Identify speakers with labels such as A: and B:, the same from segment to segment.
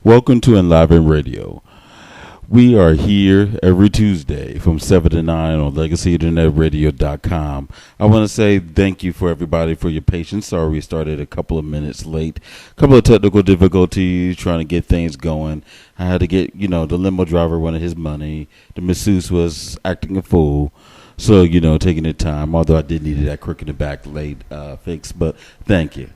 A: Welcome to Enliven Radio. We are here every Tuesday from 7 to 9 on LegacyInternetRadio.com. I want to say thank you for everybody for your patience. Sorry we started a couple of minutes late. A couple of technical difficulties trying to get things going. I had to get, the limo driver wanted his money. The masseuse was acting a fool. So, taking the time, although I did need that crook in the back late fix, but thank you.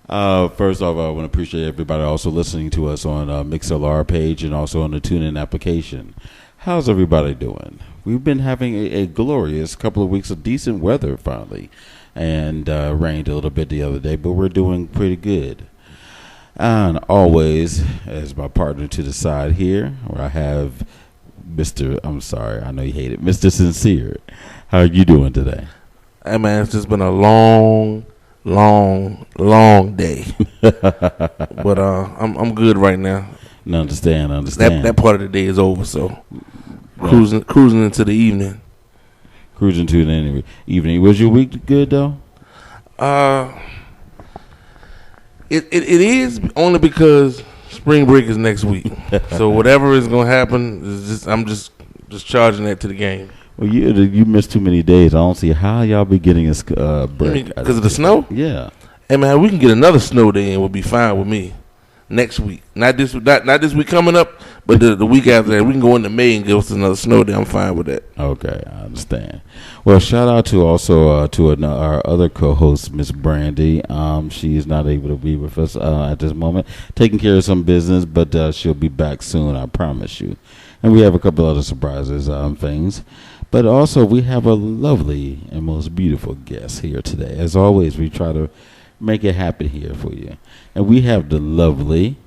A: First off, I want to appreciate everybody also listening to us on MixLR page and also on the TuneIn application. How's everybody doing? We've been having a glorious couple of weeks of decent weather finally, and rained a little bit the other day, but we're doing pretty good. And always, as my partner to the side here, where I have I know you hate it, Mr. Sincere. How are you doing today?
B: Hey man, it's just been a long day. But I'm good right now.
A: Understand.
B: That part of the day is over, so cruising into the evening.
A: Cruising to the evening. Was your week good though?
B: It is only because spring break is next week. So whatever is gonna happen is I'm just charging that to the game.
A: Well, you missed too many days. I don't see how y'all be getting a break.
B: Because of the snow?
A: Yeah.
B: Hey man, we can get another snow day and we'll be fine with me. Next week, not this week coming up, but the week after that, we can go into May and give us another snow day. I'm fine with that.
A: Okay, I understand. Well, shout out to also our other co-host, Miss Brandy. She is not able to be with us at this moment, taking care of some business, but she'll be back soon. I promise you. And we have a couple other surprises, things. But also, we have a lovely and most beautiful guest here today. As always, we try to make it happen here for you. And we have the lovely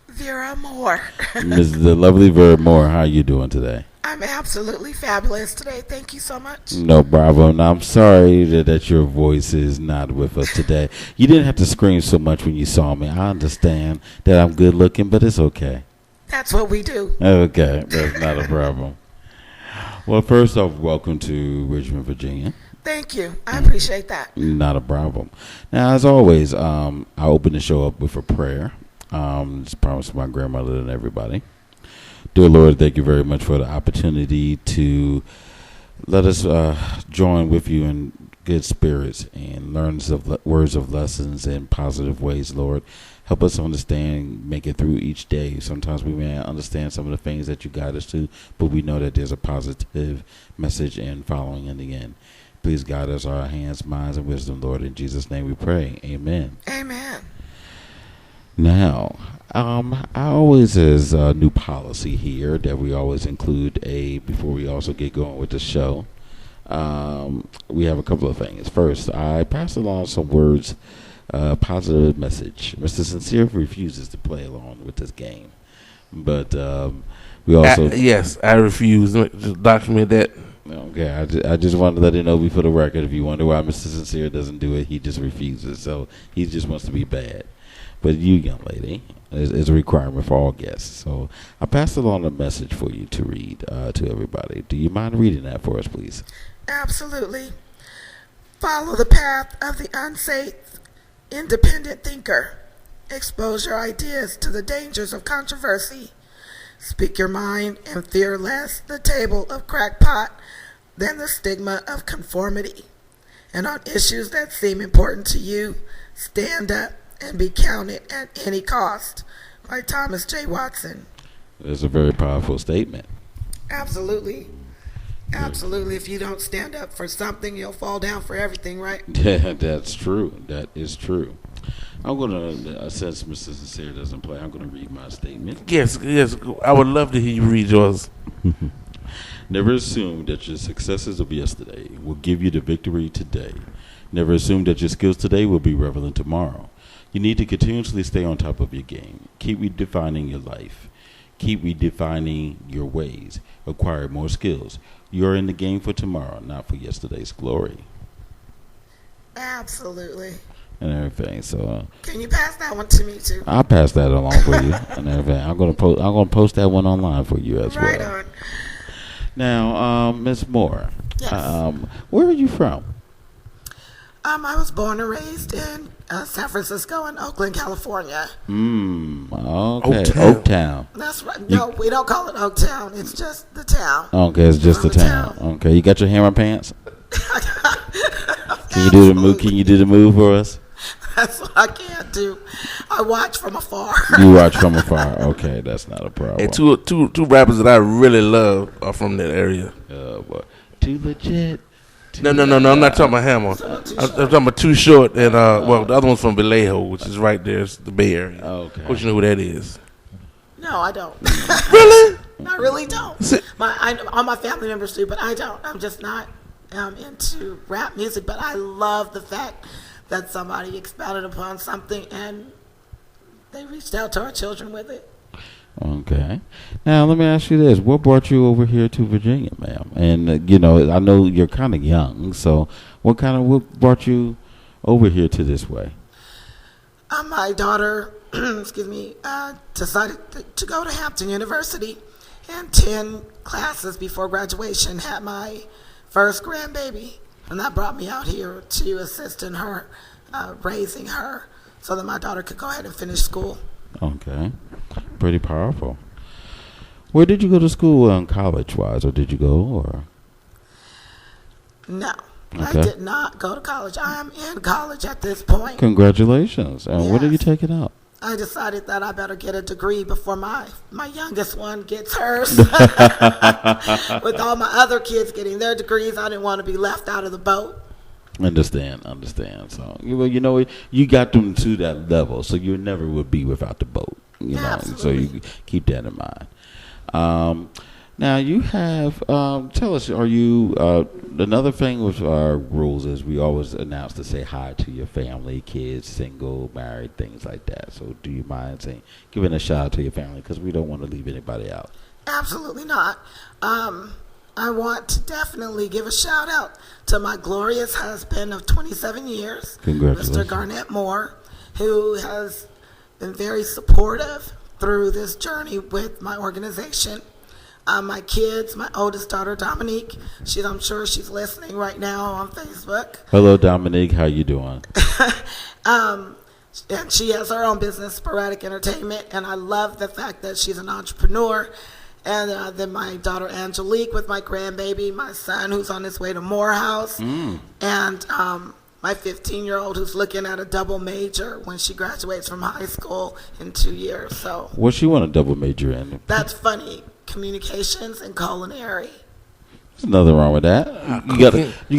C: Vera Moore.
A: the lovely Vera Moore. How are you doing today?
C: I'm absolutely fabulous today. Thank you so much.
A: No problem. Now, I'm sorry that your voice is not with us today. You didn't have to scream so much when you saw me. I understand that I'm good looking, but it's okay.
C: That's what we do.
A: Okay, that's not a problem. Well, first off, welcome to Richmond, Virginia.
C: Thank you. I appreciate that.
A: Not a problem. Now, as always, I open the show up with a prayer. Just promise my grandmother and everybody. Dear Lord, thank you very much for the opportunity to let us join with you in good spirits and learn words of lessons in positive ways, Lord. Help us understand, make it through each day. Sometimes we may understand some of the things that you guide us to, but we know that there's a positive message and following in the end. Please guide us, our hands, minds, and wisdom, Lord. In Jesus' name we pray. Amen.
C: Amen.
A: Now, I always has a new policy here that we always include before we also get going with the show. We have a couple of things. First, I pass along some words, positive message. Mr. Sincere refuses to play along with this game, but we also
B: yes, I refuse. Just document that.
A: Okay, I just wanted to let it know before the record. If you wonder why Mr. Sincere doesn't do it, he just refuses. So he just wants to be bad. But you, young lady, is a requirement for all guests. So I passed along a message for you to read to everybody. Do you mind reading that for us, please?
C: Absolutely. Follow the path of the unsafe, independent thinker. Expose your ideas to the dangers of controversy. Speak your mind and fear less the table of crackpot than the stigma of conformity. And on issues that seem important to you, stand up and be counted at any cost. By Thomas J. Watson.
A: It's a very powerful statement.
C: Absolutely. Absolutely. If you don't stand up for something, you'll fall down for everything, right?
A: Yeah, that's true. That is true. I'm going to, since Mr. Sincere doesn't play, I'm going to read my statement.
B: Yes. I would love to hear you read yours.
A: Never assume that your successes of yesterday will give you the victory today. Never assume that your skills today will be relevant tomorrow. You need to continuously stay on top of your game. Keep redefining your life. Keep redefining your ways. Acquire more skills. You're in the game for tomorrow, not for yesterday's glory.
C: Absolutely.
A: And everything. So
C: can you pass that one to me too?
A: I'll pass that along for you and everything. I'm gonna post that one online for you as well.
C: Right on.
A: Now, Ms. Moore.
C: Yes.
A: Where are you from?
C: I was born and raised in San Francisco and Oakland, California.
A: Okay. Oaktown.
C: That's right. No, we don't call it Oaktown. It's just the town.
A: Okay, it's just the town. Okay, you got your hammer pants? Can you do the move? Can you do the move for us?
C: That's what I can't do. I watch from afar.
A: You watch from afar. Okay, that's not a problem.
B: And two rappers that I really love are from that area.
A: Boy. Too legit.
B: No. I'm not talking about Hammer. I'm talking about Too Short and well, the other one's from Vallejo, which is right there. It's the Bay Area.
A: Okay.
B: Of course, you know who that is.
C: No, I don't.
B: Really?
C: I really don't. All my family members do, but I don't. I'm just not into rap music. But I love the fact that somebody expounded upon something and they reached out to our children with it.
A: Okay. Now, let me ask you this. What brought you over here to Virginia, ma'am? And, I know you're kind of young, so what brought you over here to this way?
C: My daughter, decided to go to Hampton University and 10 classes before graduation, had my first grandbaby. And that brought me out here to assist in her, raising her, so that my daughter could go ahead and finish school.
A: Okay. Pretty powerful. Where did you go to school college-wise, or did you go, or?
C: No.
A: Okay.
C: I did not go to college. I am in college at this point.
A: Congratulations. And what are you taking up?
C: I decided that I better get a degree before my youngest one gets hers. With all my other kids getting their degrees, I didn't want to be left out of the boat.
A: Understand. So, you got them to that level, so you never would be without the boat.
C: Absolutely.
A: So you keep that in mind. Now you have, tell us, are you, another thing with our rules is we always announce to say hi to your family, kids, single, married, things like that. So do you mind giving a shout out to your family, because we don't want to leave anybody out?
C: Absolutely not. I want to definitely give a shout out to my glorious husband of 27 years,
A: Congratulations.
C: Mr. Garnett Moore, who has been very supportive through this journey with my organization. My kids, my oldest daughter, Dominique, I'm sure she's listening right now on Facebook.
A: Hello, Dominique. How you doing?
C: And she has her own business, Sporadic Entertainment, and I love the fact that she's an entrepreneur. And then my daughter, Angelique, with my grandbaby, my son, who's on his way to Morehouse, and my 15-year-old who's looking at a double major when she graduates from high school in 2 years. So
A: What she want a double major in?
C: That's funny. Communications and culinary.
A: There's nothing wrong with that. You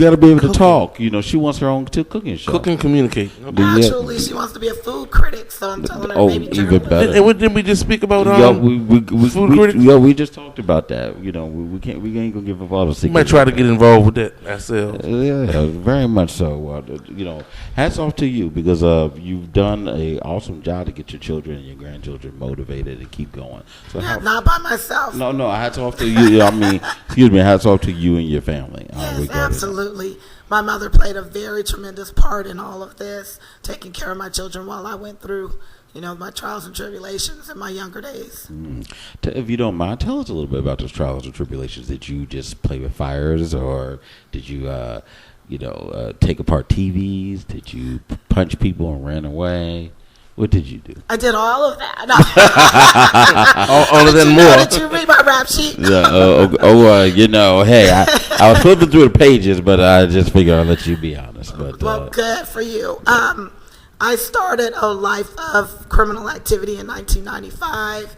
A: gotta be able to talk. She wants her own cooking show.
B: Cook and communicate.
C: Actually, she wants to be a food critic, so I'm telling her maybe
A: even better.
B: And what did we just speak about?
A: Food critics? We just talked about that. We ain't gonna give up all the secrets.
B: We might try to get involved with that ourselves.
A: Yeah, very much so. Hats off to you, because you've done an awesome job to get your children and your grandchildren motivated and keep going. So
C: not by myself.
A: No, hats off to you. Hats off to you and your family.
C: Yes, absolutely. My mother played a very tremendous part in all of this, taking care of my children while I went through, my trials and tribulations in my younger days.
A: If you don't mind, tell us a little bit about those trials and tribulations. Did you just play with fires, or did you, take apart TVs? Did you punch people and ran away? What did you do?
C: I did all of that.
B: All of that and more.
C: Did you read my rap sheet?
A: Hey, I was flipping through the pages, but I just figured I'd let you be honest. But
C: well, good for you. I started a life of criminal activity in 1995.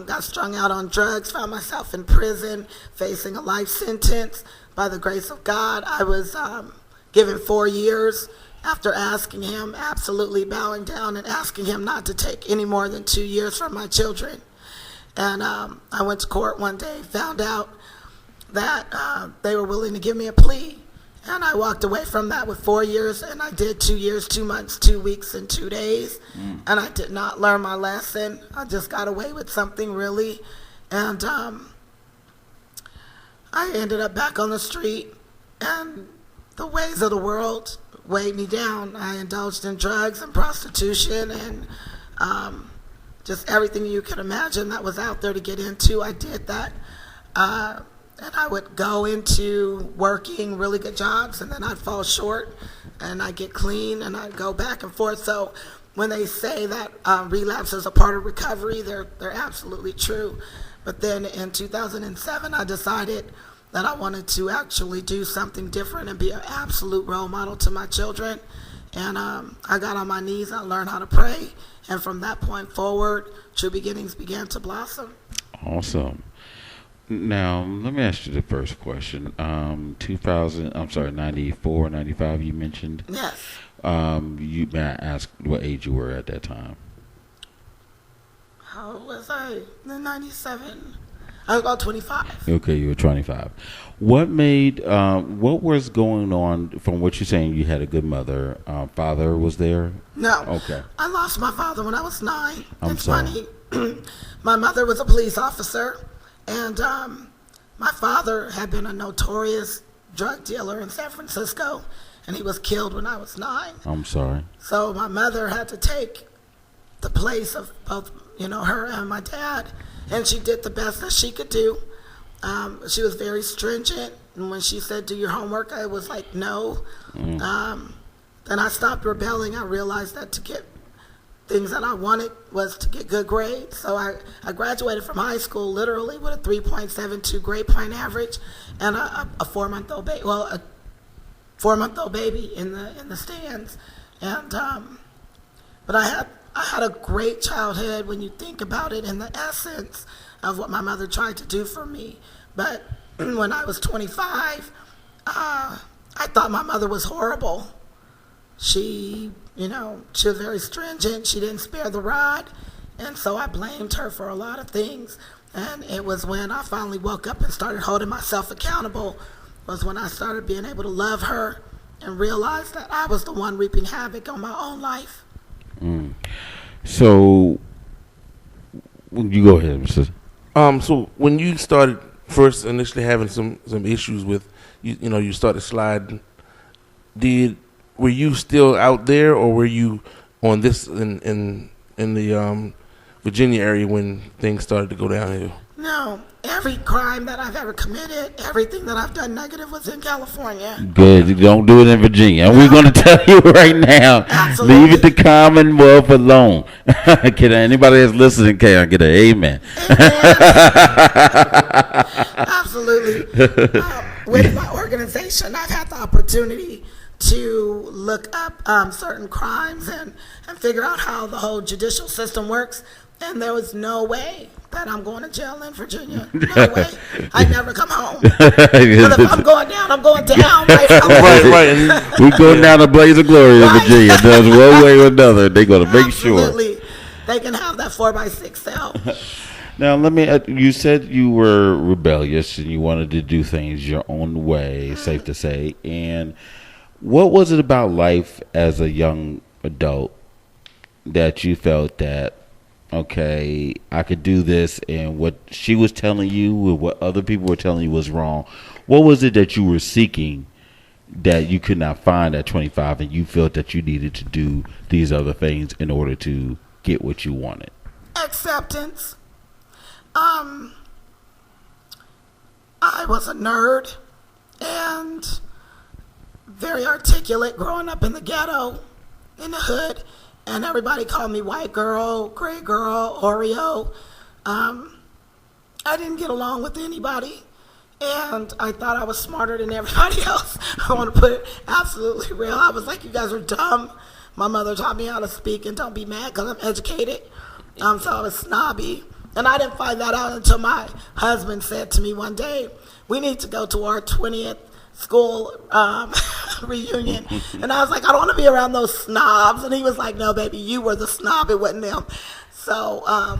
C: Got strung out on drugs, found myself in prison, facing a life sentence. By the grace of God, I was given 4 years. After asking him, absolutely bowing down and asking him not to take any more than 2 years from my children. And I went to court one day, found out that they were willing to give me a plea. And I walked away from that with 4 years, and I did 2 years, 2 months, 2 weeks, and 2 days. And I did not learn my lesson. I just got away with something, really. And I ended up back on the street, and the ways of the world weighed me down. I indulged in drugs and prostitution and just everything you could imagine that was out there to get into. I did that. And I would go into working really good jobs, and then I'd fall short. and I get clean, and I go back and forth. So when they say that relapse is a part of recovery, they're absolutely true. But then in 2007, I decided that I wanted to actually do something different and be an absolute role model to my children. And I got on my knees and I learned how to pray. And from that point forward, True Beginnings began to blossom.
A: Awesome. Now, let me ask you the first question. 94, 95, you mentioned?
C: Yes.
A: May I ask what age you were at that time?
C: How old was I? In 97. I was about 25.
A: Okay, you were 25. What was going on from what you're saying? You had a good mother. Father was there?
C: No.
A: Okay.
C: I lost my father when I was 9.
A: I'm sorry.
C: Funny. My mother was a police officer, and my father had been a notorious drug dealer in San Francisco, and he was killed when I was 9.
A: I'm sorry.
C: So my mother had to take the place of both, her and my dad, and she did the best that she could do. She was very stringent, and when she said, do your homework, I was like, no. Then I stopped rebelling. I realized that to get things that I wanted was to get good grades. So I graduated from high school literally with a 3.72 grade point average and a 4-month-old baby. Well, a 4-month-old baby in the stands. And but I had a great childhood when you think about it in the essence of what my mother tried to do for me. But when I was 25, I thought my mother was horrible. She was very stringent. She didn't spare the rod. And so I blamed her for a lot of things. And it was when I finally woke up and started holding myself accountable, was when I started being able to love her and realize that I was the one reaping havoc on my own life.
A: So, you go ahead, Mr.
B: So when you started first initially having some issues with, you started sliding, were you still out there, or were you on this in the Virginia area when things started to go downhill?
C: No. Every crime that I've ever committed, everything that I've done negative was in California.
A: Good. You don't do it in Virginia. And we're going to tell you right now,
C: Absolutely.
A: Leave it to Commonwealth alone. Can anybody that's listening, can I get an amen?
C: Absolutely. With my organization, I've had the opportunity to look up certain crimes and figure out how the whole judicial system works. And there was no way that I'm going to jail in Virginia. No way. I never come home. But if I'm going down, I'm going down.
B: Right.
A: We're going down a blaze of glory in Virginia. There's one way or another. They're going to make sure.
C: Absolutely. They can have that 4x6 cell.
A: Now, you said you were rebellious and you wanted to do things your own way, safe to say. And what was it about life as a young adult that you felt that, okay, I could do this, and what she was telling you or what other people were telling you was wrong? What was it that you were seeking that you could not find at 25, and you felt that you needed to do these other things in order to get what you wanted?
C: Acceptance. I was a nerd and very articulate growing up in the ghetto, in the hood. And everybody called me white girl, gray girl, Oreo. I didn't get along with anybody. And I thought I was smarter than everybody else. I want to put it absolutely real. I was like, you guys are dumb. My mother taught me how to speak and don't be mad because I'm educated. So I was snobby. And I didn't find that out until my husband said to me one day, we need to go to our 20th school reunion. And I was like, I don't want to be around those snobs. And he was like, no, baby, you were the snob. It wasn't them. So I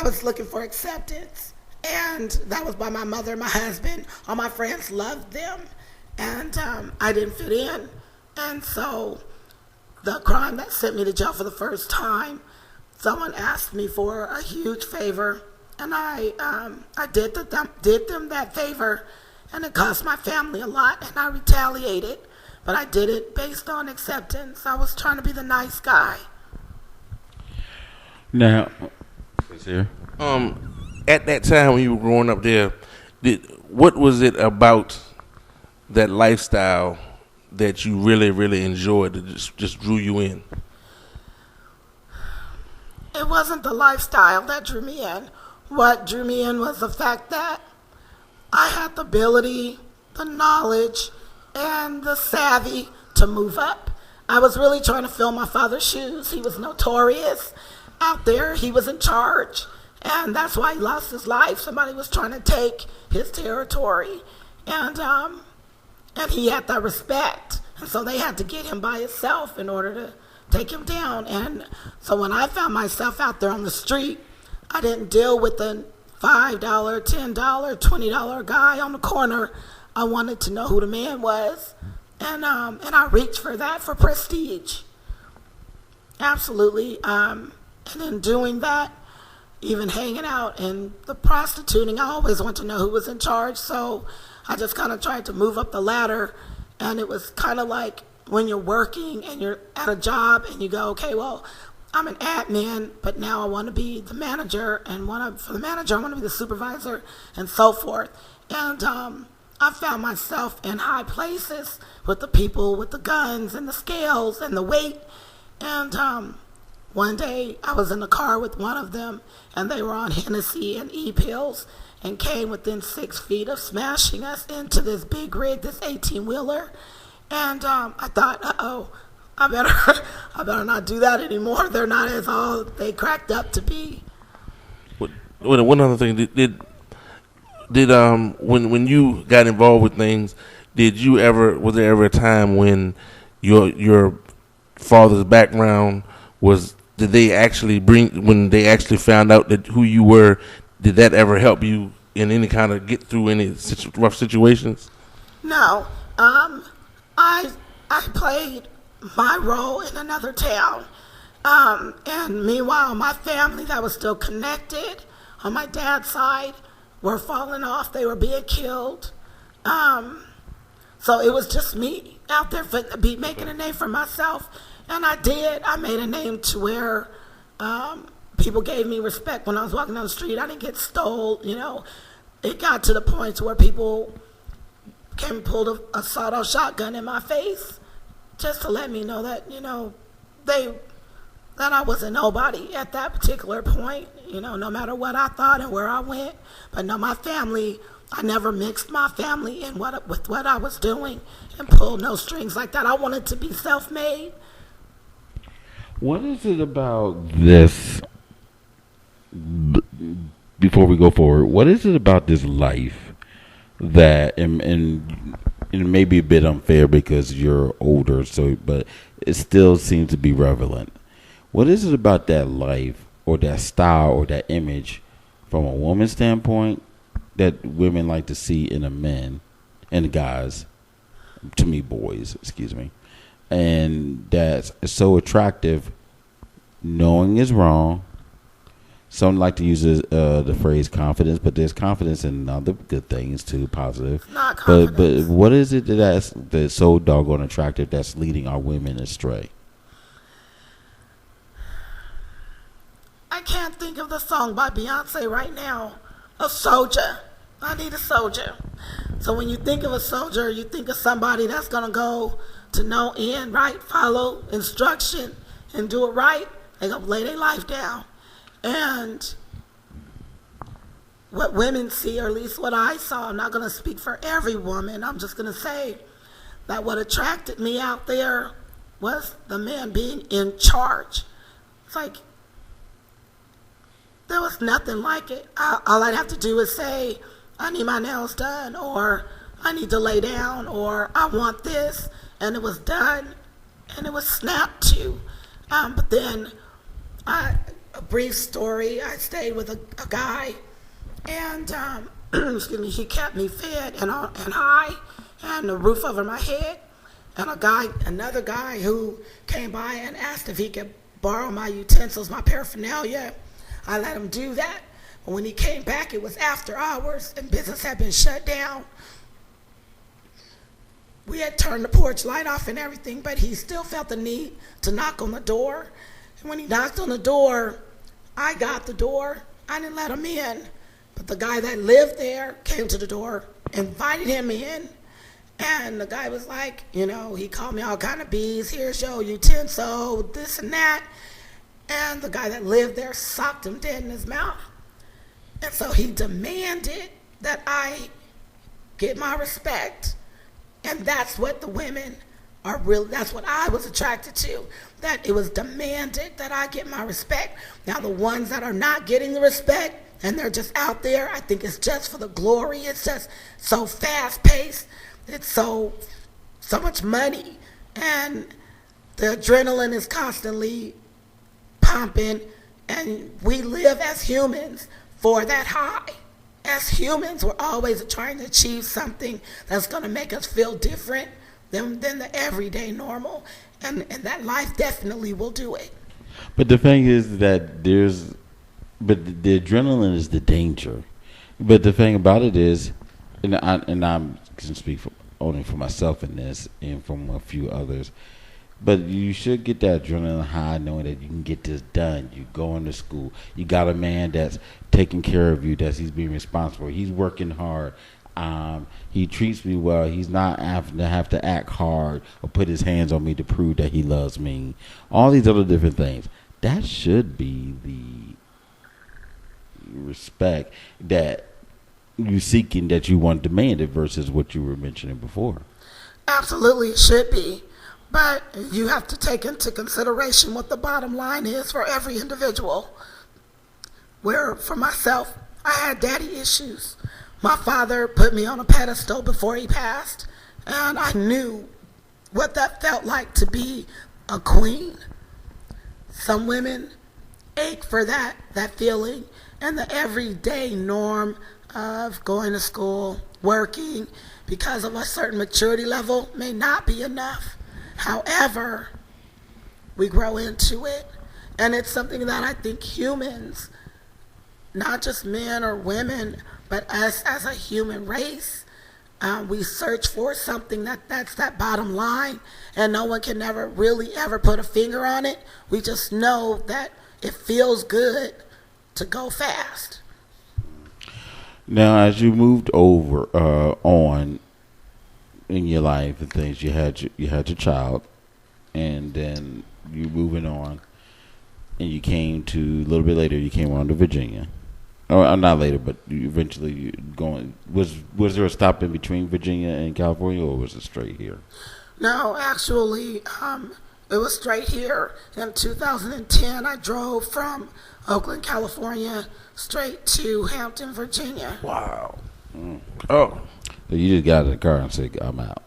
C: was looking for acceptance. And that was by my mother and my husband. All my friends loved them. And I didn't fit in. And so the crime that sent me to jail for the first time, someone asked me for a huge favor. And I did them that favor. And it cost my family a lot, and I retaliated. But I did it based on acceptance. I was trying to be the nice guy.
A: Now, is here?
B: At that time when you were growing up there, what was it about that lifestyle that you really, really enjoyed that just drew you in?
C: It wasn't the lifestyle that drew me in. What drew me in was the fact that I had the ability, the knowledge, and the savvy to move up. I was really trying to fill my father's shoes. He was notorious out there. He was in charge, and that's why he lost his life. Somebody was trying to take his territory, and he had that respect, and so they had to get him by himself in order to take him down. And so when I found myself out there on the street, I didn't deal with the $5, $10, $20 guy on the corner. I wanted to know who the man was, and I reached for that, for prestige. Absolutely. And in doing that, even hanging out and the prostituting, I always wanted to know who was in charge. So I just kind of tried to move up the ladder, and it was kind of like when you're working and you're at a job and you go, okay, well, I'm an admin, but now I want to be the manager, and for the manager, I want to be the supervisor, and so forth. And I found myself in high places with the people with the guns and the scales and the weight. And one day I was in the car with one of them, and they were on Hennessy and E-pills, and came within 6 feet of smashing us into this big rig, this 18-wheeler. And I thought, I better not do that anymore. They're not as all they cracked up to be.
B: One other thing, when you got involved with things, was there ever a time when your father's background when they actually found out that who you were, did that ever help you in any kind of get through any rough situations?
C: No. I played my role in another town. And meanwhile, my family that was still connected on my dad's side were falling off. They were being killed. So it was just me out there making a name for myself. And I did. I made a name to where people gave me respect when I was walking down the street. I didn't get stole, It got to the point to where people came and pulled a sawed-off shotgun in my face just to let me know that, that I wasn't nobody at that particular point, no matter what I thought and where I went. But no, my family, I never mixed my family in with what I was doing and pulled no strings like that. I wanted to be self-made.
A: What is it about this, before we go forward, what is it about this life that, and it may be a bit unfair because you're older, but it still seems to be relevant. What is it about that life or that style or that image from a woman's standpoint that women like to see in a man and guys, to me, boys, excuse me, and that's so attractive, knowing is wrong? Some like to use the phrase confidence, but there's confidence in other good things too, positive.
C: Not confidence.
A: But what is it that's so doggone attractive that's leading our women astray?
C: I can't think of the song by Beyonce right now. A soldier. I need a soldier. So when you think of a soldier, you think of somebody that's going to go to no end, right? Follow instruction and do it right. They're going to lay their life down. And what women see, or at least what I saw, I'm not going to speak for every woman. I'm just going to say that what attracted me out there was the man being in charge. It's like, there was nothing like it. All I'd have to do is say, I need my nails done, or I need to lay down, or I want this, and it was done, and it was snapped to. But then, a brief story, I stayed with a guy, and excuse me, he kept me fed and high, and a roof over my head, and another guy who came by and asked if he could borrow my utensils, my paraphernalia. I let him do that. But when he came back, it was after hours, and business had been shut down. We had turned the porch light off and everything, but he still felt the need to knock on the door. And when he knocked on the door, I got the door. I didn't let him in. But the guy that lived there came to the door, invited him in, And the guy was like, he called me all kind of B's. Here's your utensil, this and that. And the guy that lived there socked him dead in his mouth. And so he demanded that I get my respect. And that's what the women are really, that's what I was attracted to. That it was demanded that I get my respect. Now the ones that are not getting the respect and they're just out there, I think it's just for the glory. It's just so fast paced. It's so much money. And the adrenaline is constantly pumping. And we live as humans for that high. As humans, we're always trying to achieve something that's going to make us feel different than the everyday normal. And that life definitely will do it.
A: But the thing is that but the adrenaline is the danger. But the thing about it is, and I can speak only for myself in this and from a few others, but you should get that adrenaline high knowing that you can get this done. You going to school. You got a man that's taking care of you, he's being responsible. He's working hard. He treats me well. He's not having to have to act hard or put his hands on me to prove that he loves me. All these other different things. That should be the respect that you seeking, that you want demanded versus what you were mentioning before.
C: Absolutely, it should be. But you have to take into consideration what the bottom line is for every individual. Where for myself, I had daddy issues. My father put me on a pedestal before he passed, and I knew what that felt like to be a queen. Some women ache for that feeling, and the everyday norm of going to school, working, because of a certain maturity level may not be enough. However, we grow into it, and it's something that I think humans, not just men or women, but us as a human race, we search for something that's that bottom line, and no one can never really ever put a finger on it. We just know that it feels good to go fast.
A: Now, as you moved over on in your life and things, you had your child, and then you moving on, and you came to a little bit later. You came on to Virginia. Oh, not later, but eventually going. Was there a stop in between Virginia and California, or was it straight here?
C: No, actually, it was straight here. In 2010, I drove from Oakland, California, straight to Hampton, Virginia.
B: Wow. Oh.
A: So you just got in the car and said, "I'm out."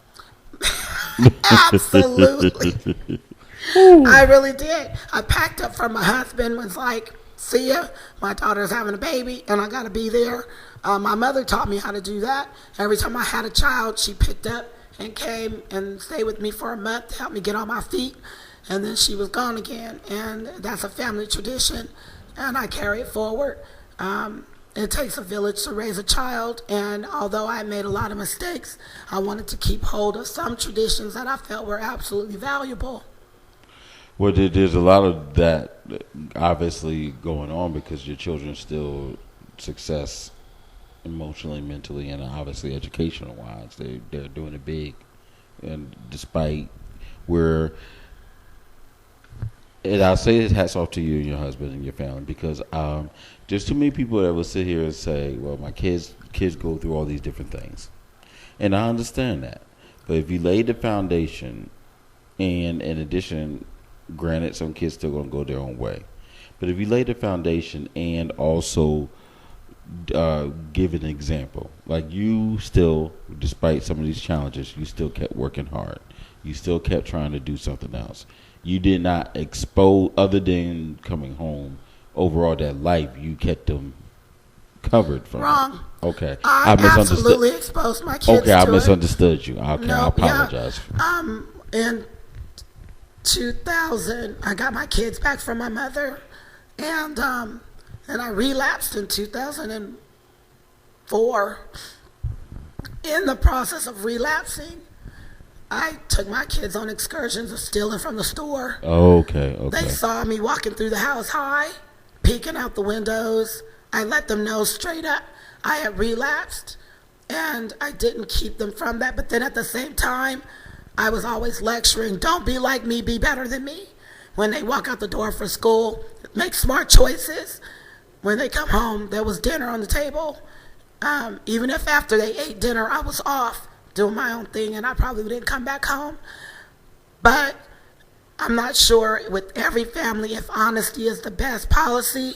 C: Absolutely. I really did. I packed up for my husband, was like, see ya, my daughter's having a baby and I gotta be there. My mother taught me how to do that. Every time I had a child, she picked up and came and stayed with me for a month to help me get on my feet, and then she was gone again. And that's a family tradition, and I carry it forward. It takes a village to raise a child, and although I made a lot of mistakes, I wanted to keep hold of some traditions that I felt were absolutely valuable.
A: Well, there's a lot of that obviously going on because your children still success emotionally, mentally, and obviously educational wise. They're doing it big, and despite where, and I'll say this, hats off to you and your husband and your family, because there's too many people that will sit here and say, well, my kids go through all these different things, and I understand that. But if you lay the foundation, and in addition, granted, some kids still gonna go their own way, but if you lay the foundation and also give an example, like you still, despite some of these challenges, you still kept working hard. You still kept trying to do something else. You did not expose, other than coming home, overall that life, you kept them covered from.
C: Wrong.
A: Okay.
C: I absolutely exposed my kids
A: to
C: I
A: misunderstood you. Okay,
C: no,
A: I apologize.
C: Yeah. In 2000, I got my kids back from my mother, and I relapsed in 2004. In the process of relapsing, I took my kids on excursions of stealing from the store.
A: Okay.
C: They saw me walking through the house high, peeking out the windows. I let them know straight up I had relapsed, and I didn't keep them from that. But then at the same time, I was always lecturing, don't be like me, be better than me. When they walk out the door for school, make smart choices. When they come home, there was dinner on the table. Even if after they ate dinner, I was off doing my own thing and I probably didn't come back home. But I'm not sure with every family if honesty is the best policy.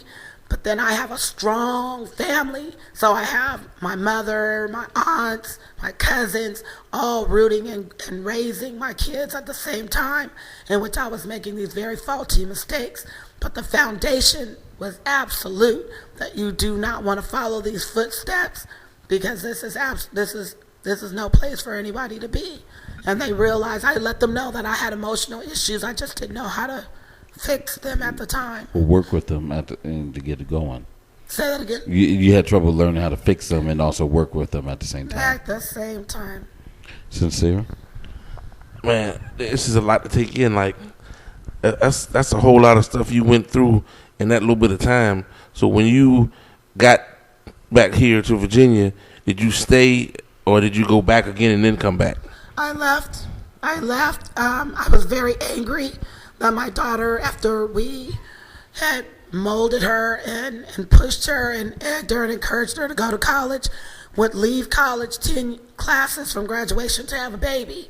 C: But then I have a strong family. So I have my mother, my aunts, my cousins, all rooting and raising my kids at the same time, in which I was making these very faulty mistakes. But the foundation was absolute that you do not want to follow these footsteps, because this is no place for anybody to be. And they realized, I let them know that I had emotional issues. I just didn't know how to fix them at the time.
A: Or work with them and to get it going.
C: Say that again.
A: You had trouble learning how to fix them and also work with them at the same time.
C: At the same time.
A: Sincere?
B: Man, this is a lot to take in. Like, that's a whole lot of stuff you went through in that little bit of time. So when you got back here to Virginia, did you stay or did you go back again and then come back?
C: I left. I was very angry that my daughter, after we had molded her and pushed her and egged her and encouraged her to go to college, would leave college 10 classes from graduation to have a baby.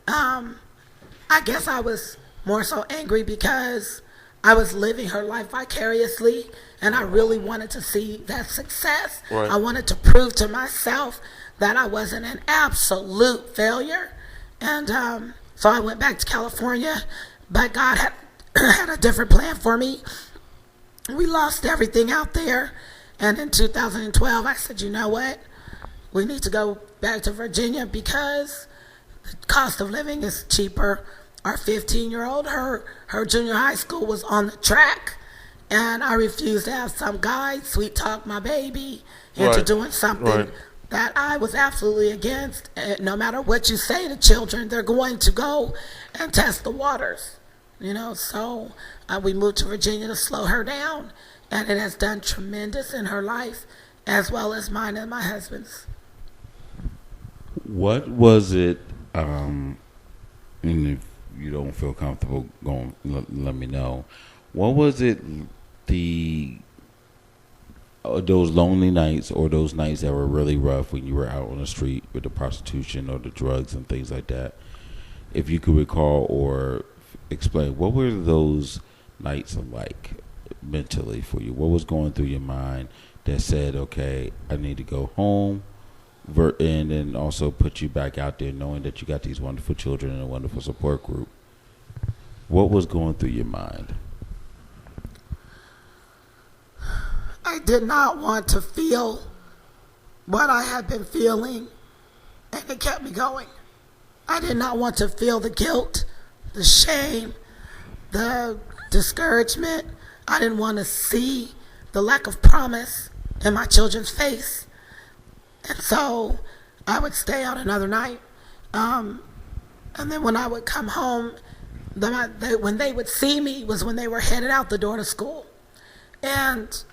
C: I guess I was more so angry because I was living her life vicariously, and I really wanted to see that success.
B: Right.
C: I wanted to prove to myself that I wasn't an absolute failure. And so I went back to California, but God had a different plan for me. We lost everything out there, and in 2012 I said, you know what, we need to go back to Virginia because the cost of living is cheaper. Our 15-year-old, her junior high school was on the track, and I refused to have some guy sweet talk my baby into doing something that I was absolutely against. No matter what you say to children, they're going to go and test the waters. So we moved to Virginia to slow her down, and it has done tremendous in her life, as well as mine and my husband's.
A: What was it, and if you don't feel comfortable going, let me know, what was it, those lonely nights or those nights that were really rough when you were out on the street with the prostitution or the drugs and things like that, if you could recall or explain, what were those nights like mentally for you? What was going through your mind that said, okay, I need to go home, and then also put you back out there knowing that you got these wonderful children and a wonderful support group? What was going through your mind?
C: I did not want to feel what I had been feeling, and it kept me going. I did not want to feel the guilt, the shame, the discouragement. I didn't want to see the lack of promise in my children's face. And so I would stay out another night. And then when I would come home, when they would see me was when they were headed out the door to school. And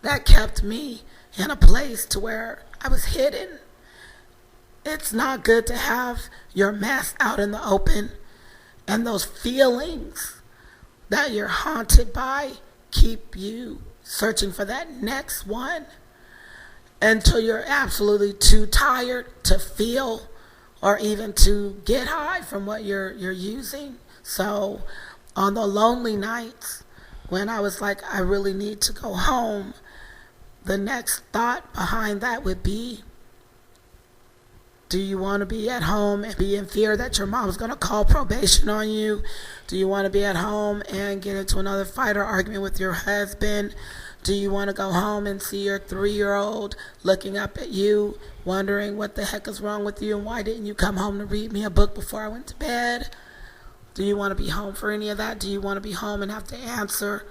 C: that kept me in a place to where I was hidden. It's not good to have your mess out in the open, and those feelings that you're haunted by keep you searching for that next one until you're absolutely too tired to feel or even to get high from what you're using. So on the lonely nights when I was like, I really need to go home, the next thought behind that would be, do you want to be at home and be in fear that your mom's going to call probation on you? Do you want to be at home and get into another fight or argument with your husband? Do you want to go home and see your 3-year-old looking up at you, wondering what the heck is wrong with you and why didn't you come home to read me a book before I went to bed? Do you want to be home for any of that? Do you want to be home and have to answer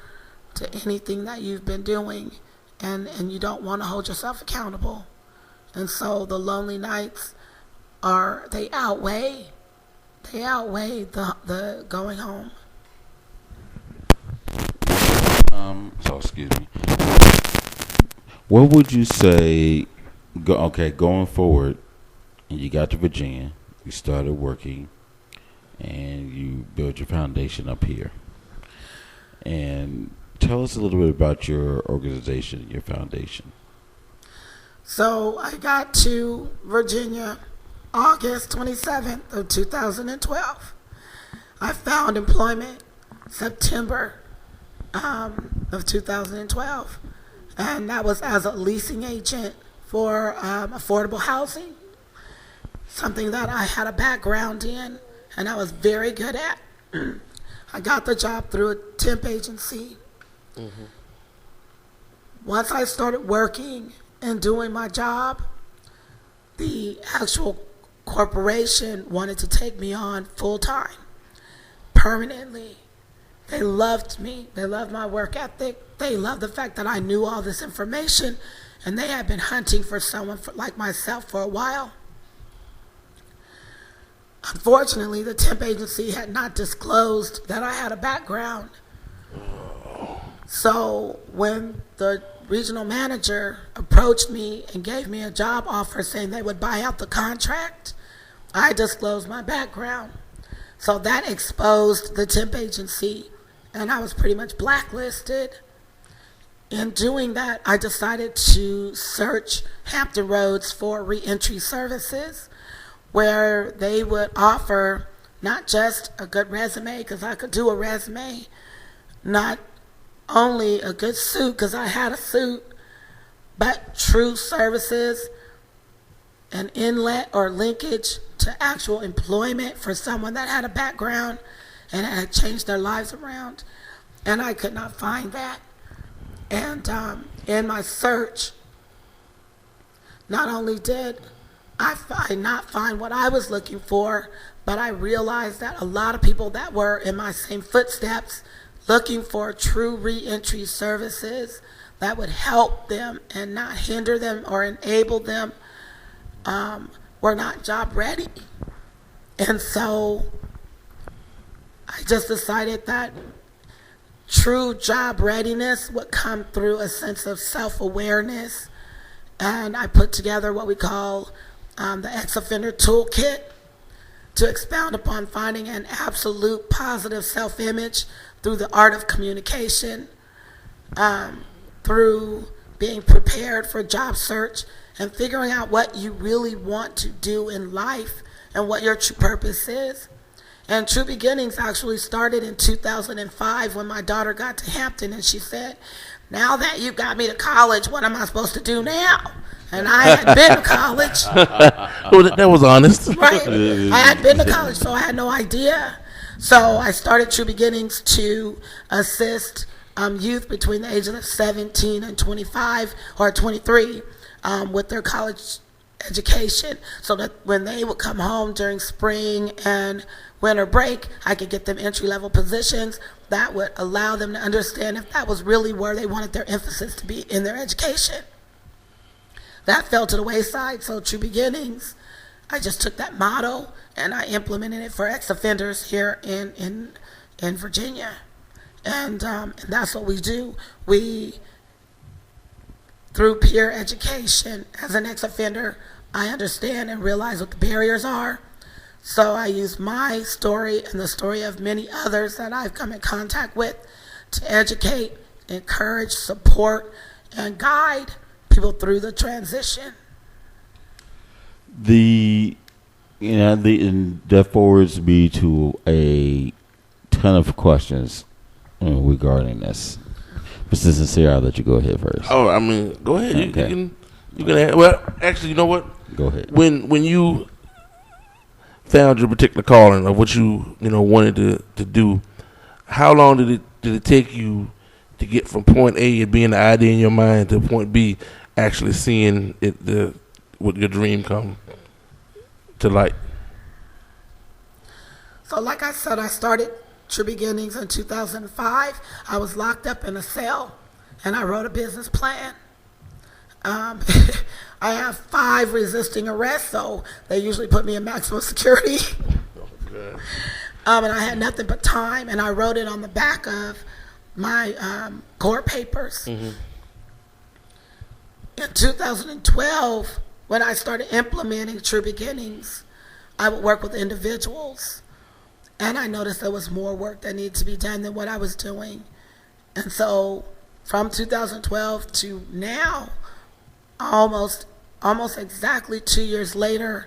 C: to anything that you've been doing and you don't want to hold yourself accountable? And so the lonely nights they outweigh the going home.
A: Excuse me. What would you say going forward, and you got to Virginia, you started working, and you built your foundation up here. And tell us a little bit about your organization, your foundation.
C: So I got to Virginia August 27th of 2012. I found employment September of 2012, and that was as a leasing agent for affordable housing, something that I had a background in and I was very good at. I got the job through a temp agency. Mm-hmm. Once I started working and doing my job, the actual corporation wanted to take me on full time, permanently. They loved me. They loved my work ethic. They loved the fact that I knew all this information, and they had been hunting for someone like myself for a while. Unfortunately, the temp agency had not disclosed that I had a background. So when the regional manager approached me and gave me a job offer saying they would buy out the contract, I disclosed my background. So that exposed the temp agency, and I was pretty much blacklisted. In doing that, I decided to search Hampton Roads for reentry services, where they would offer not just a good resume, because I could do a resume, not only a good suit, because I had a suit, but true services, an inlet or linkage to actual employment for someone that had a background and had changed their lives around. And I could not find that. And in my search, not only did I not find what I was looking for, but I realized that a lot of people that were in my same footsteps looking for true reentry services that would help them and not hinder them or enable them were not job ready. And so I just decided that true job readiness would come through a sense of self-awareness, and I put together what we call the ex-offender toolkit to expound upon finding an absolute positive self-image through the art of communication, through being prepared for job search and figuring out what you really want to do in life and what your true purpose is. And True Beginnings actually started in 2005 when my daughter got to Hampton, and she said, "Now that you got me to college, what am I supposed to do now?" And I had been to college.
B: Well, that was honest.
C: Right. I had been to college, so I had no idea. So I started True Beginnings to assist youth between the ages of 17 and 25 or 23 with their college education, so that when they would come home during spring and winter break, I could get them entry-level positions that would allow them to understand if that was really where they wanted their emphasis to be in their education. That fell to the wayside, so True Beginnings, I just took that motto and I implemented it for ex-offenders here in Virginia. And that's what we do. We, through peer education, as an ex-offender, I understand and realize what the barriers are. So I use my story and the story of many others that I've come in contact with to educate, encourage, support, and guide people through the transition.
A: And that forwards me to a ton of questions regarding this. Mr. Sincere, I'll let you go ahead first.
B: Oh, I mean, go ahead.
A: Okay.
B: You can. Well, actually, you know what?
A: Go ahead.
B: When you found your particular calling of what you wanted to do, how long did it take you to get from point A and being the idea in your mind to point B, actually seeing what your dream come to light?
C: So like I said, I started True Beginnings in 2005. I was locked up in a cell, and I wrote a business plan. I have 5 resisting arrests, so they usually put me in maximum security. And I had nothing but time, and I wrote it on the back of my court papers. Mm-hmm. In 2012, when I started implementing True Beginnings, I would work with individuals, and I noticed there was more work that needed to be done than what I was doing. And so from 2012 to now, almost exactly 2 years later,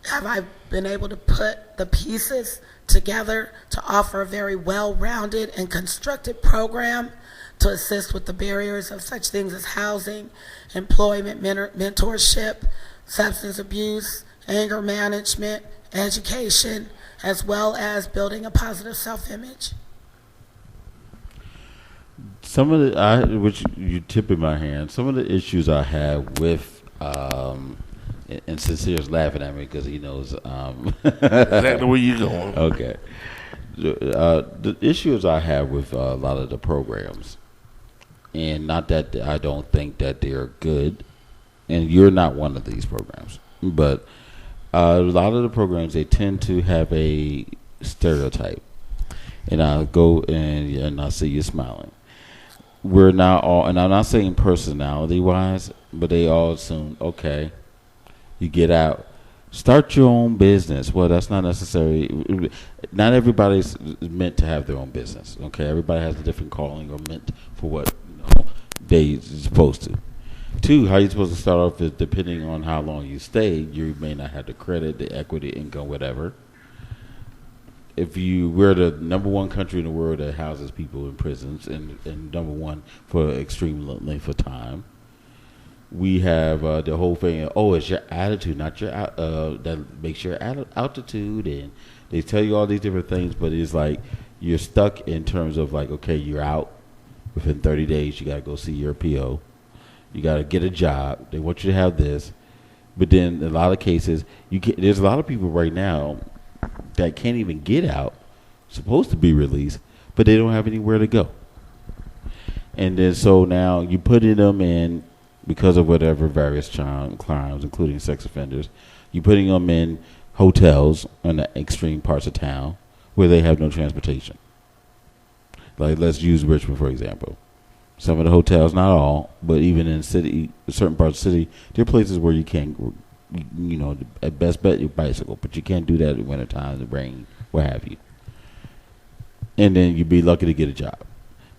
C: have I been able to put the pieces together to offer a very well-rounded and constructed program to assist with the barriers of such things as housing, employment, mentorship, substance abuse, anger management, education, as well as building a positive self-image.
A: Some of the, which you tip in my hand, some of the issues I have with, and Sincere's laughing at me because he knows.
B: Exactly where you going.
A: Okay. The issues I have with a lot of the programs, and not that I don't think that they're good, and you're not one of these programs, but a lot of the programs, they tend to have a stereotype. And I go and I see you smiling. We're now all, and I'm not saying personality wise, but they all assume, okay, you get out, start your own business. Well, that's not necessary. Not everybody's meant to have their own business. Okay, everybody has a different calling or meant for what they're supposed to. Two, how you're supposed to start off is depending on how long you stay. You may not have the credit, the equity, income, whatever. We're the number one country in the world that houses people in prisons, and number one for extreme length of time. We have the whole thing. Oh, it's your attitude, not your that makes your altitude, and they tell you all these different things. But it's like you're stuck in terms of like, okay, you're out within 30 days. You gotta go see your PO. You gotta get a job. They want you to have this, but then in a lot of cases, there's a lot of people right now that can't even get out, supposed to be released, but they don't have anywhere to go. And then so now you putting them in, because of whatever various crimes, including sex offenders, you're putting them in hotels in the extreme parts of town where they have no transportation. Like, let's use Richmond, for example. Some of the hotels, not all, but even in certain parts of the city, there are places where you can't, at best bet your bicycle, but you can't do that in wintertime, the rain, what have you. And then you'd be lucky to get a job.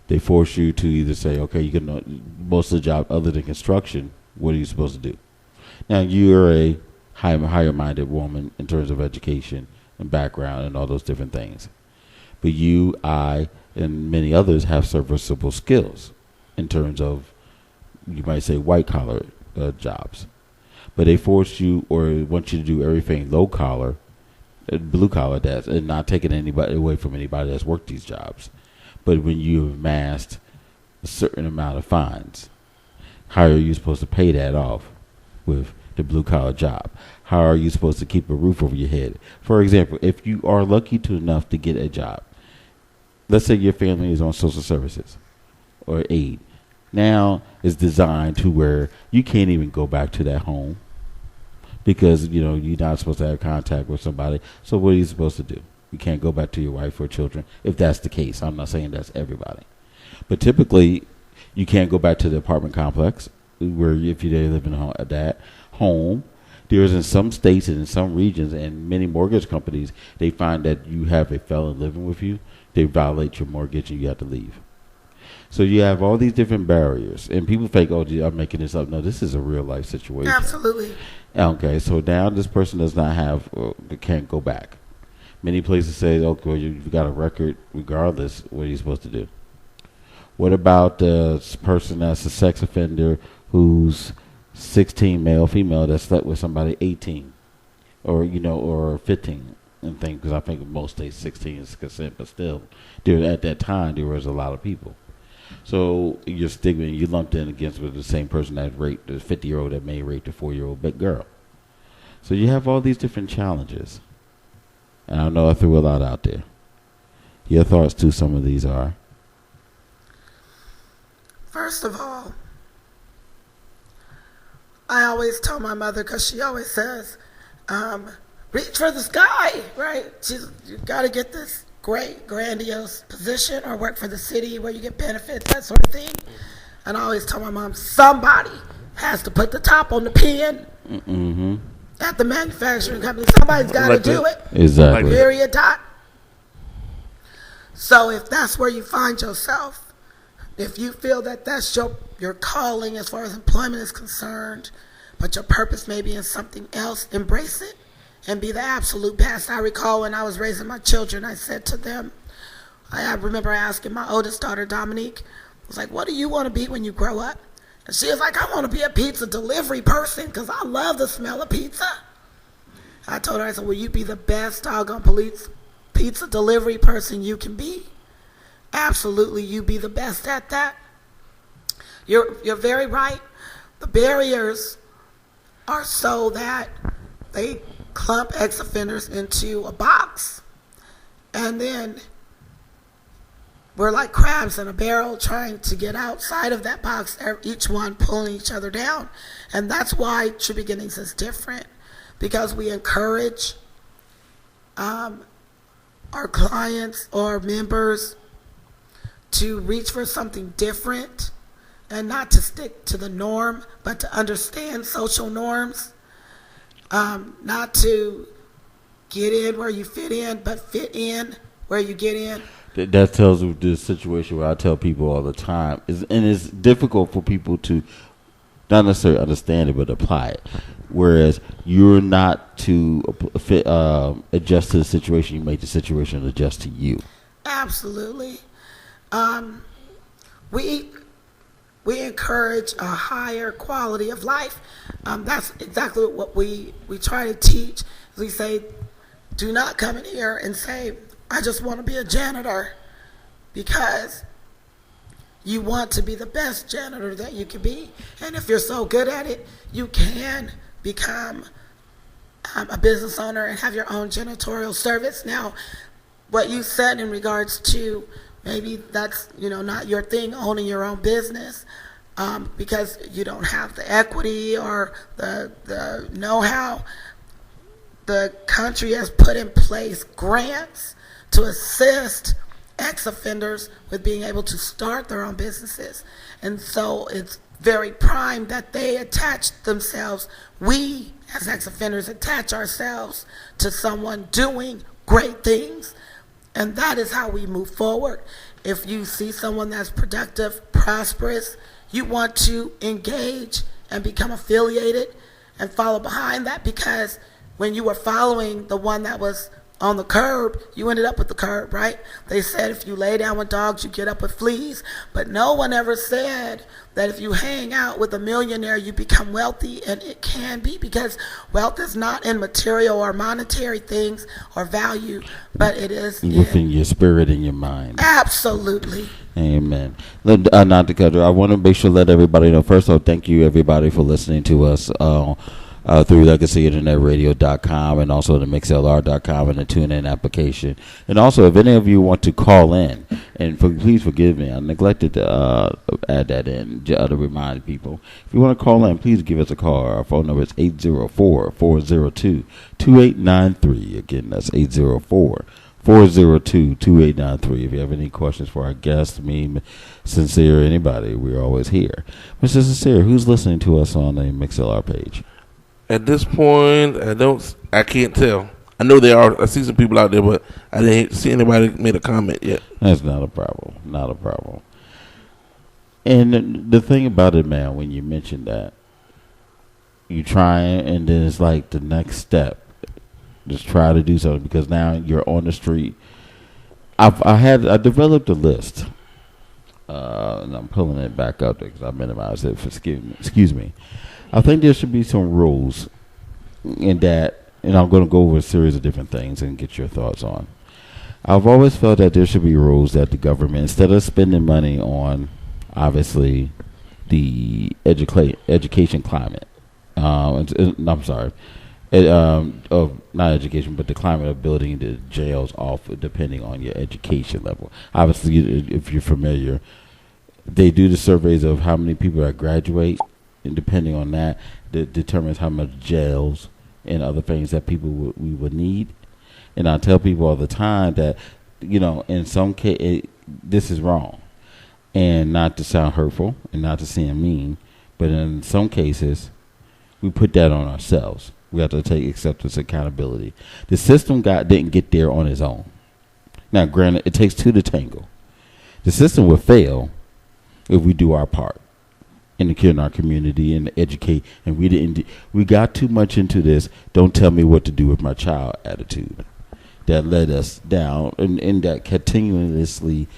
A: They force you to either say, okay, you can, most of the job other than construction, what are you supposed to do? Now, you're a higher-minded woman in terms of education and background and all those different things. But you, I, and many others have serviceable skills in terms of, you might say, white-collar jobs. But they force you or want you to do everything low-collar, blue-collar, and not taking anybody away from anybody that's worked these jobs. But when you've amassed a certain amount of fines, how are you supposed to pay that off with the blue-collar job? How are you supposed to keep a roof over your head? For example, if you are lucky enough to get a job, let's say your family is on social services or aid. Now it's designed to where you can't even go back to that home because, you're not supposed to have contact with somebody. So what are you supposed to do? You can't go back to your wife or children if that's the case. I'm not saying that's everybody. But typically, you can't go back to the apartment complex where if you live in that home. There's in some states and in some regions and many mortgage companies, they find that you have a felon living with you, they violate your mortgage and you have to leave. So you have all these different barriers. And people think, oh, gee, I'm making this up. No, this is a real life situation.
C: Absolutely.
A: Okay, so now this person does not have, can't go back. Many places say, okay, well, you've got a record regardless. What are you supposed to do? What about the person that's a sex offender who's 16, male, female, that slept with somebody 18 or 15 and things? Because I think in most states 16 is consent, but still, at that time, there was a lot of people. So you're stigma, you lumped in against with the same person that raped the 50-year-old that may rape the 4-year-old big girl. So you have all these different challenges. And I know I threw a lot out there. Your thoughts to some of these are?
C: First of all, I always tell my mother, because she always says, reach for the sky, right? You got to get this great, grandiose position or work for the city where you get benefits, that sort of thing. And I always tell my mom, somebody has to put the top on the pen at the manufacturing company. Somebody's got to do it.
A: Exactly.
C: Period. Dot. So if that's where you find yourself, if you feel that that's your calling as far as employment is concerned, but your purpose may be in something else, embrace it and be the absolute best. I recall when I was raising my children, I said to them, I remember asking my oldest daughter, Dominique, I was like, what do you want to be when you grow up? And she was like, I want to be a pizza delivery person because I love the smell of pizza. I told her, I said, will you be the best doggone pizza delivery person you can be? Absolutely, you be the best at that. You're very right. The barriers are so that they clump ex-offenders into a box, and then we're like crabs in a barrel trying to get outside of that box, each one pulling each other down. And that's why True Beginnings is different, because we encourage our clients or members to reach for something different and not to stick to the norm, but to understand social norms, not to get in where you fit in, but fit in where you get in.
A: That tells you the situation where I tell people all the time, and it's difficult for people to not necessarily understand it, but apply it. Whereas you're not to adjust to the situation, you make the situation adjust to you.
C: Absolutely. We encourage a higher quality of life. That's exactly what we try to teach. We say, do not come in here and say, I just want to be a janitor, because you want to be the best janitor that you can be. And if you're so good at it, you can become a business owner and have your own janitorial service. Now, what you said in regards to maybe that's not your thing, owning your own business, because you don't have the equity or the know-how. The country has put in place grants to assist ex-offenders with being able to start their own businesses. And so it's very prime that they attach themselves, we as ex-offenders attach ourselves to someone doing great things. And that is how we move forward. If you see someone that's productive, prosperous, you want to engage and become affiliated and follow behind that, because when you were following the one that was on the curb, you ended up with the curb, right? They said if you lay down with dogs, you get up with fleas. But no one ever said that if you hang out with a millionaire, you become wealthy. And it can be, because wealth is not in material or monetary things or value, but it is
A: within your spirit and your mind.
C: Absolutely.
A: Amen. Not to cut you, I want to make sure let everybody know. First of all, thank you everybody for listening to us through LegacyInternetRadio.com and also the MixLR.com and the TuneIn application. And also, if any of you want to call in, and please forgive me, I neglected to add that in to remind people. If you want to call in, please give us a call. Our phone number is 804-402-2893. Again, that's 804-402-2893. If you have any questions for our guests, me, Sincere, anybody, we're always here. Mr. Sincere, who's listening to us on the MixLR page?
B: At this point, I can't tell. I know there are. I see some people out there, but I didn't see anybody made a comment yet.
A: That's not a problem. Not a problem. And the thing about it, man, when you mention that, you try and then it's like the next step. Just try to do something, because now you're on the street. I developed a list, and I'm pulling it back up there because I minimized it. Excuse me. I think there should be some rules in that, and I'm going to go over a series of different things and get your thoughts on. I've always felt that there should be rules that the government, instead of spending money on, obviously, the education climate, I'm sorry, of not education, but the climate of building the jails off depending on your education level. Obviously, if you're familiar, they do the surveys of how many people that graduate, and depending on that, determines how much jails and other things that we would need. And I tell people all the time that, in some case, this is wrong. And not to sound hurtful and not to sound mean, But in some cases, we put that on ourselves. We have to take acceptance, accountability. The system didn't get there on its own. Now, granted, it takes two to tango. The system will fail if we do our part in our community and educate. And we got too much into this "don't tell me what to do with my child" attitude that led us down, and that continuously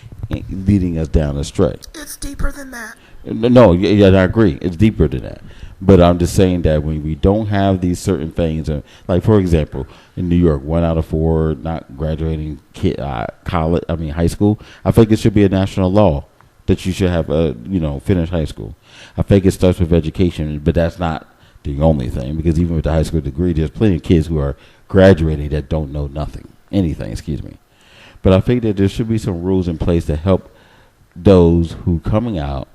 A: leading us down astray.
C: It's deeper than that.
A: No, yeah, I agree. It's deeper than that. But I'm just saying that when we don't have these certain things, like for example, in New York, 1 out of 4 not graduating high school. I think it should be a national law that you should have finish high school. I think it starts with education, but that's not the only thing, because even with the high school degree, there's plenty of kids who are graduating that don't know anything. But I think that there should be some rules in place to help those who coming out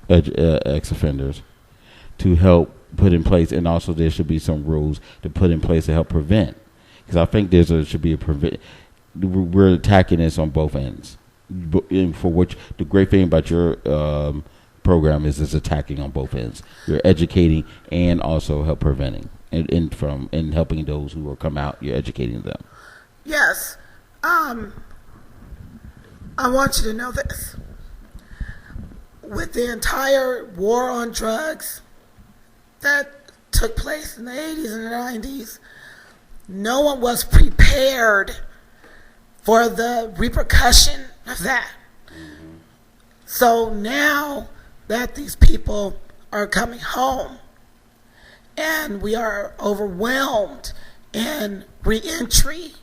A: ex-offenders, to help put in place, and also there should be some rules to put in place to help prevent. Because I think should be a prevent. We're attacking this on both ends. And for which the great thing about your program is it's attacking on both ends. You're educating and also help preventing, and helping those who will come out. You're educating them.
C: Yes. I want you to know this. With the entire war on drugs that took place in the 80s and the 90s, no one was prepared for the repercussion of that. So now that these people are coming home and we are overwhelmed in reentry,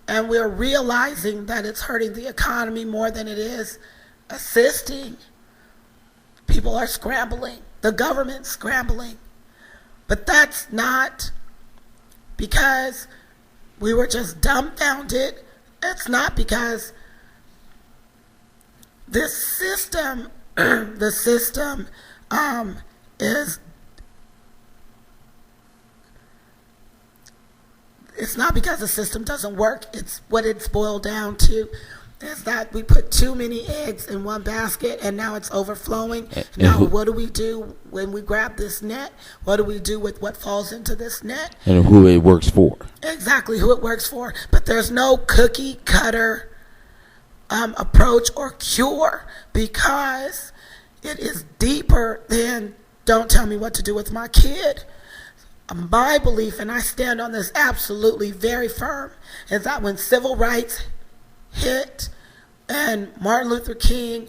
C: and we're realizing that it's hurting the economy more than it is assisting, people are scrambling. The government's scrambling. But that's not because we were just dumbfounded. It's not because this system, is. It's not because the system doesn't work. It's what it's boiled down to is that we put too many eggs in one basket, and now it's overflowing. Now, what do we do when we grab this net? What do we do with what falls into this net?
A: And who it works for.
C: Exactly, who it works for. But there's no cookie cutter approach or cure, because it is deeper than "don't tell me what to do with my kid." My belief, and I stand on this absolutely very firm, is that when civil rights hit and Martin Luther King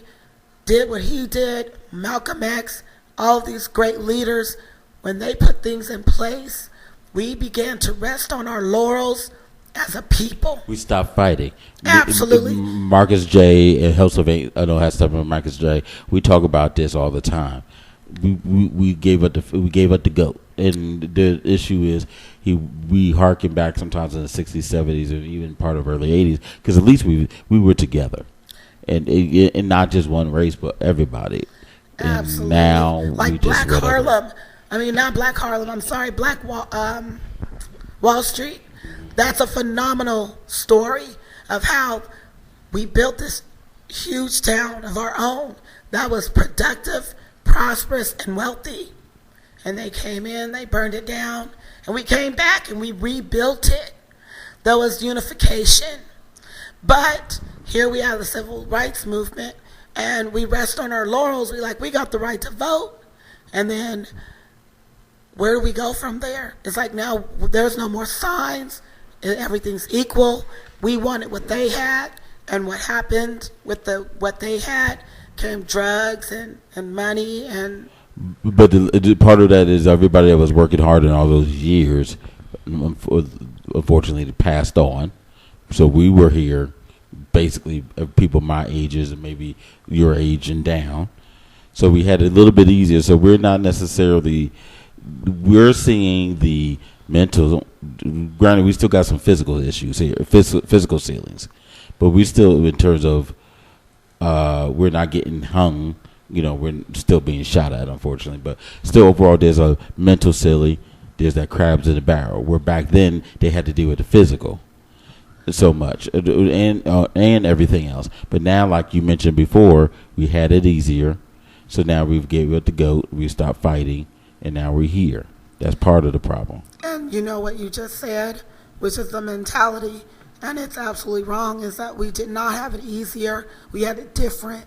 C: did what he did, Malcolm X, all of these great leaders, when they put things in place, we began to rest on our laurels as a people.
A: We stopped fighting.
C: Absolutely.
A: Marcus J. and Helsevate, I know has stuff with Marcus J. We talk about this all the time. We gave up the goat, and the issue is we harken back sometimes in the 60s, 70s, or even part of early 80s, because at least we were together, and not just one race, but everybody.
C: Absolutely.
A: And now
C: like
A: we just
C: Black Harlem. I mean, not Black Harlem. I'm sorry, Black Wall Street. That's a phenomenal story of how we built this huge town of our own that was productive, prosperous, and wealthy. And they came in, they burned it down, and we came back and we rebuilt it. There was unification. But here we have the civil rights movement, and we rest on our laurels. We got the right to vote. And then where do we go from there? It's like now there's no more signs. Everything's equal. We wanted what they had, and what happened with what they had came drugs and money. And
A: but the part of that is everybody that was working hard in all those years, unfortunately, passed on. So we were here, basically, people my ages and maybe your age and down. So we had it a little bit easier. So we're not necessarily, we're seeing the mental. Granted, we still got some physical issues here, physical ceilings, but we still, in terms of, we're not getting hung. We're still being shot at, unfortunately, but still overall, there's a mental ceiling. There's that crabs in the barrel. Where back then they had to deal with the physical so much and everything else. But now, like you mentioned before, we had it easier. So now we've gave up the goat. We stopped fighting, and now we're here. That's part of the problem.
C: And you know what you just said, which is the mentality, and it's absolutely wrong, is that we did not have it easier. We had it different.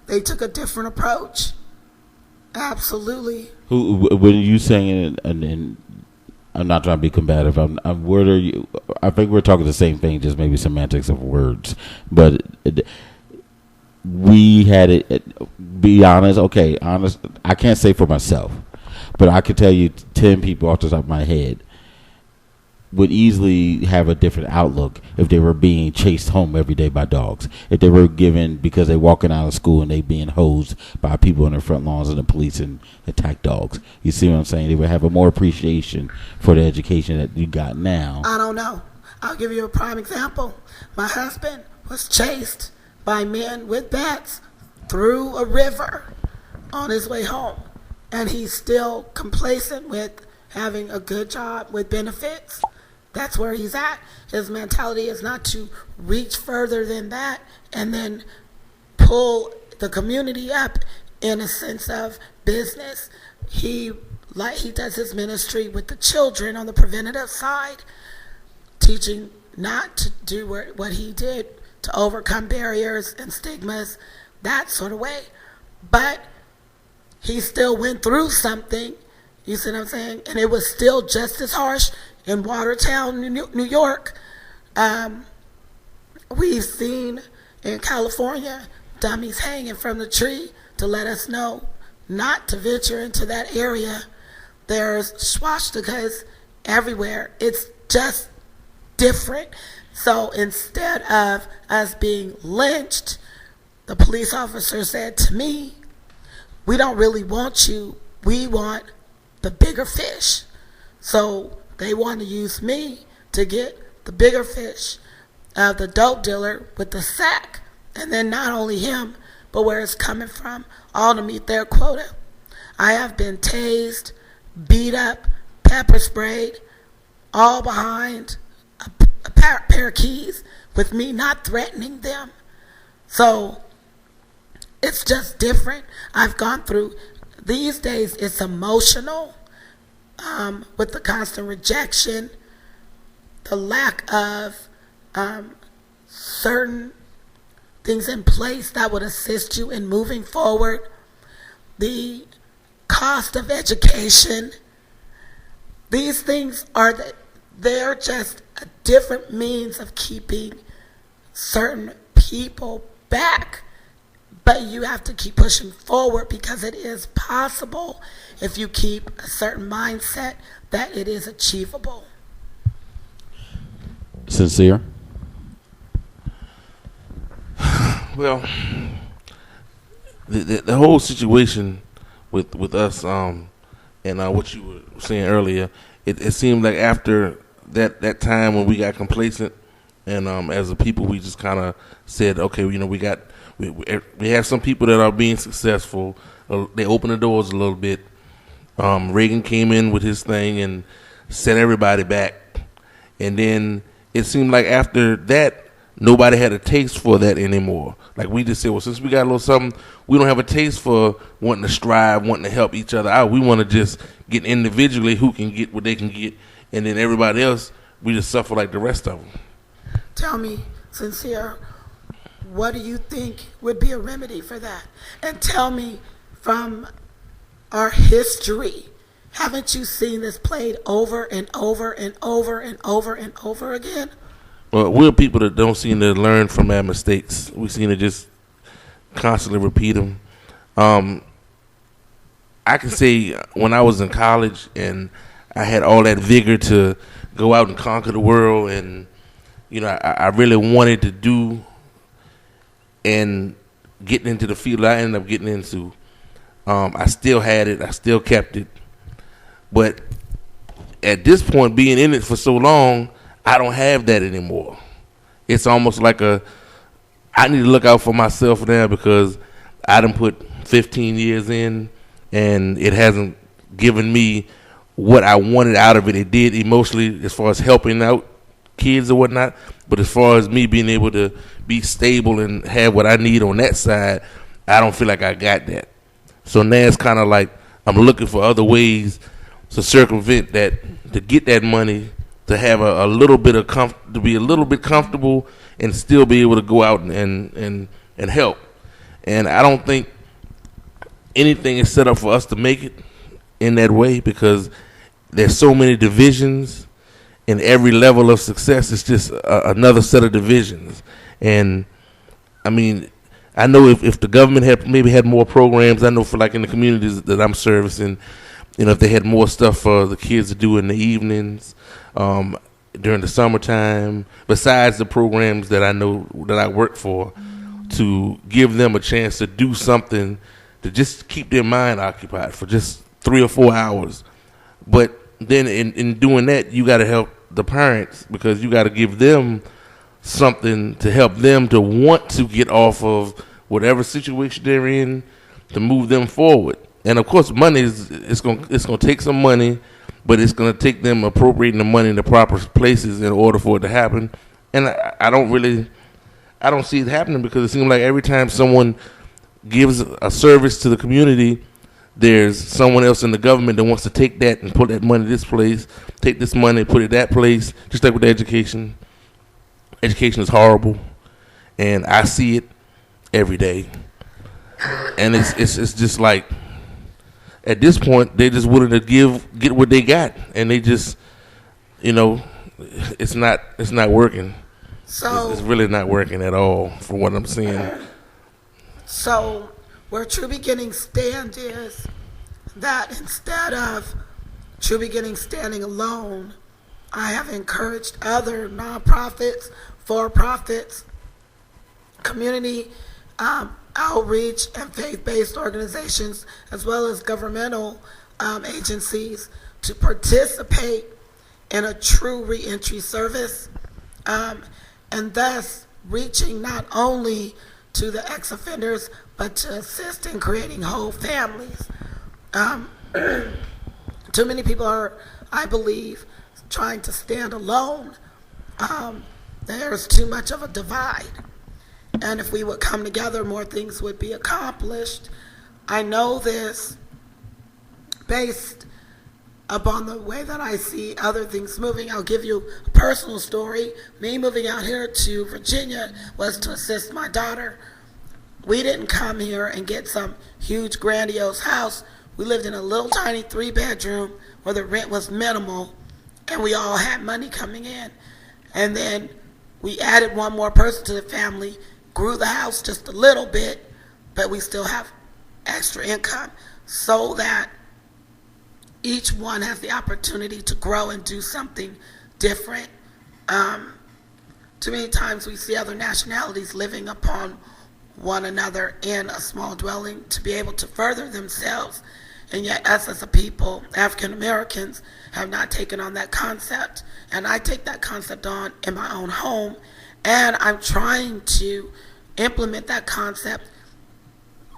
C: They took a different approach. Absolutely.
A: When you saying, and I'm not trying to be combative. What are you? I think we're talking the same thing, just maybe semantics of words. But we had it. Be honest. Okay, honest. I can't say for myself, but I could tell you 10 people off the top of my head would easily have a different outlook if they were being chased home every day by dogs. If they were given, because they walking out of school and they being hosed by people on their front lawns and the police and attack dogs. You see what I'm saying? They would have a more appreciation for the education that you got now.
C: I don't know. I'll give you a prime example. My husband was chased by men with bats through a river on his way home. And he's still complacent with having a good job with benefits. That's where he's at. His mentality is not to reach further than that and then pull the community up in a sense of business. He does his ministry with the children on the preventative side, teaching not to do what he did to overcome barriers and stigmas, that sort of way. But he still went through something, you see what I'm saying? And it was still just as harsh in Watertown, New York. We've seen in California dummies hanging from the tree to let us know not to venture into that area. There's swastikas everywhere. It's just different. So instead of us being lynched, the police officer said to me, "We don't really want you. We want the bigger fish." So they want to use me to get the bigger fish of the dope dealer with the sack. And then not only him, but where it's coming from, all to meet their quota. I have been tased, beat up, pepper sprayed, all behind a pair of keys with me not threatening them. So it's just different. I've gone through, these days it's emotional. With the constant rejection, the lack of certain things in place that would assist you in moving forward, the cost of education, these things they're just a different means of keeping certain people back. But you have to keep pushing forward because it is possible if you keep a certain mindset that it is achievable.
A: Sincere?
B: Well, the whole situation with us and what you were saying earlier, it seemed like after that time when we got complacent and as a people we just kind of said, okay, we have some people that are being successful. They open the doors a little bit. Reagan came in with his thing and set everybody back. And then it seemed like after that, nobody had a taste for that anymore. Like we just said, well, since we got a little something, we don't have a taste for wanting to strive, wanting to help each other out. We want to just get individually who can get what they can get. And then everybody else, we just suffer like the rest of them.
C: Tell me, Sincere, what do you think would be a remedy for that? And tell me, from our history, haven't you seen this played over and over and over and over and over again?
B: Well, we're people that don't seem to learn from our mistakes. We seem to just constantly repeat them. I can say when I was in college and I had all that vigor to go out and conquer the world, and I really wanted to do and getting into the field I ended up getting into. I still had it. I still kept it. But at this point, being in it for so long, I don't have that anymore. It's almost like I need to look out for myself now because I done put 15 years in and it hasn't given me what I wanted out of it. It did emotionally as far as helping out kids or whatnot, but as far as me being able to be stable and have what I need on that side, I don't feel like I got that. So now it's kind of like I'm looking for other ways to circumvent that, to get that money, to have a little bit of to be a little bit comfortable and still be able to go out and help. And I don't think anything is set up for us to make it in that way, because there's so many divisions, and every level of success is just another set of divisions. And I mean, I know if the government had maybe had more programs, I know for like in the communities that I'm servicing, if they had more stuff for the kids to do in the evenings, during the summertime, besides the programs that I know that I work for, to give them a chance to do something to just keep their mind occupied for just 3 or 4 hours. But then in doing that, you got to help the parents, because you got to give them something to help them to want to get off of whatever situation they're in, to move them forward. And of course, money it's going to take some money, but it's going to take them appropriating the money in the proper places in order for it to happen. And I don't see it happening, because it seems like every time someone gives a service to the community, there's someone else in the government that wants to take that and put that money this place, take this money, put it that place. Just like with education. Education is horrible, and I see it every day. And it's just like, at this point, they just willing to get what they got, and they just, it's not working.
C: So
B: it's really not working at all, from what I'm seeing.
C: So where True Beginnings stand is that instead of True Beginnings standing alone, I have encouraged other nonprofits, for-profits, community outreach, and faith-based organizations, as well as governmental agencies, to participate in a true reentry service, and thus reaching not only to the ex-offenders, but to assist in creating whole families. Too many people are, I believe, trying to stand alone. There's too much of a divide. And if we would come together, more things would be accomplished. I know this based upon the way that I see other things moving. I'll give you a personal story. Me moving out here to Virginia was to assist my daughter. We didn't come here and get some huge grandiose house. We lived in a little tiny 3-bedroom where the rent was minimal, and we all had money coming in. And then we added one more person to the family, grew the house just a little bit, but we still have extra income, so that each one has the opportunity to grow and do something different. Too many times we see other nationalities living upon one another in a small dwelling to be able to further themselves, and yet us as a people, African Americans, have not taken on that concept. And I take that concept on in my own home, and I'm trying to implement that concept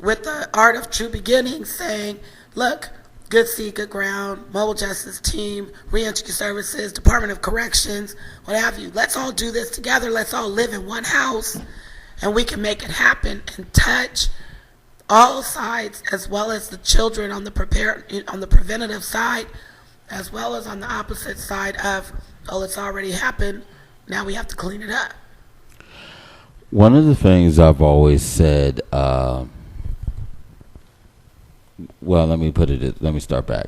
C: with the Art of True Beginnings, saying, look, good seed, good ground, mobile justice team, reentry services, Department of Corrections, what have you. Let's all do this together. Let's all live in one house, and we can make it happen and touch all sides, as well as the children on the preventative side, as well as on the opposite side of, oh, it's already happened, now we have to clean it up.
A: One of the things I've always said, let me start back.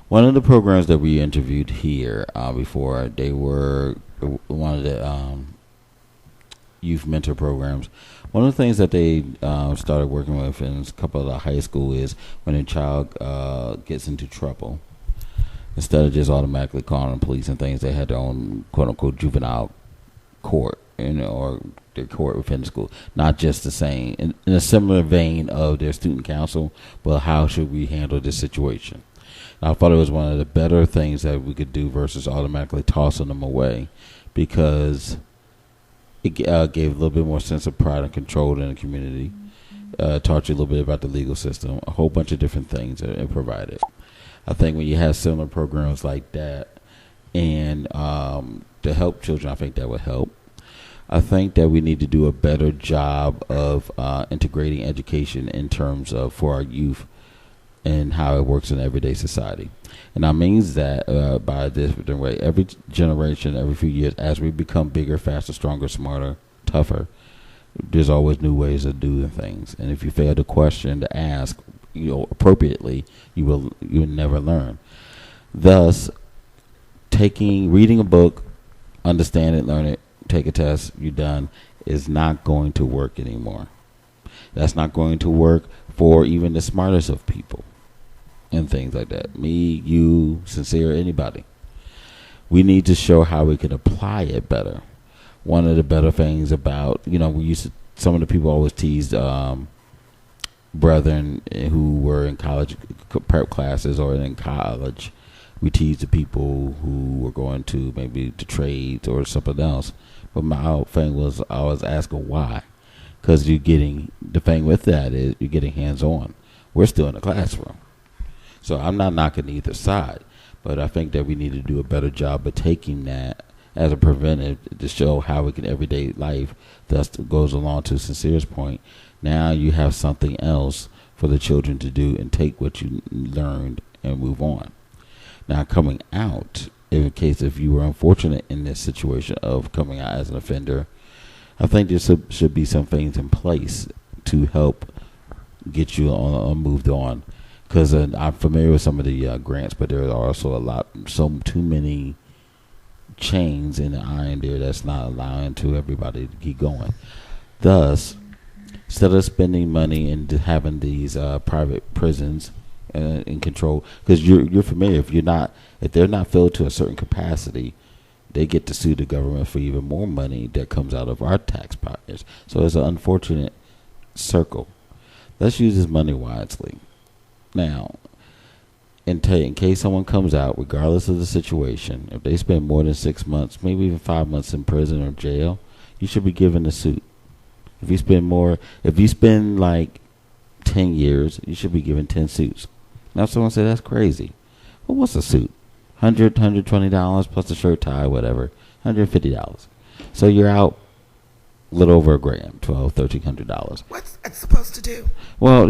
A: One of the programs that we interviewed here before, they were one of the youth mentor programs. One of the things that they started working with in a couple of the high school is when a child gets into trouble, instead of just automatically calling the police and things, they had their own quote-unquote juvenile court, or their court within the school. Not just the same, in a similar vein of their student council, but how should we handle this situation? And I thought it was one of the better things that we could do versus automatically tossing them away, because it gave a little bit more sense of pride and control in the community. Taught you a little bit about the legal system, a whole bunch of different things that it provided. I think when you have similar programs like that, and to help children, I think that would help. I think that we need to do a better job of integrating education in terms of for our youth and how it works in everyday society. And I means that by a different way. Every generation, every few years, as we become bigger, faster, stronger, smarter, tougher, there's always new ways of doing things. And if you fail to question, to ask, appropriately, you'll never learn. Thus, reading a book, understand it, learn it, take a test, you're done, is not going to work anymore. That's not going to work for even the smartest of people and things like that. Me, you, Sincere, anybody. We need to show how we can apply it better. One of the better things about, some of the people always teased brethren who were in college prep classes or in college. We teased the people who were going to maybe the trades or something else. But my thing was, I was asking why. Because the thing with that is you're getting hands-on. We're still in the classroom. So I'm not knocking either side. But I think that we need to do a better job of taking that as a preventive to show how we can everyday life. Thus goes along to Sincere's point. Now you have something else for the children to do and take what you learned and move on. Now coming out, in case if you were unfortunate in this situation of coming out as an offender, I think there should be some things in place to help get you moved on. Because I'm familiar with some of the grants, but there are also too many chains in the iron there that's not allowing to everybody to keep going. Thus, instead of spending money and having these private prisons in control, because you're familiar, if they're not filled to a certain capacity, they get to sue the government for even more money that comes out of our tax pockets. So it's an unfortunate circle. Let's use this money wisely. Now, in case someone comes out, regardless of the situation, if they spend more than 6 months, maybe even 5 months in prison or jail, you should be given a suit. If you spend like 10 years, you should be given 10 suits. Now, someone said that's crazy. Well, what's a suit? $120 plus the shirt, tie, whatever. $150. So you're out a little over $1,000, $1,200.
C: What's that supposed to do?
A: Well,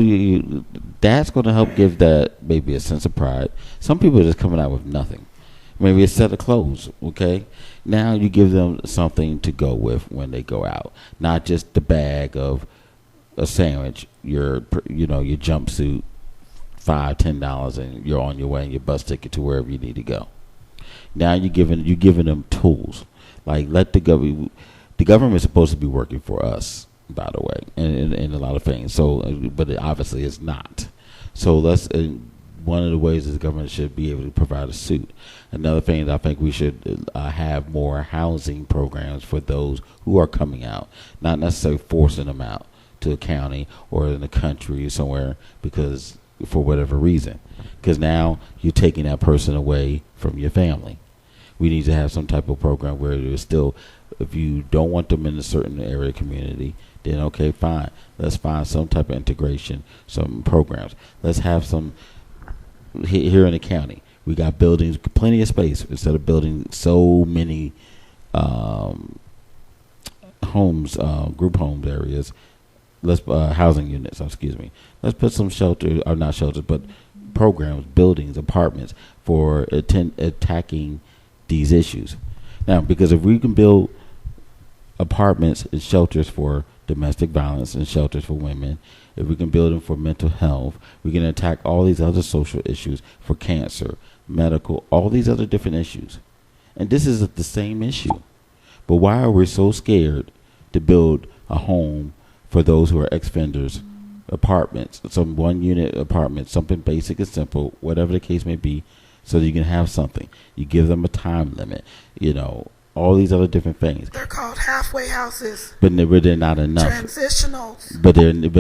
A: that's going to help give that maybe a sense of pride. Some people are just coming out with nothing. Maybe a set of clothes, okay? Now you give them something to go with when they go out. Not just the bag of a sandwich, your jumpsuit, $5, $10, and you're on your way and your bus ticket to wherever you need to go. Now you're giving them tools. Like the government is supposed to be working for us, by the way, in a lot of things. So, but it obviously is not. So one of the ways is the government should be able to provide a suit. Another thing that I think we should have more housing programs for those who are coming out, not necessarily forcing them out to a county or in the country somewhere because for whatever reason. Because now you're taking that person away from your family. We need to have some type of program where there's still, if you don't want them in a certain area community, then okay, fine. Let's find some type of integration, some programs. Let's have some here in the county. We got buildings, plenty of space. Instead of building so many homes, group homes areas, let's housing units. Excuse me. Let's put some shelter, or not shelters, but programs, buildings, apartments for attacking these issues. Now, because if we can build apartments and shelters for domestic violence and shelters for women, if we can build them for mental health, we can attack all these other social issues for cancer, medical, all these other different issues. And this is the same issue. But why are we so scared to build a home for those who are ex-offenders, apartments, some one-unit apartments, something basic and simple, whatever the case may be, so that you can have something. You give them a time limit, all these other different things.
C: They're called halfway houses.
A: But they're not enough.
C: Transitionals.
A: But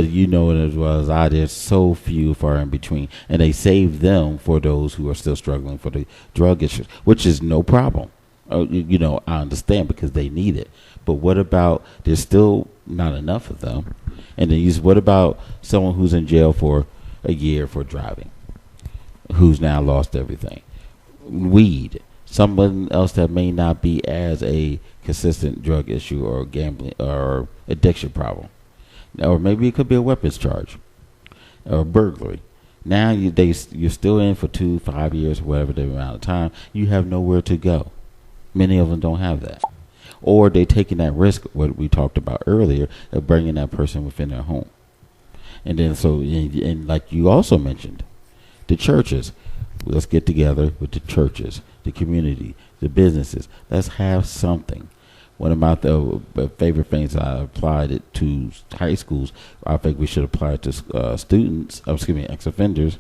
A: you know it as well as I. There's so few far in between, and they save them for those who are still struggling for the drug issues, which is no problem. I understand because they need it. But what about there's still not enough of them, and then what about someone who's in jail for a year for driving, who's now lost everything? Weed. someone else that may not be as a consistent drug issue or gambling or addiction problem, or maybe it could be a weapons charge or burglary. Now you're still in for 5 years, whatever the amount of time. You have nowhere to go. Many of them don't have that, or they're taking that risk. What we talked about earlier of bringing that person within their home, and then and like you also mentioned, the churches. Let's get together with the churches, the community, the businesses. Let's have something. One of my favorite things, I applied it to high schools. I think we should apply it to students, ex-offenders.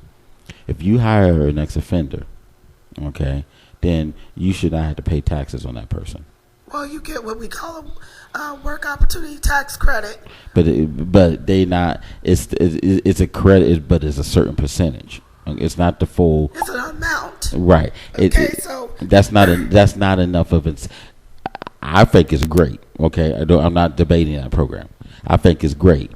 A: If you hire an ex-offender, okay, then you should not have to pay taxes on that person.
C: Well, you get what we call a work opportunity tax credit.
A: But they not. It's a credit, but it's a certain percentage. It's not the full.
C: It's an amount.
A: Right.
C: Okay, so
A: that's not enough of it. I think it's great. Okay, I'm not debating that program. I think it's great,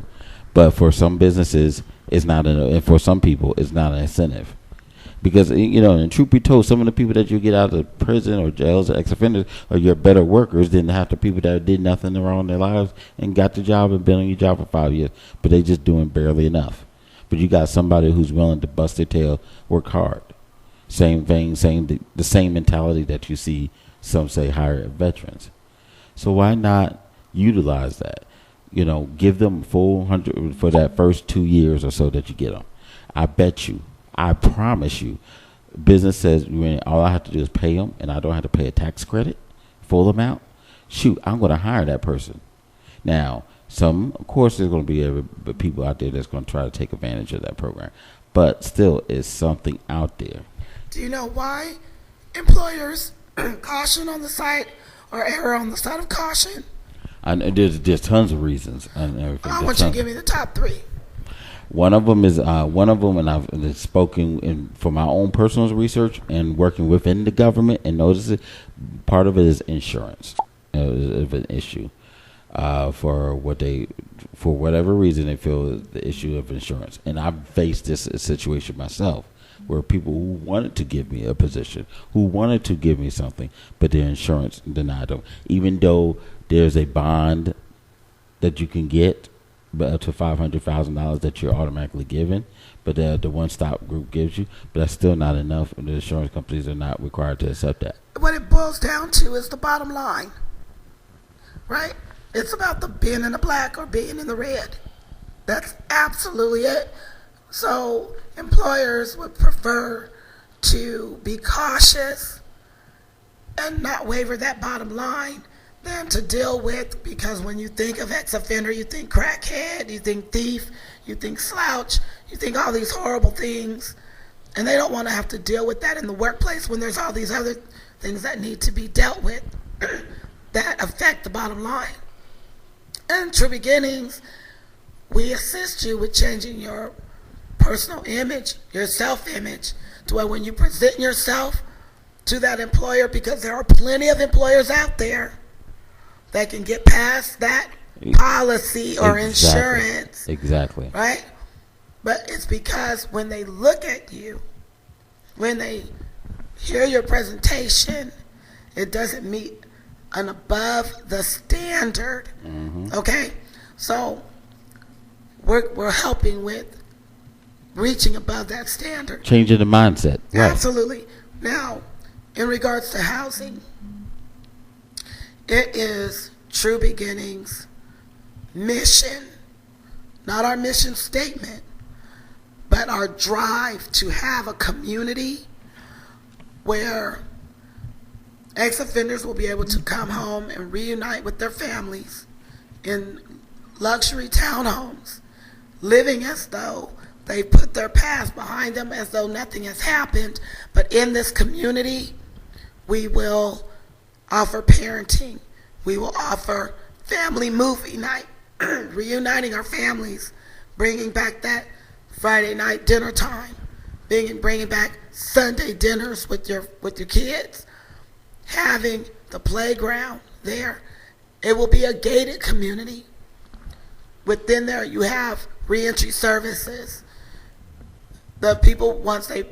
A: but for some businesses, it's not, and for some people, it's not an incentive. Because, and truth be told, some of the people that you get out of prison or jails or ex-offenders are your better workers than half the people that did nothing wrong in their lives and got the job and been on your job for 5 years, but they just doing barely enough. But you got somebody who's willing to bust their tail, work hard. Same thing, the same mentality that you see some say hire veterans. So why not utilize that? Give them full 100 for that first 2 years or so that you get them. I promise you, business says all I have to do is pay them, and I don't have to pay a tax credit, full amount. Shoot, I'm going to hire that person. Now, of course, there's going to be people out there that's going to try to take advantage of that program, but still, it's something out there.
C: Do you know why employers caution on the side or err on the side of caution?
A: There's tons of reasons. I
C: want you to give me the top 3.
A: One of them, and I've spoken for my own personal research and working within the government, and notice it. Part of it is insurance, is an issue. For whatever reason they feel the issue of insurance, and I've faced this situation myself, where people who wanted to give me a position, who wanted to give me something, but their insurance denied them, even though there's a bond that you can get, but up to $500,000 that you're automatically given, but the one-stop group gives you, but that's still not enough, and the insurance companies are not required to accept that.
C: What it boils down to is the bottom line, right? It's about the being in the black or being in the red. That's absolutely it. So employers would prefer to be cautious and not waver that bottom line than to deal with, because when you think of ex-offender, you think crackhead, you think thief, you think slouch, you think all these horrible things, and they don't want to have to deal with that in the workplace when there's all these other things that need to be dealt with that affect the bottom line. And True Beginnings, we assist you with changing your personal image, your self-image, to where when you present yourself to that employer, because there are plenty of employers out there that can get past that policy or insurance.
A: Exactly.
C: Right? But it's because when they look at you, when they hear your presentation, it doesn't meet an above the standard. Mm-hmm. Okay? So we're helping with reaching above that standard.
A: Changing the mindset. Right.
C: Absolutely. Now, in regards to housing, it is True Beginnings' mission, not our mission statement, but our drive to have a community where ex-offenders will be able to come home and reunite with their families in luxury townhomes, living as though they put their past behind them, as though nothing has happened. But in this community, we will offer parenting. We will offer family movie night, reuniting our families, bringing back that Friday night dinner time, bringing back Sunday dinners with your kids, having the playground there. It will be a gated community. Within there, you have reentry services. The people, once they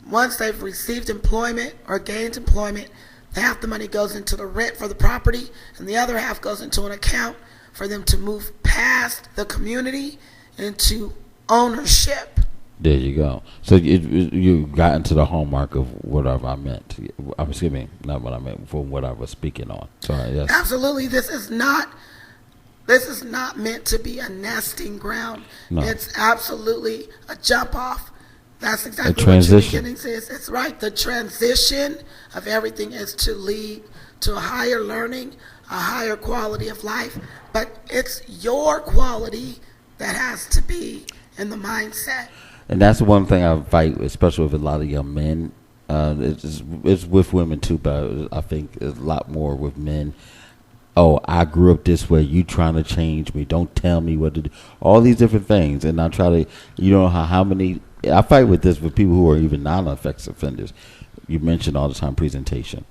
C: once they've received employment or gained employment, half the money goes into the rent for the property, and the other half goes into an account for them to move past the community into ownership.
A: There you go. So you got into the hallmark of whatever I meant. Excuse me, not what I meant, for what I was speaking on. Sorry. Yes.
C: Absolutely, this is not meant to be a nesting ground.
A: No.
C: It's absolutely a jump off. That's exactly
A: A transition.
C: what your beginnings is. It's right. The transition of everything is to lead to a higher learning, a higher quality of life. But it's your quality that has to be in the mindset.
A: And that's one thing I fight, especially with a lot of young men. It's with women too, but I think it's a lot more with men. Oh, I grew up this way. You trying to change me? Don't tell me what to do. All these different things, and I try to. You know how many I fight with this with people who are even non-sex offenders. You mentioned all the time presentation.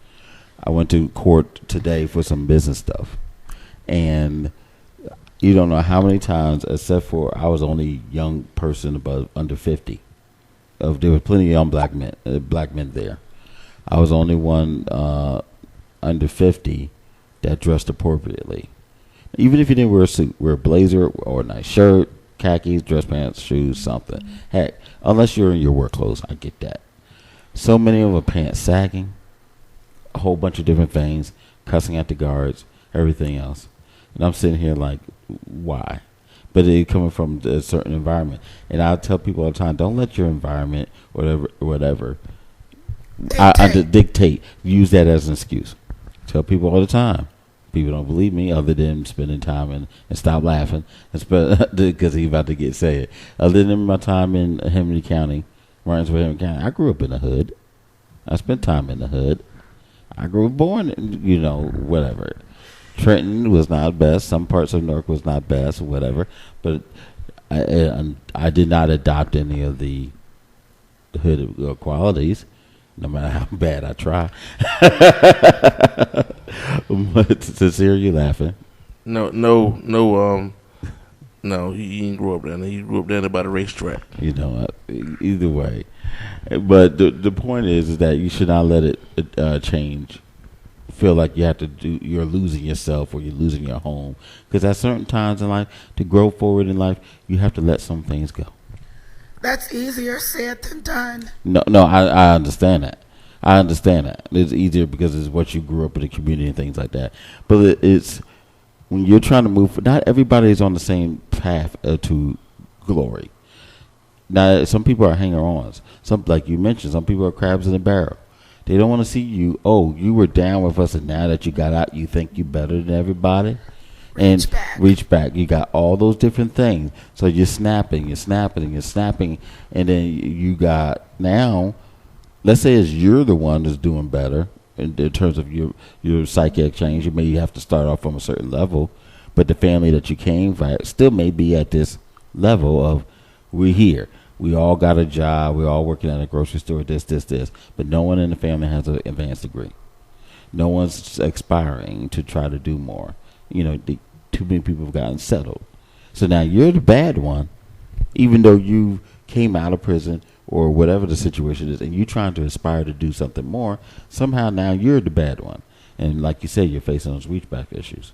A: I went to court today for some business stuff, and you don't know how many times, except for I was only young person above under 50. There were plenty of young black men there. I was only one under 50 that dressed appropriately. Even if you didn't wear a suit, wear a blazer or a nice shirt, khakis, dress pants, shoes, something. Heck, unless you're in your work clothes, I get that. So many of them pants sagging, a whole bunch of different things, cussing at the guards, everything else. And I'm sitting here like, why? But it coming from a certain environment. And I tell people all the time, don't let your environment, whatever, dictate. Use that as an excuse. Tell people all the time. People don't believe me, other than spending time and stop laughing, because he's about to get said. Other than my time in Henry County, Martinsville, Henry County, I grew up in the hood. I spent time in the hood. I grew born, whatever. Trenton was not best. Some parts of Newark was not best, whatever. But I did not adopt any of the hood qualities, no matter how bad I try. But sincere, you laughing?
B: No. He didn't grow up down there. He grew up down there by the racetrack.
A: You know what? Either way, but the point is that you should not let it change. Feel like you have to do. You're losing yourself or you're losing your home, because at certain times in life, to grow forward in life, you have to let some things go.
C: That's easier said than done.
A: No, I understand that. I understand that. It's easier because it's what you grew up in the community and things like that. But it's when you're trying to move. Not everybody is on the same path to glory. Now, some people are hanger-ons. Some, like you mentioned, some people are crabs in a barrel. They don't want to see you. Oh, you were down with us, and now that you got out, you think you're better than everybody. Reach back. You got all those different things. So you're snapping, and then you got now. Let's say it's you're the one that's doing better in terms of your psychic change. You may have to start off from a certain level, but the family that you came from still may be at this level of we're here. We all got a job. We're all working at a grocery store. This. But no one in the family has an advanced degree. No one's aspiring to try to do more. Too many people have gotten settled. So now you're the bad one, even though you came out of prison or whatever the situation is, and you're trying to aspire to do something more. Somehow now you're the bad one. And like you said, you're facing those reach back issues.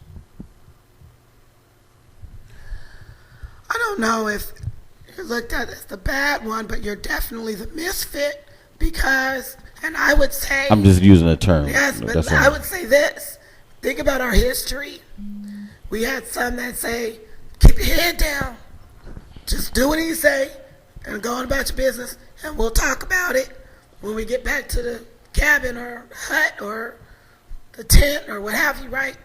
C: I don't know if you're looked at as the bad one, but you're definitely the misfit because, and I would say...
A: I'm just using a term.
C: Yes, but I would say this. Think about our history. We had some that say, keep your head down. Just do what he say and go on about your business, and we'll talk about it when we get back to the cabin or hut or the tent or what have you, right?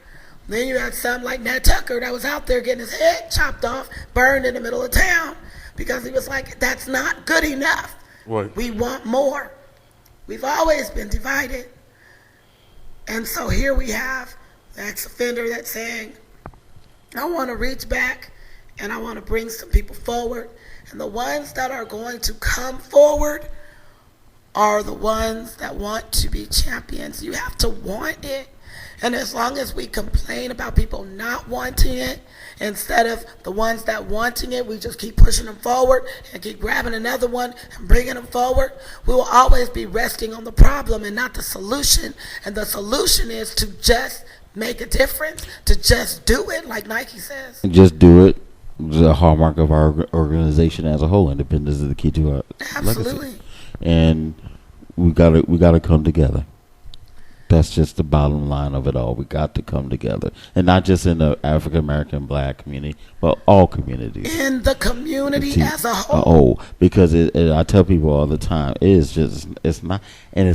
C: Then you had some like Nat Tucker that was out there getting his head chopped off, burned in the middle of town because he was like, that's not good enough.
B: Right.
C: We want more. We've always been divided. And so here we have the ex-offender that's saying, I want to reach back and I want to bring some people forward. And the ones that are going to come forward are the ones that want to be champions. You have to want it. And as long as we complain about people not wanting it, instead of the ones that wanting it, we just keep pushing them forward and keep grabbing another one and bringing them forward, we will always be resting on the problem and not the solution. And the solution is to just make a difference, to just do it, like Nike says.
A: And just do it. The hallmark of our organization as a whole. Independence is the key to our
C: Absolutely.
A: legacy. And we gotta come together. That's just the bottom line of it all. We got to come together, and not just in the African American Black community, but all communities.
C: In the community as a whole.
A: Because I tell people all the time, it's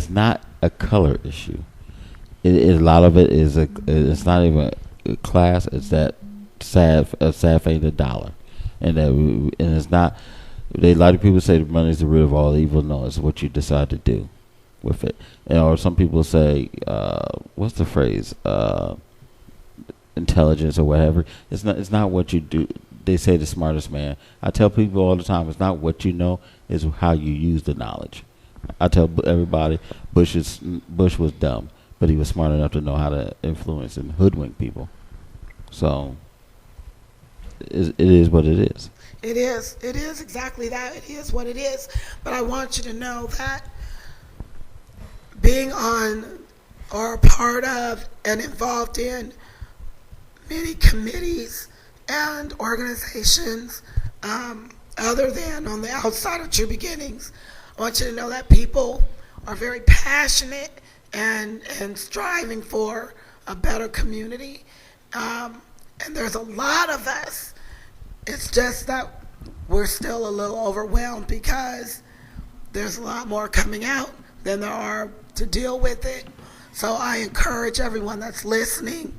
A: not a color issue. A lot of it is it's not even a class. It's that sad fate of dollar, and it's not. A lot of people say the money is the root of all evil. No, it's what you decide to do with it. Or some people say, what's the phrase? Intelligence or whatever. It's not what you do. They say the smartest man. I tell people all the time, it's not what you know, it's how you use the knowledge. I tell everybody, Bush was dumb, but he was smart enough to know how to influence and hoodwink people. So it is what it is.
C: It is exactly that. It is what it is. But I want you to know that being on or a part of and involved in many committees and organizations other than on the outside of True Beginnings, I want you to know that people are very passionate and striving for a better community. And there's a lot of us. It's just that we're still a little overwhelmed because there's a lot more coming out than there are to deal with it. So I encourage everyone that's listening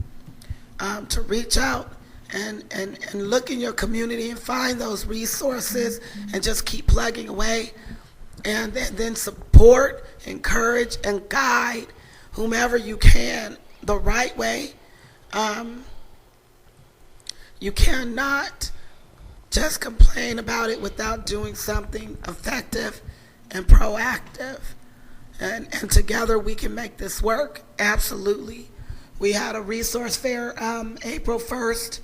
C: to reach out and look in your community and find those resources and just keep plugging away, and then support, encourage, and guide whomever you can the right way. You cannot just complain about it without doing something effective and proactive. And together we can make this work. Absolutely. We had a resource fair April 1st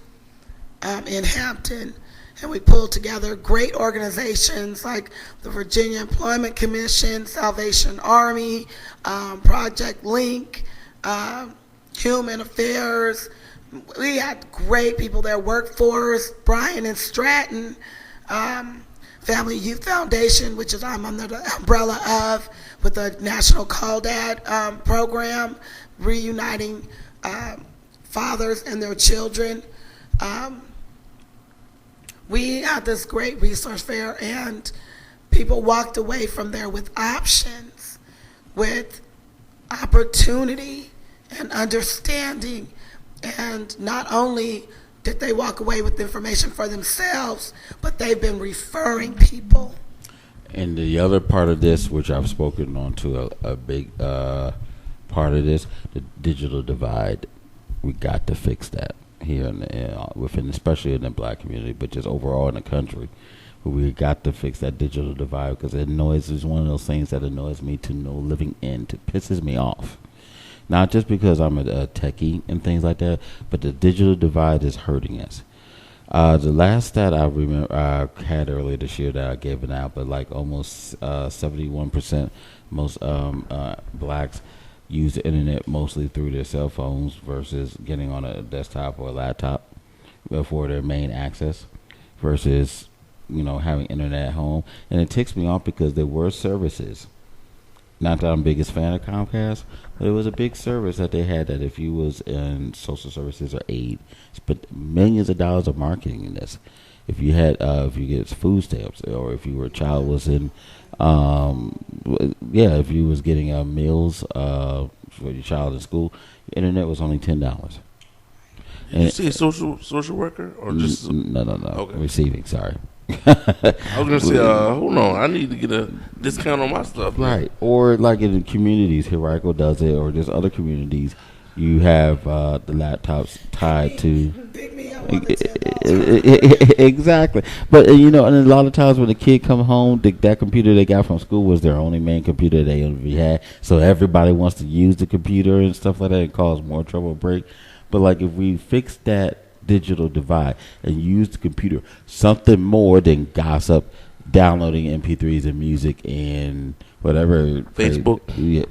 C: in Hampton, and we pulled together great organizations like the Virginia Employment Commission, Salvation Army, Project Link, Human Affairs. We had great people there, Workforce, Bryan and Stratton, Family Youth Foundation, which is I'm under the umbrella of, with the National Call Dad program, reuniting fathers and their children. We had this great resource fair, and people walked away from there with options, with opportunity and understanding. And not only did they walk away with information for themselves, but they've been referring people.
A: And the other part of this, which I've spoken on to a big part of this, the digital divide. We got to fix that here within, especially in the Black community, but just overall in the country. We got to fix that digital divide, because it is one of those things that annoys me to no living end. It pisses me off. Not just because I'm a techie and things like that, but the digital divide is hurting us. The last stat I remember I had earlier this year that I gave it out, but like almost 71% most blacks use the internet mostly through their cell phones versus getting on a desktop or a laptop for their main access, versus having internet at home. And it ticks me off because there were services. Not that I'm the biggest fan of Comcast, but it was a big service that they had that if you was in social services or aid, spent millions of dollars of marketing in this. If you had, if you get food stamps, or if you were a child was in, if you was getting meals for your child in school, the internet was only $10.
B: Did you see a social worker or just
A: no? Okay. Receiving, sorry.
B: I was gonna say, hold on, I need to get a discount on my stuff.
A: Right, man. Or like in the communities, Hierarchical does it, or just other communities, you have the laptops tied to.
C: Pick me up don't want to tip
A: Exactly. But and a lot of times when the kid come home, that computer they got from school was their only main computer they ever had. So everybody wants to use the computer and stuff like that. It causes more trouble break. But like if we fix that digital divide and use the computer something more than gossip, downloading MP3s and music and whatever
B: Facebook.
A: Yeah.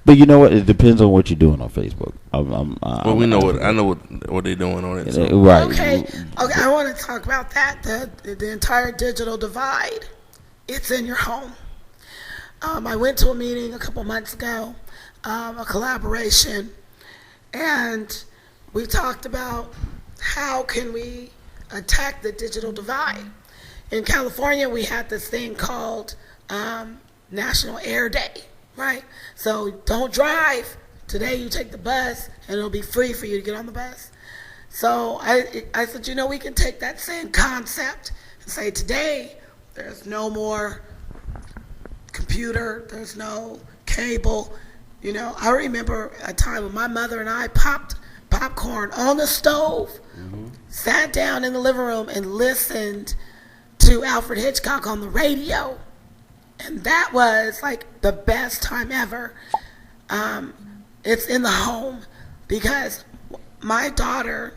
A: But you know what? It depends on what you're doing on Facebook.
B: I know what they're doing on it. So.
A: Right.
C: Okay. I want to talk about that. The entire digital divide. It's in your home. I went to a meeting a couple months ago, a collaboration, and we talked about how can we attack the digital divide. In California, we had this thing called National Air Day, right? So don't drive. Today you take the bus, and it'll be free for you to get on the bus. So I said, we can take that same concept and say today there's no more computer, there's no cable. I remember a time when my mother and I popped popcorn on the stove, sat down in the living room and listened to Alfred Hitchcock on the radio. And that was like the best time ever. It's in the home because my daughter,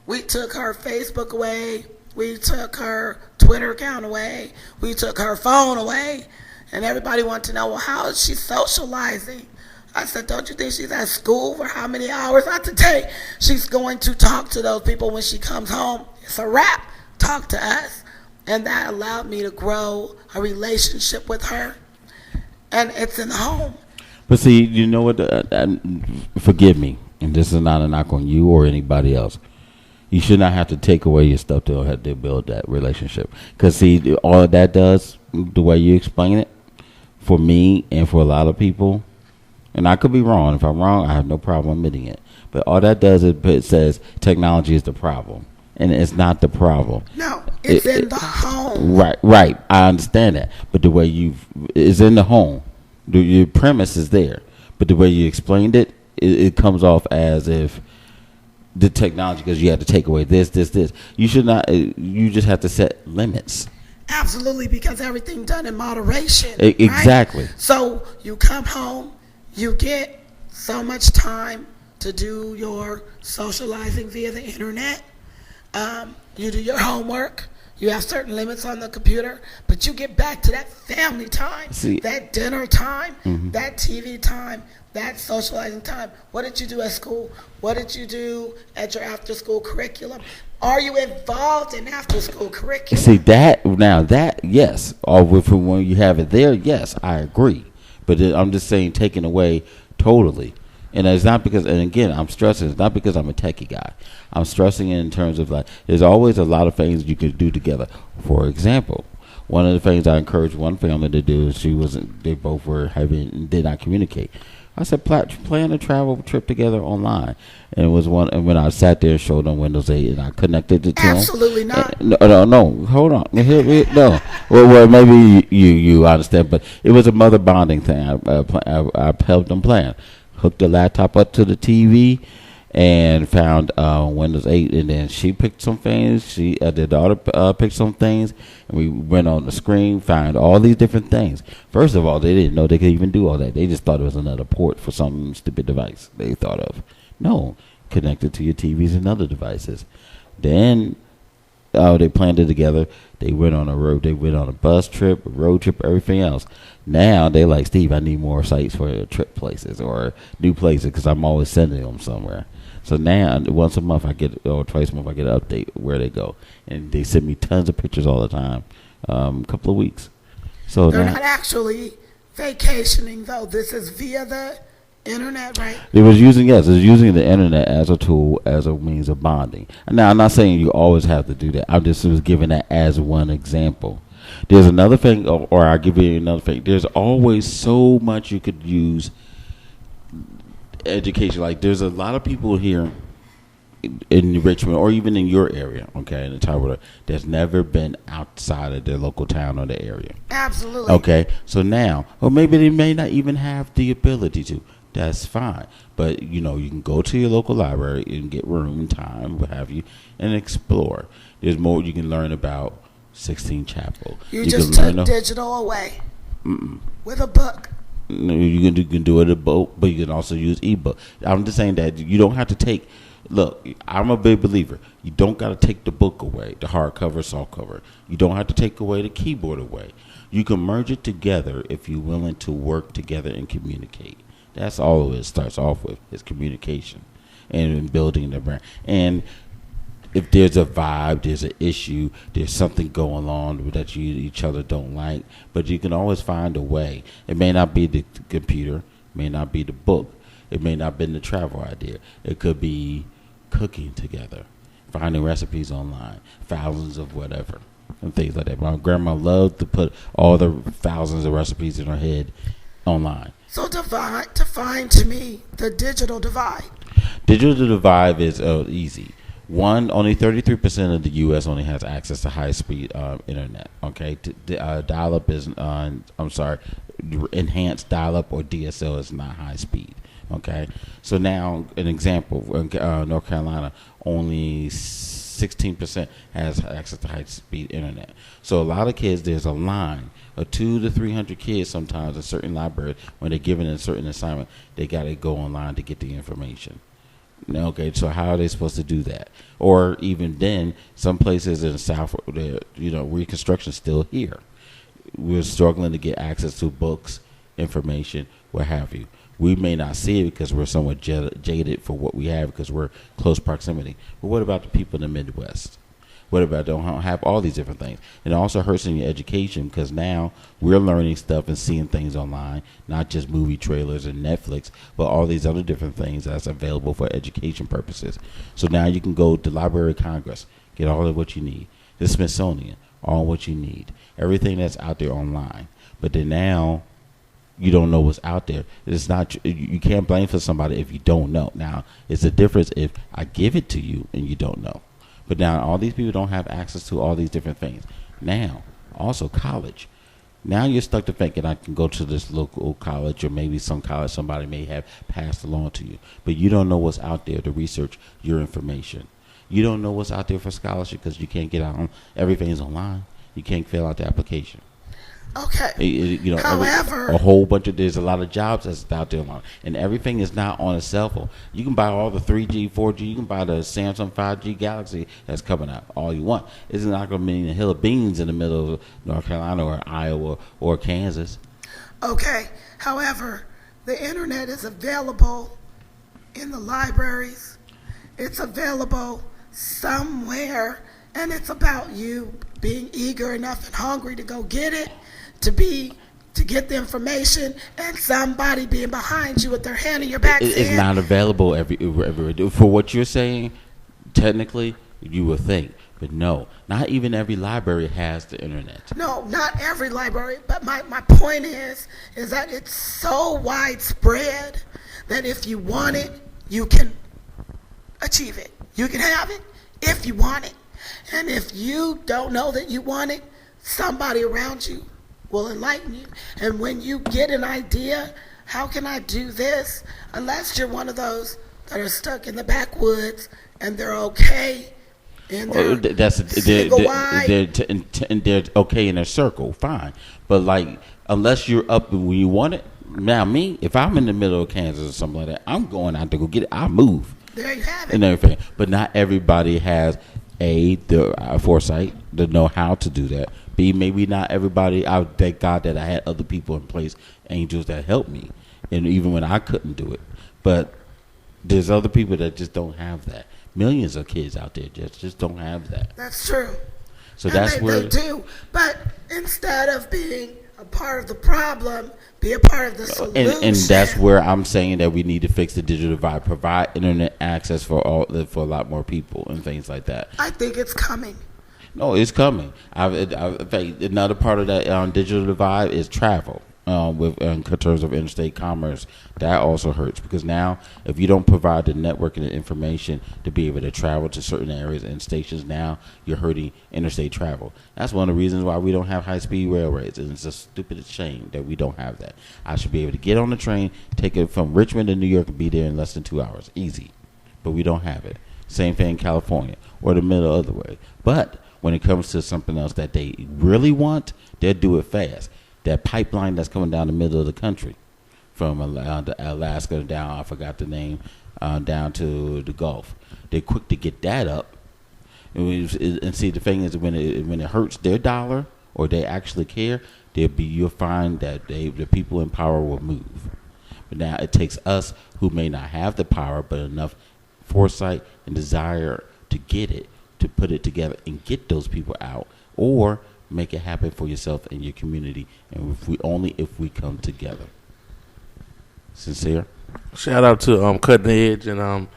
C: we took her Facebook away, we took her Twitter account away, we took her phone away, and everybody wanted to know, well, how is she socializing? I said, don't you think she's at school for how many hours? I said, today she's going to talk to those people when she comes home. It's a wrap. Talk to us. And that allowed me to grow a relationship with her. And it's in the home.
A: But see, you know what? Forgive me, and this is not a knock on you or anybody else. You should not have to take away your stuff to have to build that relationship. Because see, all that does, the way you explain it, for me and for a lot of people, and I could be wrong. If I'm wrong, I have no problem admitting it. But all that does is it says technology is the problem. And it's not the problem.
C: No, it's in the home.
A: Right. I understand that. But the way it's in the home. Your premise is there. But the way you explained it, it comes off as if the technology, because you have to take away this. You should not, you just have to set limits.
C: Absolutely, because everything done in moderation.
A: Exactly.
C: Right? So you come home, you get so much time to do your socializing via the internet. You do your homework. You have certain limits on the computer, but you get back to that family time, that dinner time, that TV time, that socializing time. What did you do at school? What did you do at your after-school curriculum? Are you involved in after-school curriculum?
A: See, yes. Or when you have it there, yes, I agree. But I'm just saying taken away totally. And it's not because, and again, I'm stressing, it's not because I'm a techie guy. I'm stressing it in terms of like, there's always a lot of things you can do together. For example, one of the things I encouraged one family to do is they both did not communicate. I said, plan a travel trip together online. And it was and when I sat there and showed them Windows 8 and I connected it to them.
C: Absolutely not.
A: No, hold on. No. Well, maybe you understand, but it was a mother bonding thing. I helped them plan. Hooked the laptop up to the TV and found Windows 8, and then she picked some things. The daughter picked some things, and we went on the screen, found all these different things. First of all, they didn't know they could even do all that. They just thought it was another port for some stupid device they thought of. No, connected to your TVs and other devices. Then they planned it together. They went on a bus trip, a road trip, everything else. Now they like, Steve, I need more sites for trip places or new places because I'm always sending them somewhere. So now once a month or twice a month I get an update where they go, and they send me tons of pictures all the time. A couple of weeks. So
C: they're not actually vacationing though. This is via the internet, right?
A: It was using the internet as a tool, as a means of bonding. Now, I'm not saying you always have to do that. I just was giving that as one example. There's another thing, or I'll give you another thing. There's always so much you could use education. Like, there's a lot of people here in Richmond, or even in your area, okay, in the Tower, that's never been outside of their local town or the area.
C: Absolutely.
A: Okay, so now, or maybe they may not even have the ability to. that's fine. But you can go to your local library and get room, time, what have you, and explore. There's more you can learn about Sixteen Chapel.
C: You just took digital away with a book.
A: No, you can do it a book, but you can also use ebook. I'm just saying that you don't have to take. Look, I'm a big believer. You don't got to take the book away, the hardcover, softcover. You don't have to take away the keyboard away. You can merge it together if you're willing to work together and communicate. That's all it starts off with, is communication and building the brand. And if there's a vibe, there's an issue, there's something going on that each other don't like, but you can always find a way. It may not be the computer, it may not be the book, it may not have been the travel idea. It could be cooking together, finding recipes online, thousands of whatever, and things like that. My grandma loved to put all the thousands of recipes in her head online.
C: So define to me the digital divide.
A: Digital divide is easy. One, only 33% of the U.S. only has access to high-speed internet. Okay, dial-up is, enhanced dial-up or DSL is not high-speed. Okay, so now an example: North Carolina, only 16% has access to high-speed internet. So a lot of kids, there's a line of 200 to 300 kids sometimes in certain libraries when they're given a certain assignment, they got to go online to get the information. Okay, so how are they supposed to do that? Or even then, some places in the South, Reconstruction is still here. We're struggling to get access to books, information, what have you. We may not see it because we're somewhat jaded for what we have because we're close proximity. But what about the people in the Midwest? What about don't have all these different things? And it also hurts in your education because now we're learning stuff and seeing things online, not just movie trailers and Netflix, but all these other different things that's available for education purposes. So now you can go to Library of Congress, get all of what you need. The Smithsonian, all what you need. Everything that's out there online. But then now you don't know what's out there. It's not. You can't blame for somebody if you don't know. Now, it's a difference if I give it to you and you don't know. But now all these people don't have access to all these different things. Now, also college. Now you're stuck to thinking I can go to this local college or maybe some college somebody may have passed along to you. But you don't know what's out there to research your information. You don't know what's out there for scholarship because you can't get out on everything's online. You can't fill out the application.
C: Okay. However,
A: a whole bunch of there's a lot of jobs that's out there online, and everything is not on a cell phone. You can buy all the 3G, 4G. You can buy the Samsung 5G Galaxy that's coming out. All you want. It's not going to mean a hill of beans in the middle of North Carolina or Iowa or Kansas.
C: Okay. However, the internet is available in the libraries. It's available somewhere, and it's about you being eager enough and hungry to go get it. To get the information and somebody being behind you with their hand in your back.
A: It's not available everywhere. For what you're saying, technically, you would think. But no, not even every library has the internet.
C: No, not every library. But my point is that it's so widespread that if you want it, you can achieve it. You can have it if you want it. And if you don't know that you want it, somebody around you will enlighten you. And when you get an idea, how can I do this? Unless you're one of those that are stuck in the backwoods and they're okay in their
A: they're okay in their circle, fine. But like, unless you're up when you want it, now me, if I'm in the middle of Kansas or something like that, I'm going out to go get it. I move.
C: There you have it.
A: And everything. But not everybody has the foresight to know how to do that. B, maybe not everybody. I thank God that I had other people in place, angels that helped me, and even when I couldn't do it. But there's other people that just don't have that. Millions of kids out there just don't have that.
C: That's true.
A: So that's where
C: they do. But instead of being a part of the problem, be a part of the solution.
A: And that's where I'm saying that we need to fix the digital divide, provide internet access for a lot more people and things like that.
C: I think it's coming.
A: No, it's coming. Another part of that digital divide is travel. in terms of interstate commerce. That also hurts because now if you don't provide the network and the information to be able to travel to certain areas and stations, now you're hurting interstate travel. That's one of the reasons why we don't have high-speed railroads, and it's a stupid shame that we don't have that. I should be able to get on the train, take it from Richmond to New York, and be there in less than 2 hours, easy. But we don't have it. Same thing in California or the middle other way. But when it comes to something else that they really want, they'll do it fast. That pipeline that's coming down the middle of the country from Alaska down, I forgot the name, down to the Gulf. They're quick to get that up. And see, the thing is, when it hurts their dollar or they actually care, you'll find that the people in power will move. But now it takes us who may not have the power but enough foresight and desire to get it, to put it together and get those people out, or make it happen for yourself and your community, and if we come together. Sincere.
B: Shout out to Cutting Edge and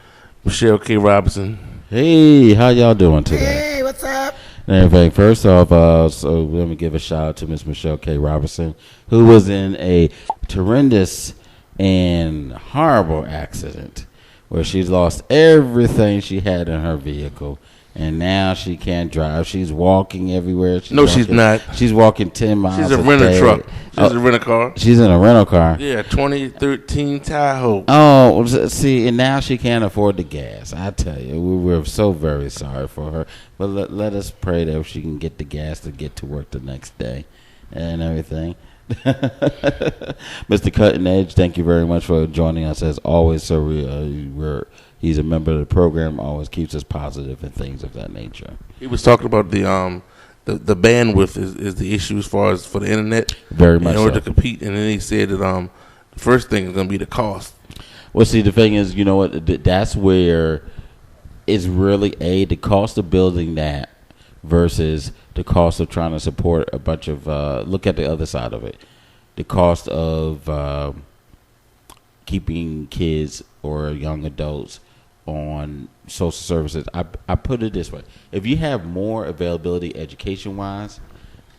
B: Michelle K. Robinson.
A: Hey, how y'all doing today?
C: Hey, what's up?
A: And everything. First off, so let me give a shout out to Miss Michelle K. Robinson, who was in a horrendous and horrible accident where she's lost everything she had in her vehicle. And now she can't drive. She's walking everywhere.
B: She's not.
A: She's walking 10 miles.
B: She's a rental truck. She's a rental car.
A: She's in a rental car.
B: Yeah, 2013 Tahoe.
A: Oh, see, and now she can't afford the gas. I tell you, we're so very sorry for her. But let us pray that she can get the gas to get to work the next day and everything. Mr. Cutting Edge, thank you very much for joining us as always. So he's a member of the program, always keeps us positive and things of that nature.
B: He was talking about the bandwidth is the issue as far as for the internet.
A: Very much
B: in order
A: so.
B: to compete, and then he said that the first thing is going to be the cost.
A: Well, see, the thing is, you know what? That's where it's really the cost of building that versus the cost of trying to support a bunch of. Look at the other side of it. The cost of keeping kids or young adults on social services. I put it this way: if you have more availability education-wise,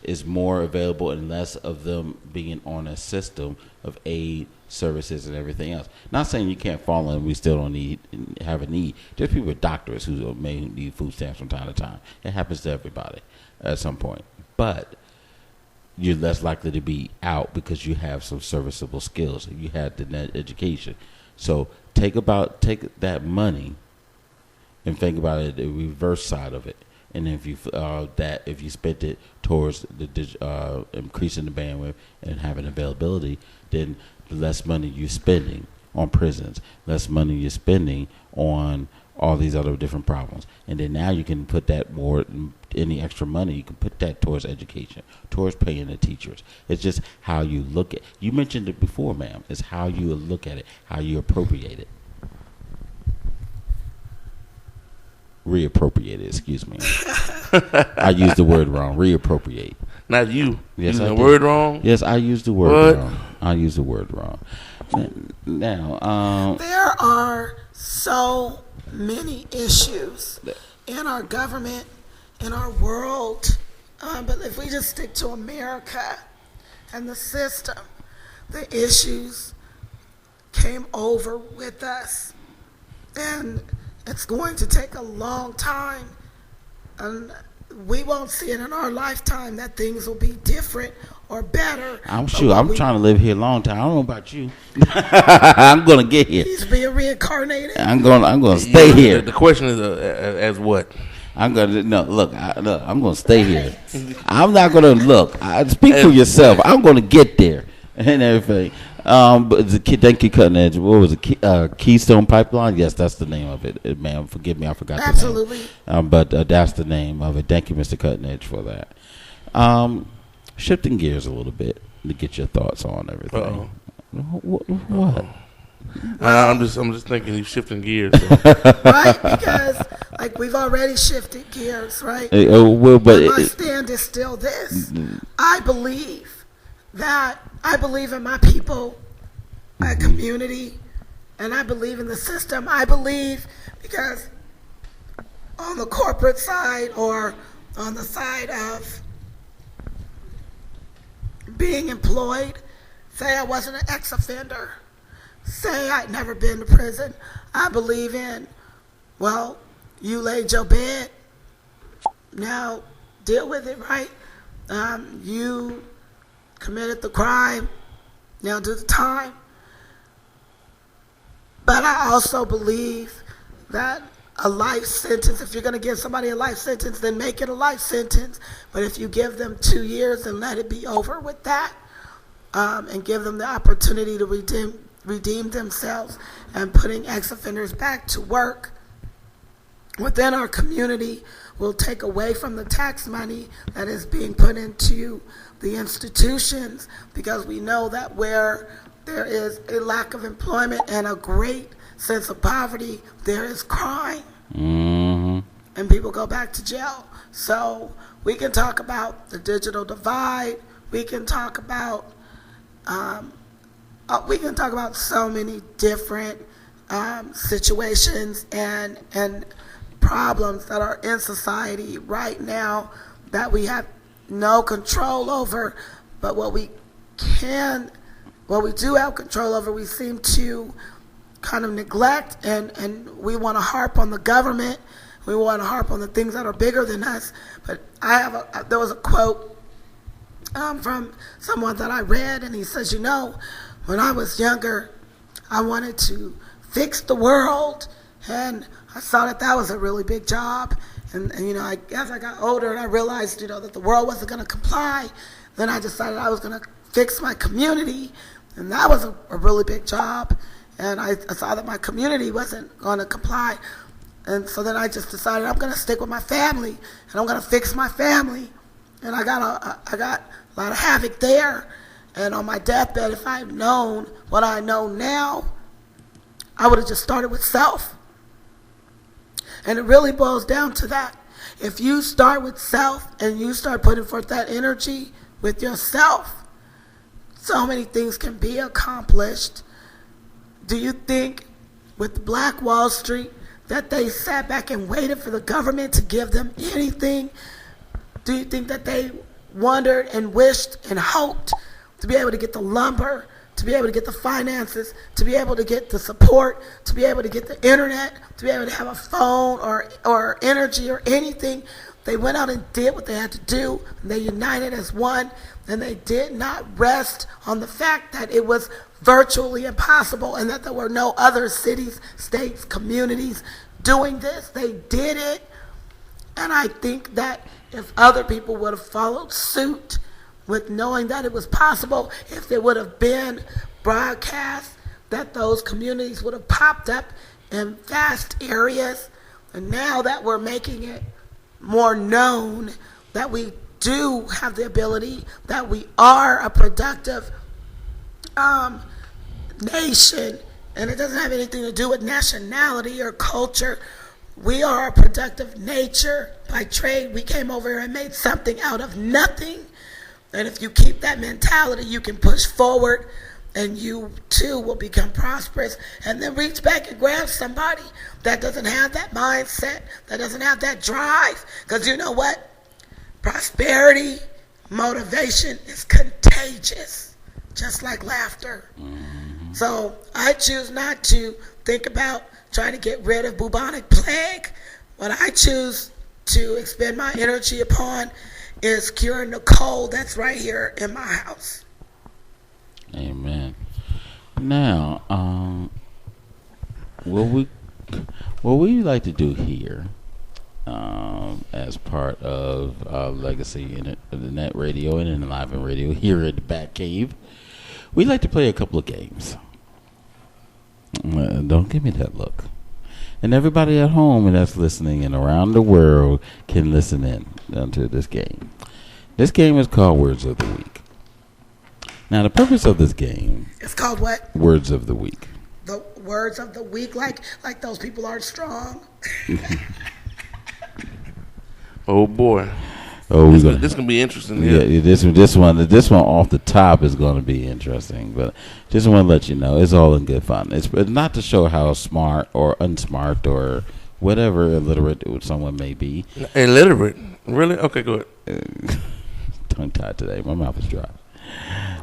A: is more available and less of them being on a system of aid services and everything else. Not saying you can't fall in. We still don't have a need. There's people with doctorates who may need food stamps from time to time. It happens to everybody at some point. But you're less likely to be out because you have some serviceable skills. You had the net education. So take that money and think about it, the reverse side of it. And if you spent it towards the increasing the bandwidth and having availability, then the less money you're spending on prisons, less money you're spending on all these other different problems. And then now you can put that any extra money, you can put that towards education, towards paying the teachers. It's just how you look at. You mentioned it before, ma'am. It's how you look at it, how you appropriate it. Reappropriate it, excuse me. I used the word wrong. Reappropriate.
B: Not you.
A: Yes,
B: using
A: I
B: the
A: did.
B: word wrong?
A: Yes, I used the word wrong. I used the word wrong. Now,
C: there are so many issues in our government, in our world, but if we just stick to America and the system, the issues came over with us, and it's going to take a long time, and we won't see it in our lifetime that things will be different or better.
A: I'm sure. I'm trying to live here a long time. I don't know about you. I'm going to get here.
C: He's being reincarnated.
A: I'm going to stay here.
B: The question is as what?
A: I'm going to I'm going to stay here. I'm not going to look. Speak for yourself. I'm going to get there and everything. But thank you, Cutting Edge. What was it? Keystone Pipeline? Yes, that's the name of it. Ma'am, forgive me, I forgot
C: Absolutely.
A: the name. But that's the name of it. Thank you, Mr. Cutting Edge, for that. Shifting gears a little bit to get your thoughts on everything. What?
B: I'm just thinking you're shifting gears. So.
C: Right, because like we've already shifted gears, right?
A: But
C: my stand is still this. I believe in my people, my community, and I believe in the system. I believe because on the corporate side or on the side of being employed, Say I wasn't an ex-offender. Say I'd never been to prison. I believe in, well, you laid your bed. Now deal with it, right? You committed the crime. Now do the time. But I also believe that a life sentence, if you're going to give somebody a life sentence, then make it a life sentence. But if you give them 2 years, then let it be over with that, and give them the opportunity to redeem themselves, and putting ex-offenders back to work within our community will take away from the tax money that is being put into the institutions, because we know that where there is a lack of employment and a great sense of poverty, there is crime.
A: Mm-hmm.
C: And people go back to jail. So we can talk about the digital divide. We can talk about so many different situations and problems that are in society right now that we have no control over. But what we do have control over, we seem to kind of neglect, and we want to harp on the government. We want to harp on the things that are bigger than us. But there was a quote from someone that I read, and he says, when I was younger, I wanted to fix the world, and I saw that was a really big job. And as I got older and I realized, that the world wasn't going to comply, then I decided I was going to fix my community, and that was a really big job. And I saw that my community wasn't going to comply, and so then I just decided I'm going to stick with my family, and I'm going to fix my family. And I got a lot of havoc there. And on my deathbed, if I had known what I know now, I would have just started with self. And it really boils down to that. If you start with self and you start putting forth that energy with yourself, so many things can be accomplished. Do you think with Black Wall Street that they sat back and waited for the government to give them anything? Do you think that they wondered and wished and hoped to be able to get the lumber, to be able to get the finances, to be able to get the support, to be able to get the internet, to be able to have a phone or energy or anything? They went out and did what they had to do, and they united as one, and they did not rest on the fact that it was virtually impossible and that there were no other cities, states, communities doing this. They did it, and I think that if other people would have followed suit with knowing that it was possible, if there would have been broadcasts, that those communities would have popped up in vast areas. And now that we're making it more known that we do have the ability, that we are a productive nation, and it doesn't have anything to do with nationality or culture. We are a productive nature. By trade, we came over here and made something out of nothing. And if you keep that mentality, you can push forward, and you too will become prosperous. And then reach back and grab somebody that doesn't have that mindset, that doesn't have that drive. Because you know what? Prosperity, motivation is contagious, just like laughter. Mm-hmm. So I choose not to think about trying to get rid of bubonic plague. What I choose to expend my energy upon is curing the cold that's right here in my house.
A: Amen. Now, what we like to do here, as part of our Legacy Internet Radio and Enliven Radio here at the Batcave, we like to play a couple of games. Don't give me that look. And everybody at home and that's listening and around the world can listen in to this game. This game is called Words of the Week. Now, the purpose of this game...
C: It's called what?
A: Words of the Week.
C: The words of the week, like those people aren't strong.
B: Oh, boy.
A: Oh,
B: this can be interesting.
A: Yeah, this one off the top is going to be interesting. But just want to let you know, it's all in good fun. It's not to show how smart or unsmart or whatever illiterate someone may be.
B: Illiterate? Really? Okay, go ahead.
A: Tongue tied today. My mouth is dry.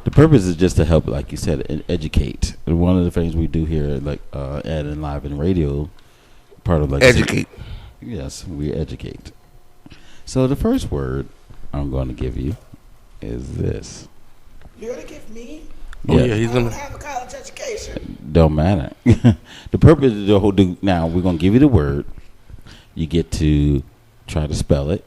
A: The purpose is just to help, like you said, educate. And one of the things we do here, like at Enliven Radio, part of like
B: Educate.
A: Yes, we educate. So the first word I'm going to give you is this.
C: You're going to give me?
B: Oh,
A: Yes.
B: yeah, he's
C: I don't
B: going to.
C: have a college education.
A: Don't matter. The purpose is the whole. Now we're going to give you the word. You get to try to spell it.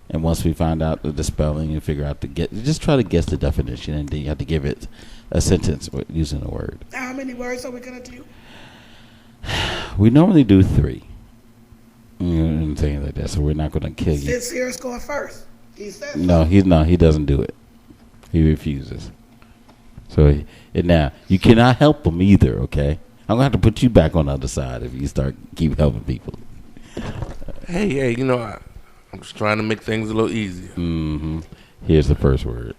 A: And once we find out the spelling and figure out just try to guess the definition, and then you have to give it a sentence using a word.
C: How many words are we going to do?
A: We normally do 3. And things like that, so we're not going to kill you.
C: Sincere's going first. He said
A: No, he doesn't do it. He refuses. So now you cannot help him either. Okay, I'm gonna have to put you back on the other side if you keep helping people.
B: Hey, you know, I'm just trying to make things a little easier.
A: Mm-hmm. Here's the first word.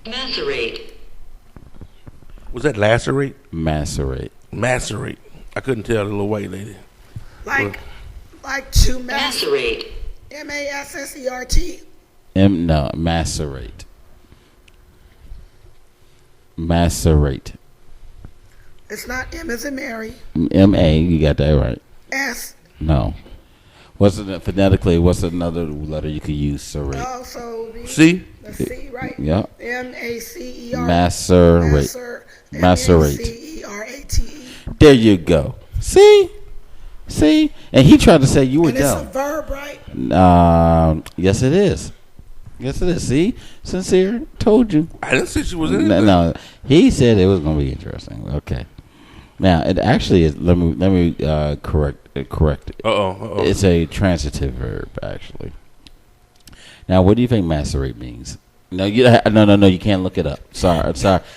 D: Macerate.
B: Was that lacerate?
A: Macerate.
B: Macerate. I couldn't tell the little white lady.
C: like to
D: Macerate.
C: MASSERT.
A: No, macerate. Macerate.
C: It's not M as in Mary.
A: M-A, you got that right.
C: S.
A: No. Phonetically, what's another letter you could use? Cerate.
C: Oh, so the
B: C?
C: C, right?
A: Yep.
C: MACER.
A: Macerate. Macerate.
C: MACERATE.
A: There you go. See? And he tried to say you were
C: And it's a
A: dumb.
C: verb, right?
A: Yes, it is. Yes, it is. See? Sincere. Told you.
B: I didn't say she was in it.
A: No, he said it was going to be interesting. Okay. Now, it actually is. Let me correct it.
B: Uh-oh.
A: It's a transitive verb, actually. Now, what do you think macerate means? No, you can't look it up. Sorry.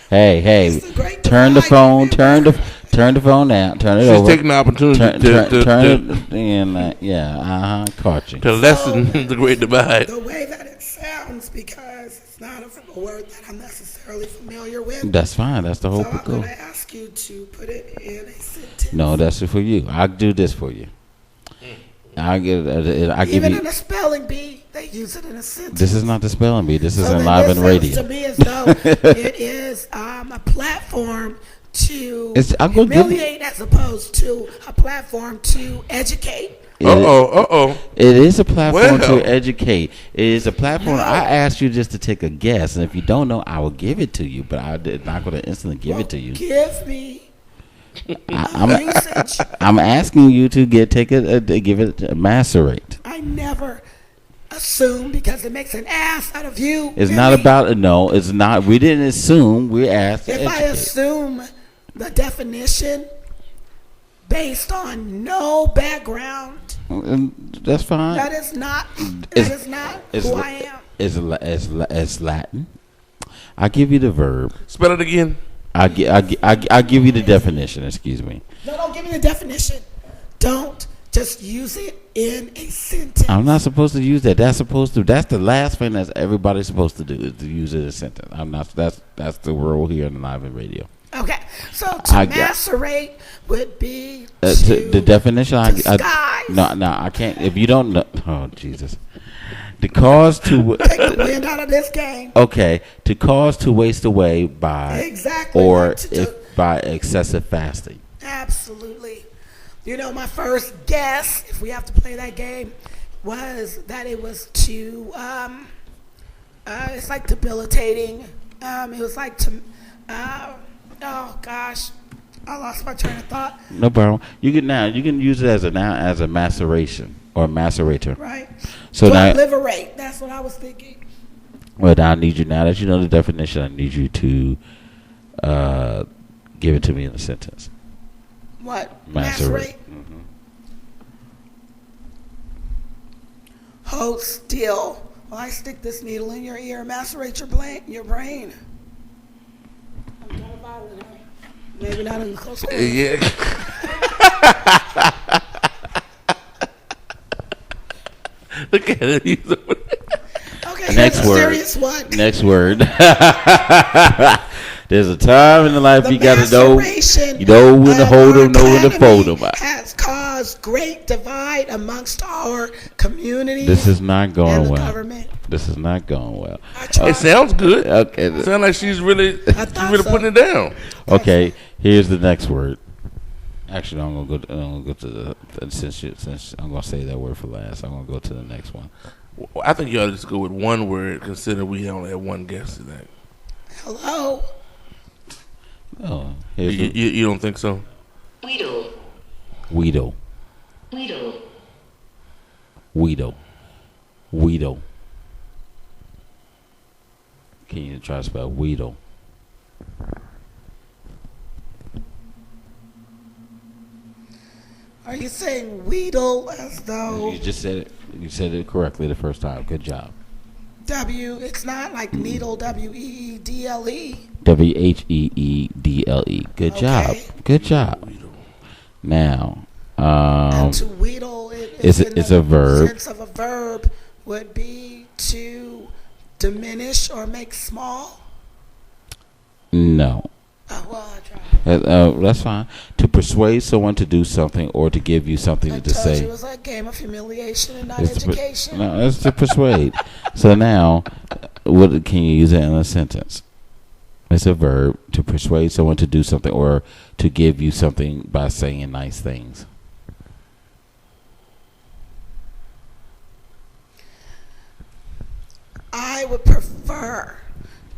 A: Hey,
C: It's the great
A: turn the
C: divide,
A: phone.
C: remember?
A: Turn the phone down. Turn it
B: She's
A: over.
B: taking the opportunity
A: Turn
B: to
A: it. And caught you.
B: lessen the great divide.
C: The way that it sounds, because it's not a word that I'm necessarily familiar with.
A: That's fine. That's the whole
C: So I'm
A: goal.
C: going to ask you to put it in a sentence.
A: No, that's it for you. I'll do this for you. I give
C: Even
A: you.
C: in a spelling bee, they use it in a sentence.
A: This is not the spelling bee. This is
C: So then
A: Enliven
C: this
A: Radio.
C: sounds to me as though it is a platform to
A: I'm gonna give
C: humiliate as opposed to a platform to educate.
B: Uh-oh.
A: It is a platform
B: Well.
A: to educate. It is a platform. I asked you just to take a guess, and if you don't know, I will give it to you. But I'm not going to instantly give it to you.
C: Give me
A: I'm
C: usage.
A: I'm asking you to give it a macerate.
C: I never assume because it makes an ass out of you.
A: It's
C: and
A: not
C: me.
A: about no. It's not. We didn't assume. We asked to
C: If I
A: educate.
C: assume the definition based on no background,
A: That's fine.
C: that is not
A: It's
C: who I am.
A: It's Latin. I give you the verb.
B: Spell it again.
A: I give you the definition. Excuse me.
C: No, don't give me the definition. Don't just use it in a sentence.
A: I'm not supposed to use that. That's the last thing that everybody's supposed to do is to use it in a sentence. I'm not. That's the rule here in Enliven Radio.
C: Okay, so to macerate would be
A: the definition.
C: disguise.
A: No, I can't. If you don't know, oh Jesus, the cause to
C: Take the wind out of this game.
A: okay, to cause to waste away by
C: Exactly
A: or
C: what to do.
A: if by excessive fasting.
C: Absolutely. You know, my first guess, if we have to play that game, was that it was to, it's like debilitating. It was like to, oh gosh, I lost my train of thought.
A: No problem. You can use it as a noun as a maceration or macerator.
C: Right.
A: So now,
C: liberate. That's what I was thinking.
A: well, now I need you. Now that you know the definition, I need you to give it to me in a sentence.
C: What?
A: Macerate.
C: Hold still while I stick this needle in your ear and macerate your brain. I'm kind of violent, huh? Maybe not in the close quarters.
B: Yeah. Look at it.
C: Okay,
A: Next
C: here's a
A: word.
C: serious one.
A: Next word. There's a time in the life
C: The
A: you got to know.
C: maceration
A: You know when to
C: of
A: hold
C: our
A: them, know when to
C: academy
A: fold them.
C: has caused great divide amongst our community
A: This is not
C: and
A: going
C: the
A: well.
C: government.
A: This is not going well.
B: It sounds good.
A: Okay.
B: It sounds like she's really
C: so.
B: putting it down.
A: Okay. Here's the next word. Actually, I'm gonna go to the since I'm gonna say that word for last. I'm gonna go to the next one.
B: I think you ought to just go with one word, considering we only have one guest today.
C: Hello.
A: Oh,
B: you don't think so?
A: Weedle. Can you try to spell Weedle?
C: Are you saying Weedle as though
A: You just said it. You said it correctly the first time. Good job.
C: W? It's not like needle. WEEDLE.
A: WHEEDLE. Good job.
C: Okay.
A: Good job. Now,
C: And to wheedle,
A: it's a verb.
C: Sense of a verb would be to diminish or make small.
A: No.
C: Oh, well, I tried.
A: That's fine. To persuade someone to do something or to give you something
C: I
A: to
C: told
A: say.
C: you it was a game of humiliation and not
A: It's
C: education.
A: No, it's to persuade. So now, what can you use it in a sentence? It's a verb to persuade someone to do something or to give you something by saying nice things.
C: I would prefer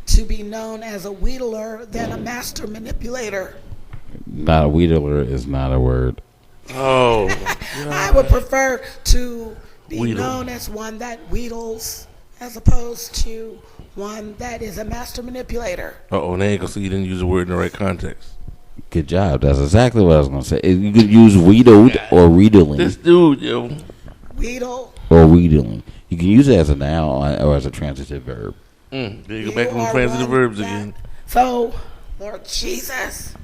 C: to be known as a wheedler than a master manipulator.
A: Not a wheedler is not a word.
B: Oh.
C: I would prefer to be
B: Wheedle.
C: known as one that wheedles as opposed to one that is a master manipulator.
B: Uh-oh, they ain't gonna see you didn't use the word in the right context.
A: Good job. That's exactly what I was going to say. You could use wheedled or wheedling.
B: This dude, yo.
C: Wheedle.
A: Or wheedling. You can use it as a noun or as a transitive verb.
B: There you go
C: You
B: back on
C: are
B: transitive
C: one
B: verbs
C: that-
B: again.
C: So, Lord Jesus,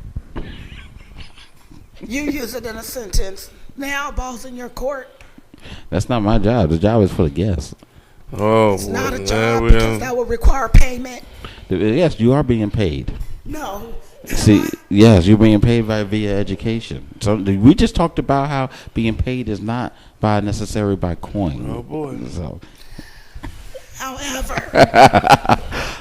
C: you use it in a sentence. Now, ball's in your court.
A: That's not my job. The job is for the guests.
B: Oh,
C: It's
B: boy.
C: not a
B: Now
C: job
B: we
C: because that would require payment.
A: Yes, you are being paid.
C: No.
A: See, yes, you're being paid via education. So we just talked about how being paid is not necessarily by coin.
B: Oh, boy.
A: So.
C: However,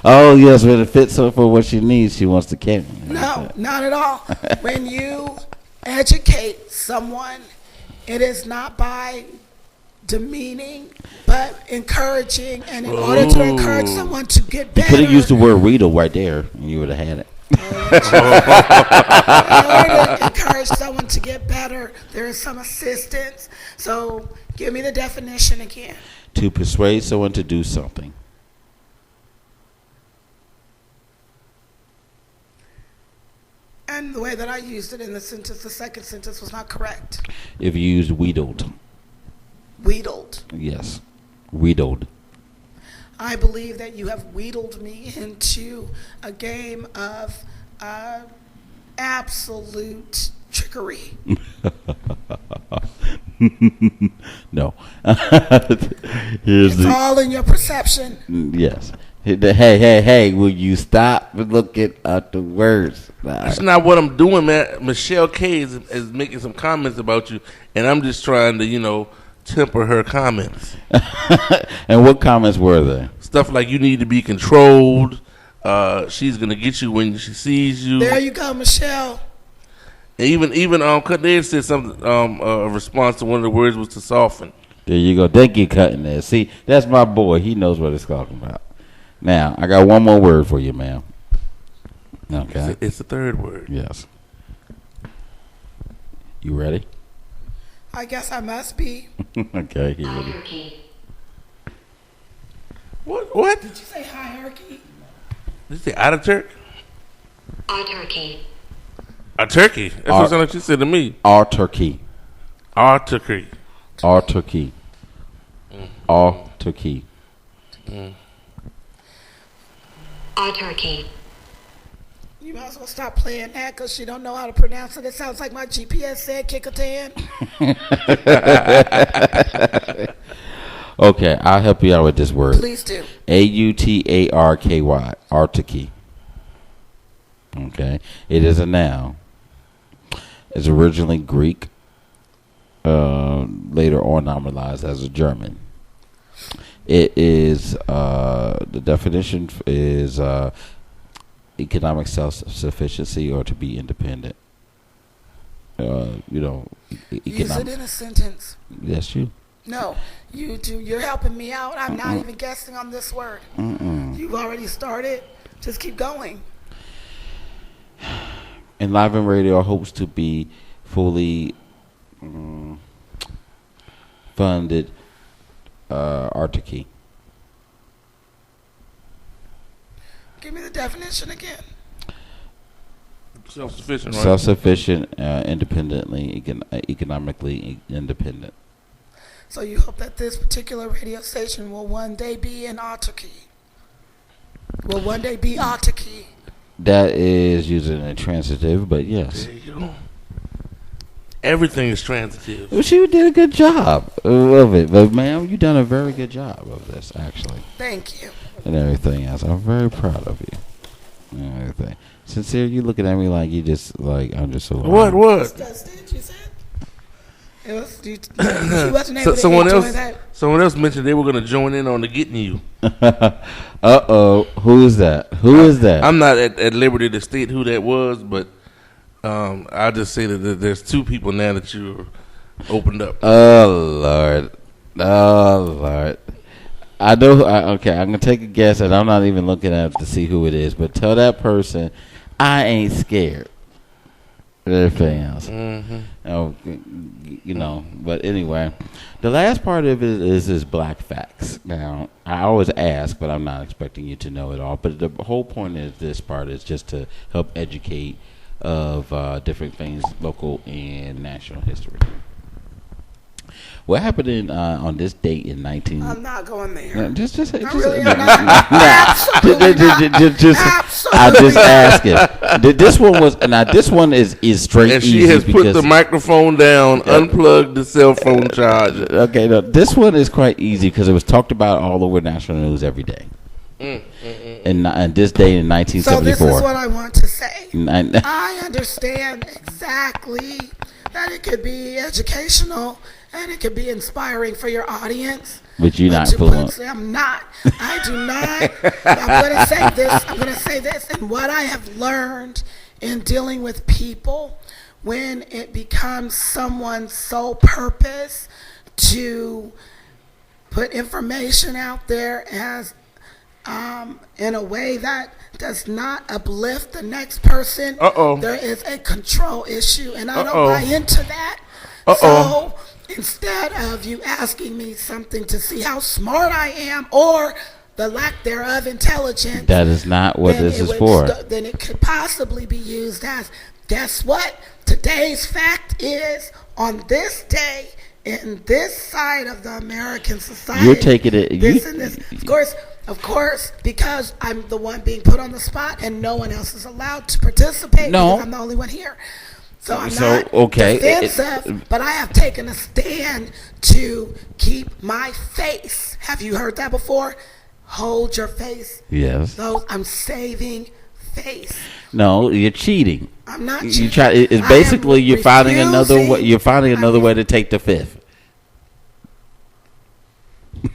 A: Oh yes, when it fits her for what she needs, she wants to carry.
C: no, not at all. When you educate someone, it is not by demeaning, but encouraging. And in order to encourage someone to get
A: You
C: better,
A: could have used the word "readle" right there, and you would have had it.
C: in order to encourage someone to get better, there is some assistance. So, give me the definition again.
A: To persuade someone to do something.
C: And the way that I used it in the sentence, the second sentence was not correct.
A: If you used wheedled,
C: Wheedled.
A: yes, wheedled.
C: I believe that you have wheedled me into a game of absolute trickery.
A: No. Here's
C: It's all in your perception.
A: yes. Hey, will you stop looking at the words?
B: That's not what I'm doing, man. Michelle K is making some comments about you, and I'm just trying to, temper her comments.
A: And what comments were there?
B: Stuff like you need to be controlled. She's gonna get you when she sees you.
C: There you go, Michelle.
B: Even Cutler said something. A response to one of the words was to soften.
A: There you go. Thank you, Cutting there. See, that's my boy. He knows what it's talking about. Now, I got one more word for you, ma'am. Okay.
B: It's the third word.
A: Yes. You ready?
C: I guess I must be.
A: Okay, here it is.
D: Hierarchy.
B: What?
C: Did you say hierarchy?
B: Did you say Ataturk?
D: Autarky.
B: A turkey. That's what it sounded like she said to me.
A: Autarky.
B: Autarky.
A: Autarky. Autarky.
D: Autarky.
C: You might as well stop playing that because you don't know how to pronounce it. It sounds like my GPS said kick a 10.
A: Okay, I'll help you out with this word.
C: Please do.
A: Autarky. Autarky. Okay. It is a noun. It's originally Greek, later on nominalized as a German. It is the definition is economic self-sufficiency or to be independent.
C: Use it in a sentence.
A: Yes, you.
C: No, you do. You're helping me out. I'm not even guessing on this word. You've already started. Just keep going.
A: Enliven Radio hopes to be fully funded Advocacy.
C: Give me the definition again.
B: Self-sufficient, right?
A: Self-sufficient, independently, economically independent.
C: So you hope that this particular radio station will one day be an autarky. Will one day be autarky.
A: That is using a transitive, but yes.
B: There you go. Everything is transitive.
A: Well, she did a good job of it. But, ma'am, you done a very good job of this, actually.
C: Thank you.
A: And everything else. I'm very proud of you. And everything. Sincere, you looking at me like you just, like, I'm just so...
B: What?
C: That's it, you said? It was, you wasn't able to
B: someone
C: enjoy
B: else,
C: that.
B: Someone else mentioned they were going to join in on the getting you.
A: Uh-oh. Who is that? Who is that?
B: I'm not at liberty to state who that was, but I'll just say that there's two people now that you opened up.
A: Oh, Lord. Oh, Lord. I know. Okay, I'm going to take a guess, and I'm not even looking at it to see who it is, but tell that person I ain't scared. Everything else. But anyway, the last part of it is black facts. Now, I always ask, but I'm not expecting you to know it all. But the whole point of this part is just to help educate of different things, local and national history. What happened on this date in 19?
C: I'm not going there.
A: Just
C: Absolutely
A: I just asking. This one was this one is straight.
B: And she has put the microphone down, unplugged the cell phone charger.
A: Okay, no, this one is quite easy because it was talked about all over national news every day. And this day in 1974.
C: So this is what I want to say. I understand exactly that it could be educational and it could be inspiring for your audience.
A: But you're not fluent.
C: I'm not. I do not. I'm going to say this. I'm going to say this. And what I have learned in dealing with people, when it becomes someone's sole purpose to put information out there as in a way that does not uplift the next person, there is a control issue, and I don't buy into that. So instead of you asking me something to see how smart I am or the lack thereof intelligence,
A: that is not what this is for.
C: Then it could possibly be used as, guess what? Today's fact is, on this day, in this side of the American society,
A: you're taking it.
C: This and this. Of course, because I'm the one being put on the spot and no one else is allowed to participate because I'm the only one here. So I'm not defensive, but I have taken a stand to keep my face. Have you heard that before? Hold your face.
A: Yes.
C: I'm saving face.
A: No, you're cheating.
C: I'm not cheating.
A: It's basically you're finding another way. You're finding another way to take the fifth.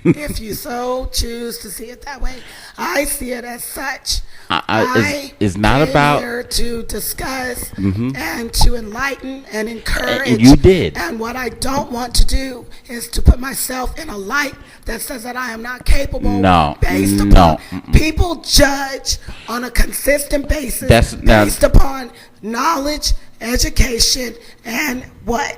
C: If you so choose to see it that way, I see it as such.
A: It's not about
C: here to discuss and to enlighten and encourage.
A: And you did.
C: And what I don't want to do is to put myself in a light that says that I am not capable. Based upon people judge on a consistent basis based upon knowledge, education, and what?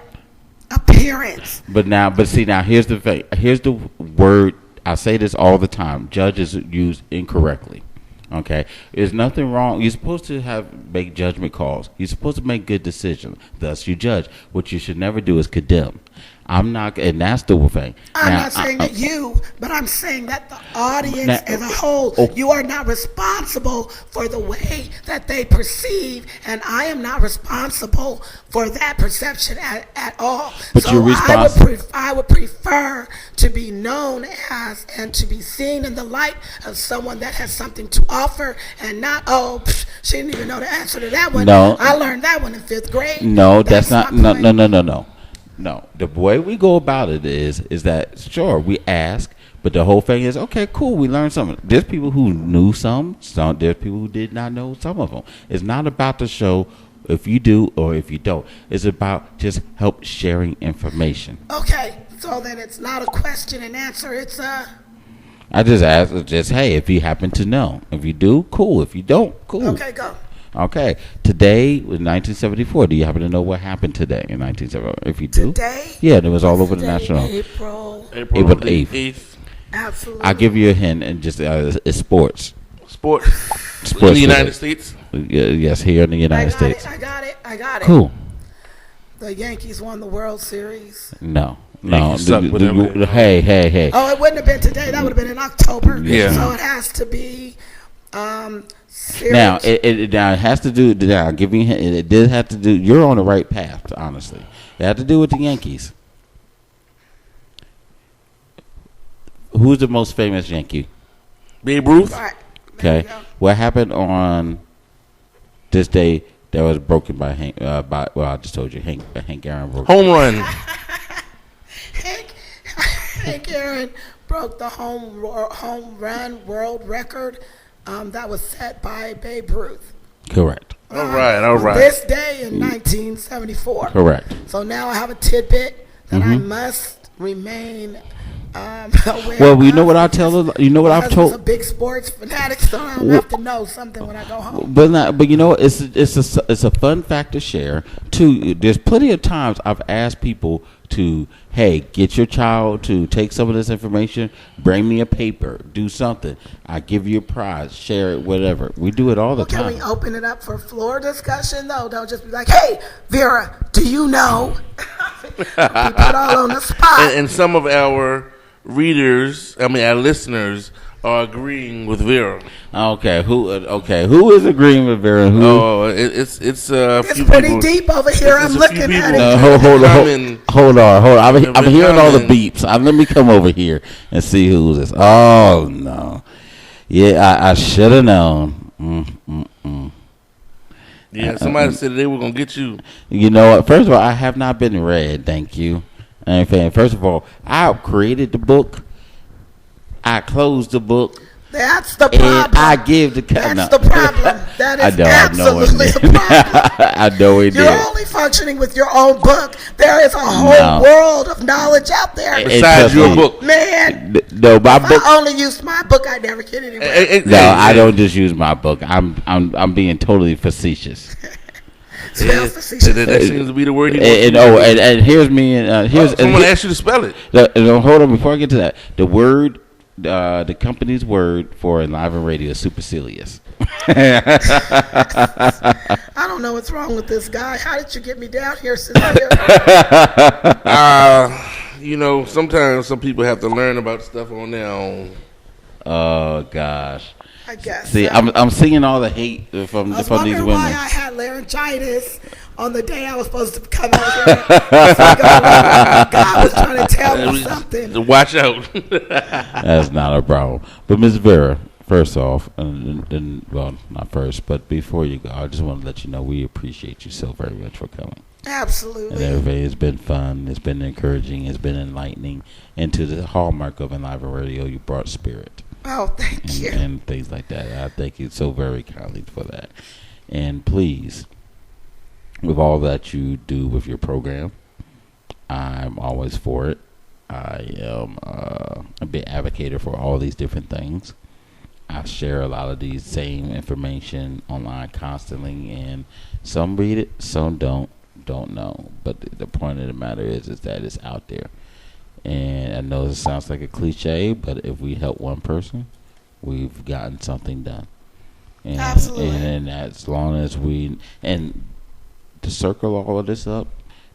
C: Appearance.
A: But see, here's the thing. Here's the word. I say this all the time. Judges used incorrectly. Okay, there's nothing wrong. You're supposed to make judgment calls. You're supposed to make good decisions. Thus, you judge. What you should never do is condemn. I'm not, and that's the thing.
C: I'm not saying that you, but I'm saying that the audience as a whole, you are not responsible for the way that they perceive, and I am not responsible for that perception at all.
A: But
C: so
A: you're responsible.
C: I would prefer to be known as and to be seen in the light of someone that has something to offer, and not she didn't even know the answer to that one.
A: No,
C: I learned that one in 5th grade.
A: No, that's not. No. No, the way we go about it is that sure we ask, But the whole thing is, okay, cool, we learned something. There's people who knew some, there's people who did not know some of them. It's not about the show if you do or if you don't. It's about just help sharing information.
C: Okay, so then it's not a question and answer. It's
A: I just ask, hey, if you happen to know. If you do, cool. If you don't, cool.
C: Okay, go.
A: Okay, today was 1974. Do you happen to know what happened today in 1974? If you do,
C: Today?
A: Yeah, it was all over the national.
C: April
B: April
A: the
B: 8th.
C: Absolutely.
A: I'll give you a hint, and just it's sports.
B: Sports.
A: Sports
B: In the United States?
A: Yes, here in the United States.
C: I got it.
A: Cool.
C: The Yankees won the World Series.
A: No. Hey.
C: Oh, it wouldn't have been today. That would have been in October.
B: Yeah.
C: So it has to be.
A: Now it has to do. Now I'll give you a hint. It did have to do. You're on the right path. Honestly, it had to do with the Yankees. Who's the most famous Yankee?
B: Babe Ruth.
C: Right.
A: Okay. What happened on this day that was broken by Hank? I just told you, Hank Aaron broke.
B: Home run.
C: Hank Aaron broke the home run world record that was set by Babe Ruth.
A: Correct.
B: All right.
C: This day in 1974.
A: Correct.
C: So now I have a tidbit that I must remain aware
A: Well, you
C: of.
A: know what I tell. You know what I've
C: Because
A: told.
C: I'm a big sports fanatic, so I don't have to know something when I go home.
A: But you know, it's a fun fact to share. Too, there's plenty of times I've asked people to, hey, get your child to take some of this information, bring me a paper, do something. I give you a prize, share it, whatever. We do it all the
C: Can
A: time.
C: we open it up for floor discussion though? Don't just be like, hey, Vera, do you know? Be put all on the spot.
B: And some of our our listeners are agreeing with Vera.
A: Okay, who is agreeing with Vera? And who?
B: It's
C: It's
B: few
C: pretty
B: people.
C: deep over here.
B: It's
C: I'm
B: a
C: looking
B: few
C: at
B: people.
C: it.
A: Hold on. I'm hearing all the
B: comment.
A: beeps. Let me come over here and see who's this. Oh no, yeah, I should have known.
B: Yeah, somebody said they were gonna get you.
A: You know what? First of all, I have not been read. Thank you. First of all, I created the book. I closed the book.
C: That's the
A: And
C: problem.
A: I give the
C: That's the problem. That is absolutely
A: it
C: the problem.
A: I know it
C: You're
A: did.
C: only functioning with your own book. There is a whole world of knowledge out there.
B: Besides your book.
C: Man,
A: No, my
C: if
A: book.
C: I only used my book, I'd never get anywhere.
A: No, I don't just use my book. I'm being totally facetious.
C: Spell facetious.
B: That seems to be the word he
A: And
B: wants.
A: and here's me. And here's
B: Someone asked you to spell it.
A: Hold on, before I get to that, the word. The company's word for Enliven Radio is supercilious.
C: I don't know what's wrong with this guy. How did you get me down here, Cecilia?
B: Sometimes some people have to learn about stuff on their own.
A: Oh gosh.
C: I guess.
A: See, I'm seeing all the hate from
C: I was
A: these
C: wondering
A: women.
C: why I had laryngitis on the day I was supposed to come out here. God was trying to tell me something.
B: Watch out.
A: That's not a problem. But Ms. Vera, first off, well, not first, but before you go, I just want to let you know we appreciate you so very much for coming.
C: Absolutely.
A: And everything has been fun. It's been encouraging. It's been enlightening. And to the hallmark of Enliven Radio, you brought spirit.
C: Oh, thank you.
A: And things like that. I thank you so very kindly for that. And please, with all that you do with your program, I'm always for it. I am a big advocate for all these different things. I share a lot of these same information online constantly, and some read it, some don't know. But the point of the matter is that it's out there. And I know it sounds like a cliche, but if we help one person, we've gotten something done. And,
C: Absolutely.
A: And as long as and to circle all of this up,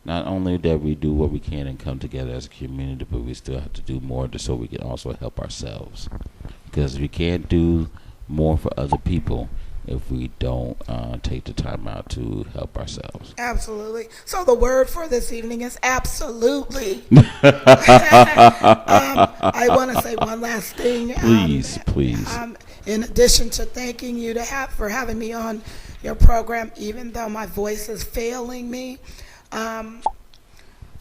A: not only that we do what we can and come together as a community, but we still have to do more so we can also help ourselves. Because we can't do more for other people if we don't take the time out to help ourselves.
C: Absolutely. So the word for this evening is absolutely. I want to say one last thing.
A: Please.
C: In addition to thanking you for having me on your program, even though my voice is failing me,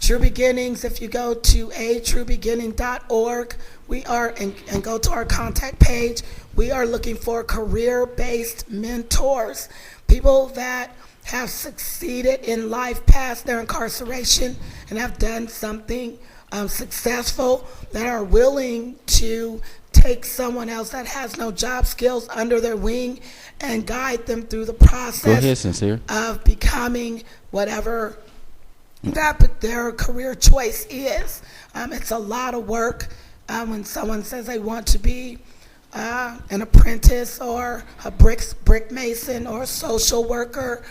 C: True Beginnings, if you go to atruebeginning.org, we are, and go to our contact page, we are looking for career-based mentors, people that have succeeded in life past their incarceration and have done something successful, that are willing to take someone else that has no job skills under their wing and guide them through the process.
A: Go ahead, Sincere.
C: Of becoming whatever that their career choice is. It's a lot of work when someone says they want to be an apprentice or a brick mason or a social worker,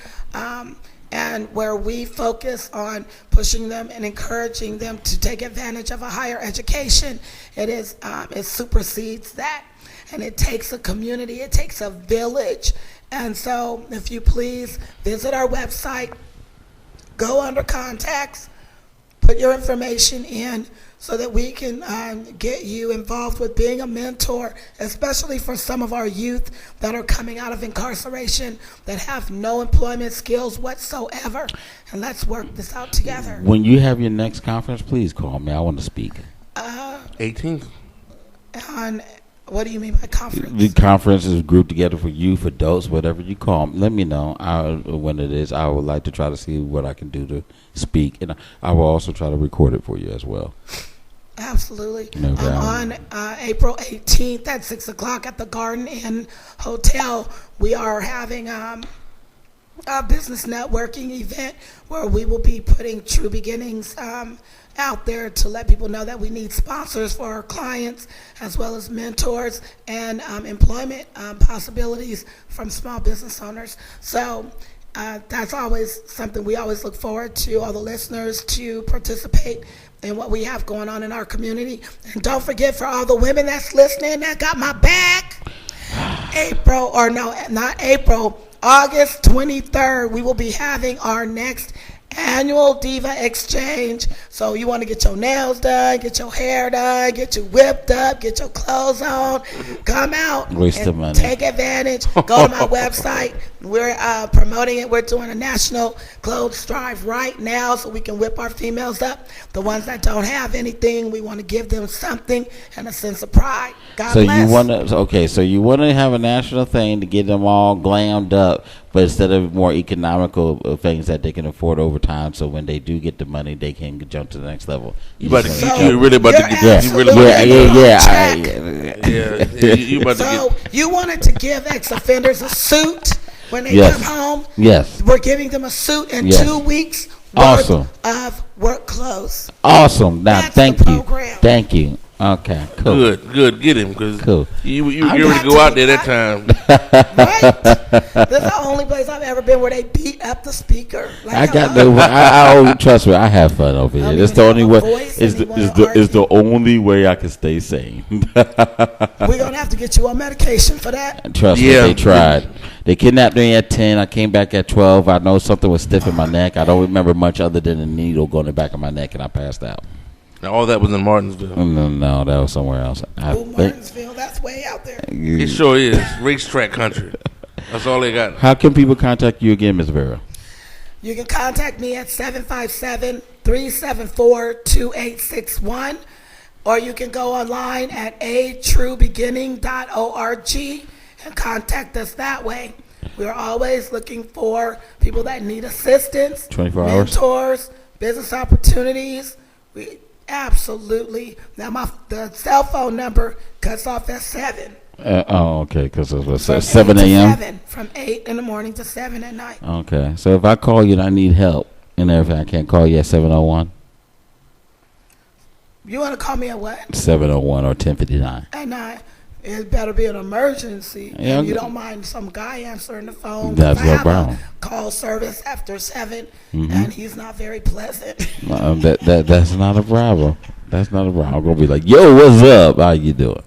C: and where we focus on pushing them and encouraging them to take advantage of a higher education. It supersedes that, and it takes a community, it takes a village. And so if you please visit our website, go under contacts, put your information in so that we can get you involved with being a mentor, especially for some of our youth that are coming out of incarceration that have no employment skills whatsoever. And let's work this out together.
A: When you have your next conference, please call me. I want to speak.
B: 18th.
C: On what do you mean by conference?
A: The conference is grouped together for youth, adults, whatever you call them. Let me know when it is. I would like to try to see what I can do to speak, and I will also try to record it for you as well.
C: Absolutely.
A: No doubt.
C: On April 18th at 6 o'clock at the Garden Inn Hotel, we are having a business networking event where we will be putting True Beginnings out there to let people know that we need sponsors for our clients, as well as mentors and employment possibilities from small business owners. So that's always something we always look forward to, all the listeners to participate in what we have going on in our community. And don't forget, for all the women that's listening that got my back, August 23rd, we will be having our next annual Diva Exchange. So you want to get your nails done, get your hair done, get you whipped up, get your clothes on, come out and
A: money.
C: Take advantage. Go to my website. We're promoting it. We're doing a national clothes drive right now so we can whip our females up. The ones that don't have anything, we want to give them something and a sense of pride. God bless.
A: So you want to have a national thing to get them all glammed up, but instead of more economical things that they can afford over time, so when they do get the money, they can jump to the next level.
B: You really about to get.
C: You wanted to give ex-offenders a suit when they come home.
A: Yes.
C: We're giving them a suit and 2 weeks worth of work clothes.
A: Awesome. Now, thank you.
C: Program.
A: Thank you. Okay, cool.
B: Good. Get him, because
A: cool.
B: You ready to go out there that time.
C: Right? This is the only place I've ever been where they beat up the speaker. Like,
A: trust me, I have fun over here. It's the only way. Is the only way I can stay sane.
C: We're gonna have to get you on medication for that.
A: Trust me, they tried. They kidnapped me at 10. I came back at 12. I know something was stiff in my neck. I don't remember much other than a needle going in the back of my neck, and I passed out.
B: Now, all that was in Martinsville.
A: No, that was somewhere else.
C: Martinsville, that's way out there.
B: It sure is. Racetrack country. That's all they got.
A: How can people contact you again, Ms. Vera?
C: You can contact me at 757-374-2861, or you can go online at atruebeginning.org and contact us that way. We're always looking for people that need assistance,
A: 24 hours,
C: mentors, business opportunities. Absolutely. Now, the cell phone number cuts off at 7.
A: Okay, because it was 7 a.m.?
C: From 8 in the morning to 7 at night.
A: Okay, so if I call you and I need help and everything, I can't call you at 701?
C: You want to call me at what?
A: 701 or 1059.
C: And it better be an emergency.
A: Yeah,
C: and you don't mind some guy answering the phone.
A: That's no problem.
C: I have a call service after 7, and he's not very pleasant.
A: That's not a problem. That's not a problem. I'm going to be like, yo, what's up? How you doing?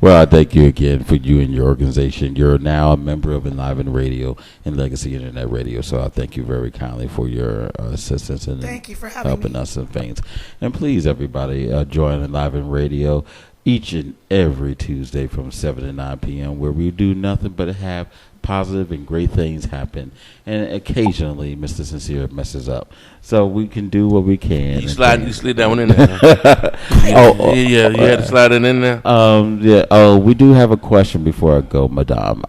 A: Well, I thank you again for you and your organization. You're now a member of Enliven Radio and Legacy Internet Radio, so I thank you very kindly for your assistance and
C: thank you for having
A: helping
C: me.
A: us and things. And please, everybody, join Enliven Radio. each and every Tuesday from 7 to 9 p.m., where we do nothing but have positive and great things happen. And occasionally, Mr. Sincere messes up. So we can do what we can.
B: You slid that one in there. Yeah, you had to slide it in there.
A: We do have a question before I go, Madame.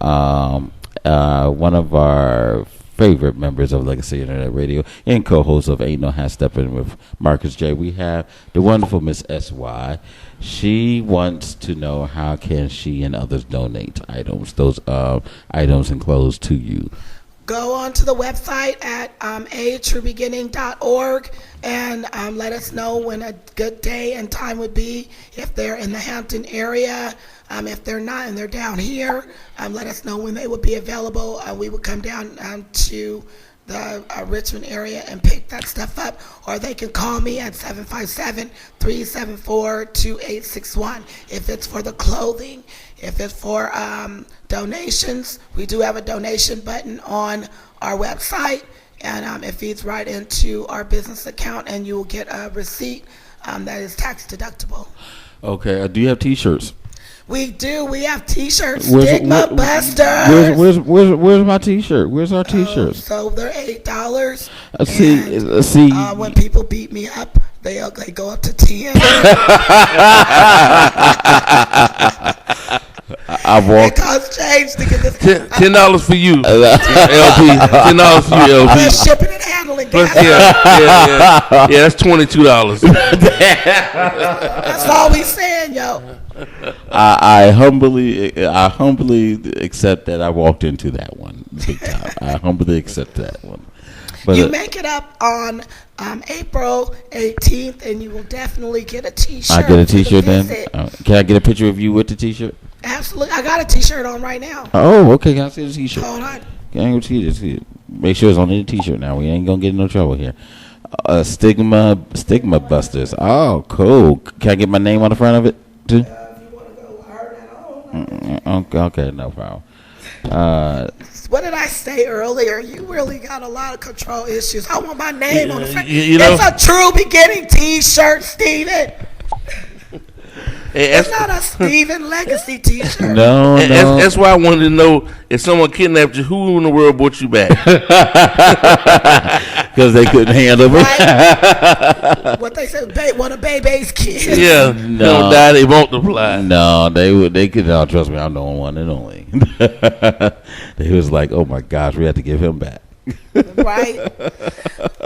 A: One of our favorite members of Legacy Internet Radio and co-host of Ain't No Half Stepping with Marcus J. We have the wonderful Miss S.Y. She wants to know how can she and others donate those items and clothes to you.
C: Go on to the website at atruebeginning.org and let us know when a good day and time would be. If they're in the Hampton area, if they're not and they're down here, let us know when they would be available. We would come down to the Richmond area and pick that stuff up, or they can call me at 757-374-2861. If it's for the clothing, if it's for donations, we do have a donation button on our website, and it feeds right into our business account, and you will get a receipt that is tax deductible.
A: Okay. Do you have T-shirts?
C: We do. We have T-shirts. Stigma Busters.
A: Where's my T-shirt? Where's our T-shirts?
C: So they're $8.
A: See.
C: When people beat me up, they go up to 10.
A: I walked.
C: It costs change to get this.
B: $10 for you, LP. $10 for you, LP.
C: Plus shipping and handling.
B: Plus, yeah, that's $22.
C: That's all we saying, yo.
A: I humbly accept that I walked into that one big time. I humbly accept that one. But
C: you make it up on April 18th, and you will definitely get a T-shirt.
A: I get a T-shirt then. Can I get a picture of you with the T-shirt?
C: Absolutely, I got a T-shirt on right now.
A: Oh, okay. Can I see the T-shirt?
C: Hold on.
A: Can I see it? Make sure it's on the T-shirt. Now we ain't gonna get in no trouble here. Stigma Busters. Oh, cool. Can I get my name on the front of it too?
C: If you want to go hard at all.
A: Okay, no problem.
C: What did I say earlier? You really got a lot of control issues. I want my name on the front.
B: You know,
C: it's a True Beginning T-shirt, Steven. It's not a Steven Legacy T-shirt.
A: No.
B: That's why I wanted to know if someone kidnapped you, who in the world brought you back?
A: Because they couldn't handle me.
C: Right? What they said, one of Bebe's kids.
B: Yeah, they don't die, they multiply.
A: No, they could not trust me. I'm the one and only. They was like, oh my gosh, we had to give him back.
C: Right.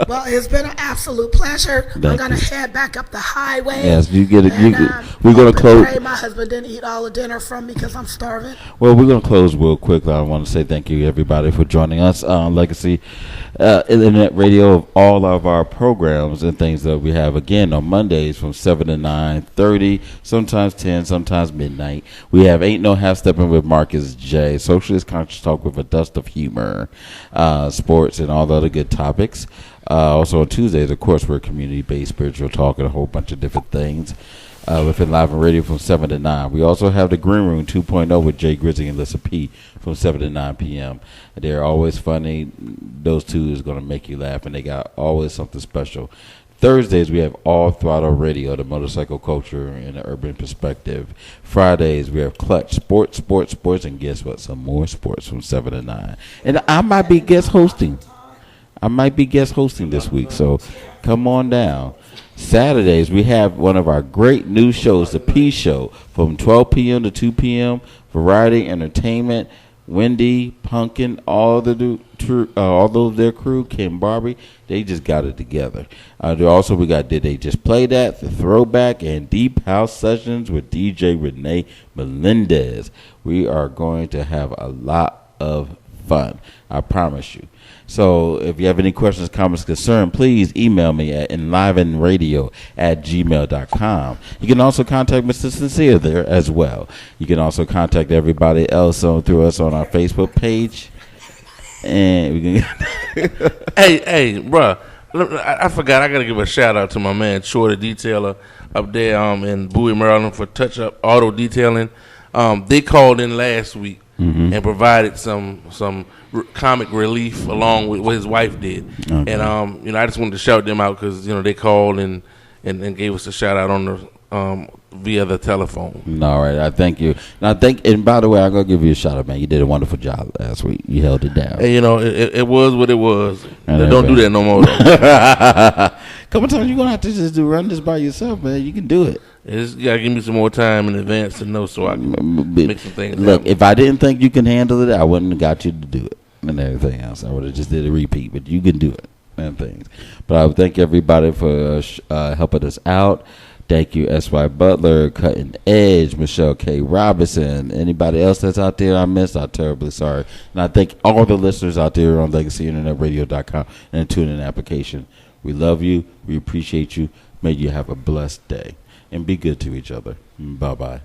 C: Well, it's been an absolute pleasure. I'm gonna head back up the highway.
A: Yes, you get it. We're gonna close.
C: My husband didn't eat all the dinner from me because I'm starving.
A: Well, we're gonna close real quick. I want to say thank you everybody for joining us on Legacy Internet Radio of all of our programs and things that we have again on Mondays from 7 to 9:30, sometimes 10, sometimes midnight. We have Ain't No Half Stepping with Marcus J, Socialist Conscious Talk with a dust of humor, sports, and all the other good topics. Also on Tuesdays, of course, we're community-based spiritual talk and a whole bunch of different things with Enliven Radio from 7 to 9. We also have the Green Room 2.0 with Jay Grizzly and Lissa P from 7 to 9 p.m. They're always funny. Those two is going to make you laugh, and they got always something special. Thursdays, we have All Throttle Radio, the motorcycle culture in an urban perspective. Fridays, we have Clutch, sports, and guess what? Some more sports from 7 to 9. And I might be guest hosting this week, so come on down. Saturdays, we have one of our great new shows, The P Show, from 12 p.m. to 2 p.m., variety, entertainment. Wendy, Pumpkin, all of their crew, Kim Barbie, they just got it together. Also, we got Did They Just Play That, The Throwback, and Deep House Sessions with DJ Renee Melendez. We are going to have a lot of fun, I promise you. So if you have any questions, comments, concerns, please email me at enlivenradio@gmail.com. You can also contact Mr. Sincere there as well. You can also contact everybody else through us on our Facebook page. And we can
B: hey, bro, I forgot. I got to give a shout out to my man, Shorty Detailer, up there in Bowie, Maryland, for Touch Up Auto Detailing. They called in last week and provided some comic relief along with what his wife did. Okay. And I just wanted to shout them out because they called and gave us a shout out on the via the telephone.
A: All right, I thank you. And by the way, I'm gonna give you a shout out, man. You did a wonderful job last week. You held it down.
B: And it was what it was. Don't do that no more.
A: Couple times you're gonna have to just run this by yourself, man. You can do it.
B: You gotta give me some more time in advance to know so I can make some things
A: Look,
B: happen.
A: if I didn't think you can handle it, I wouldn't have got you to do it and everything else. I would have just did a repeat, but you can do it and things. But I would thank everybody for helping us out. Thank you, S.Y. Butler, Cutting Edge, Michelle K. Robinson. Anybody else that's out there I missed, I'm terribly sorry. And I thank all the listeners out there on LegacyInternetRadio.com and TuneIn application. We love you. We appreciate you. May you have a blessed day. And be good to each other. Bye-bye.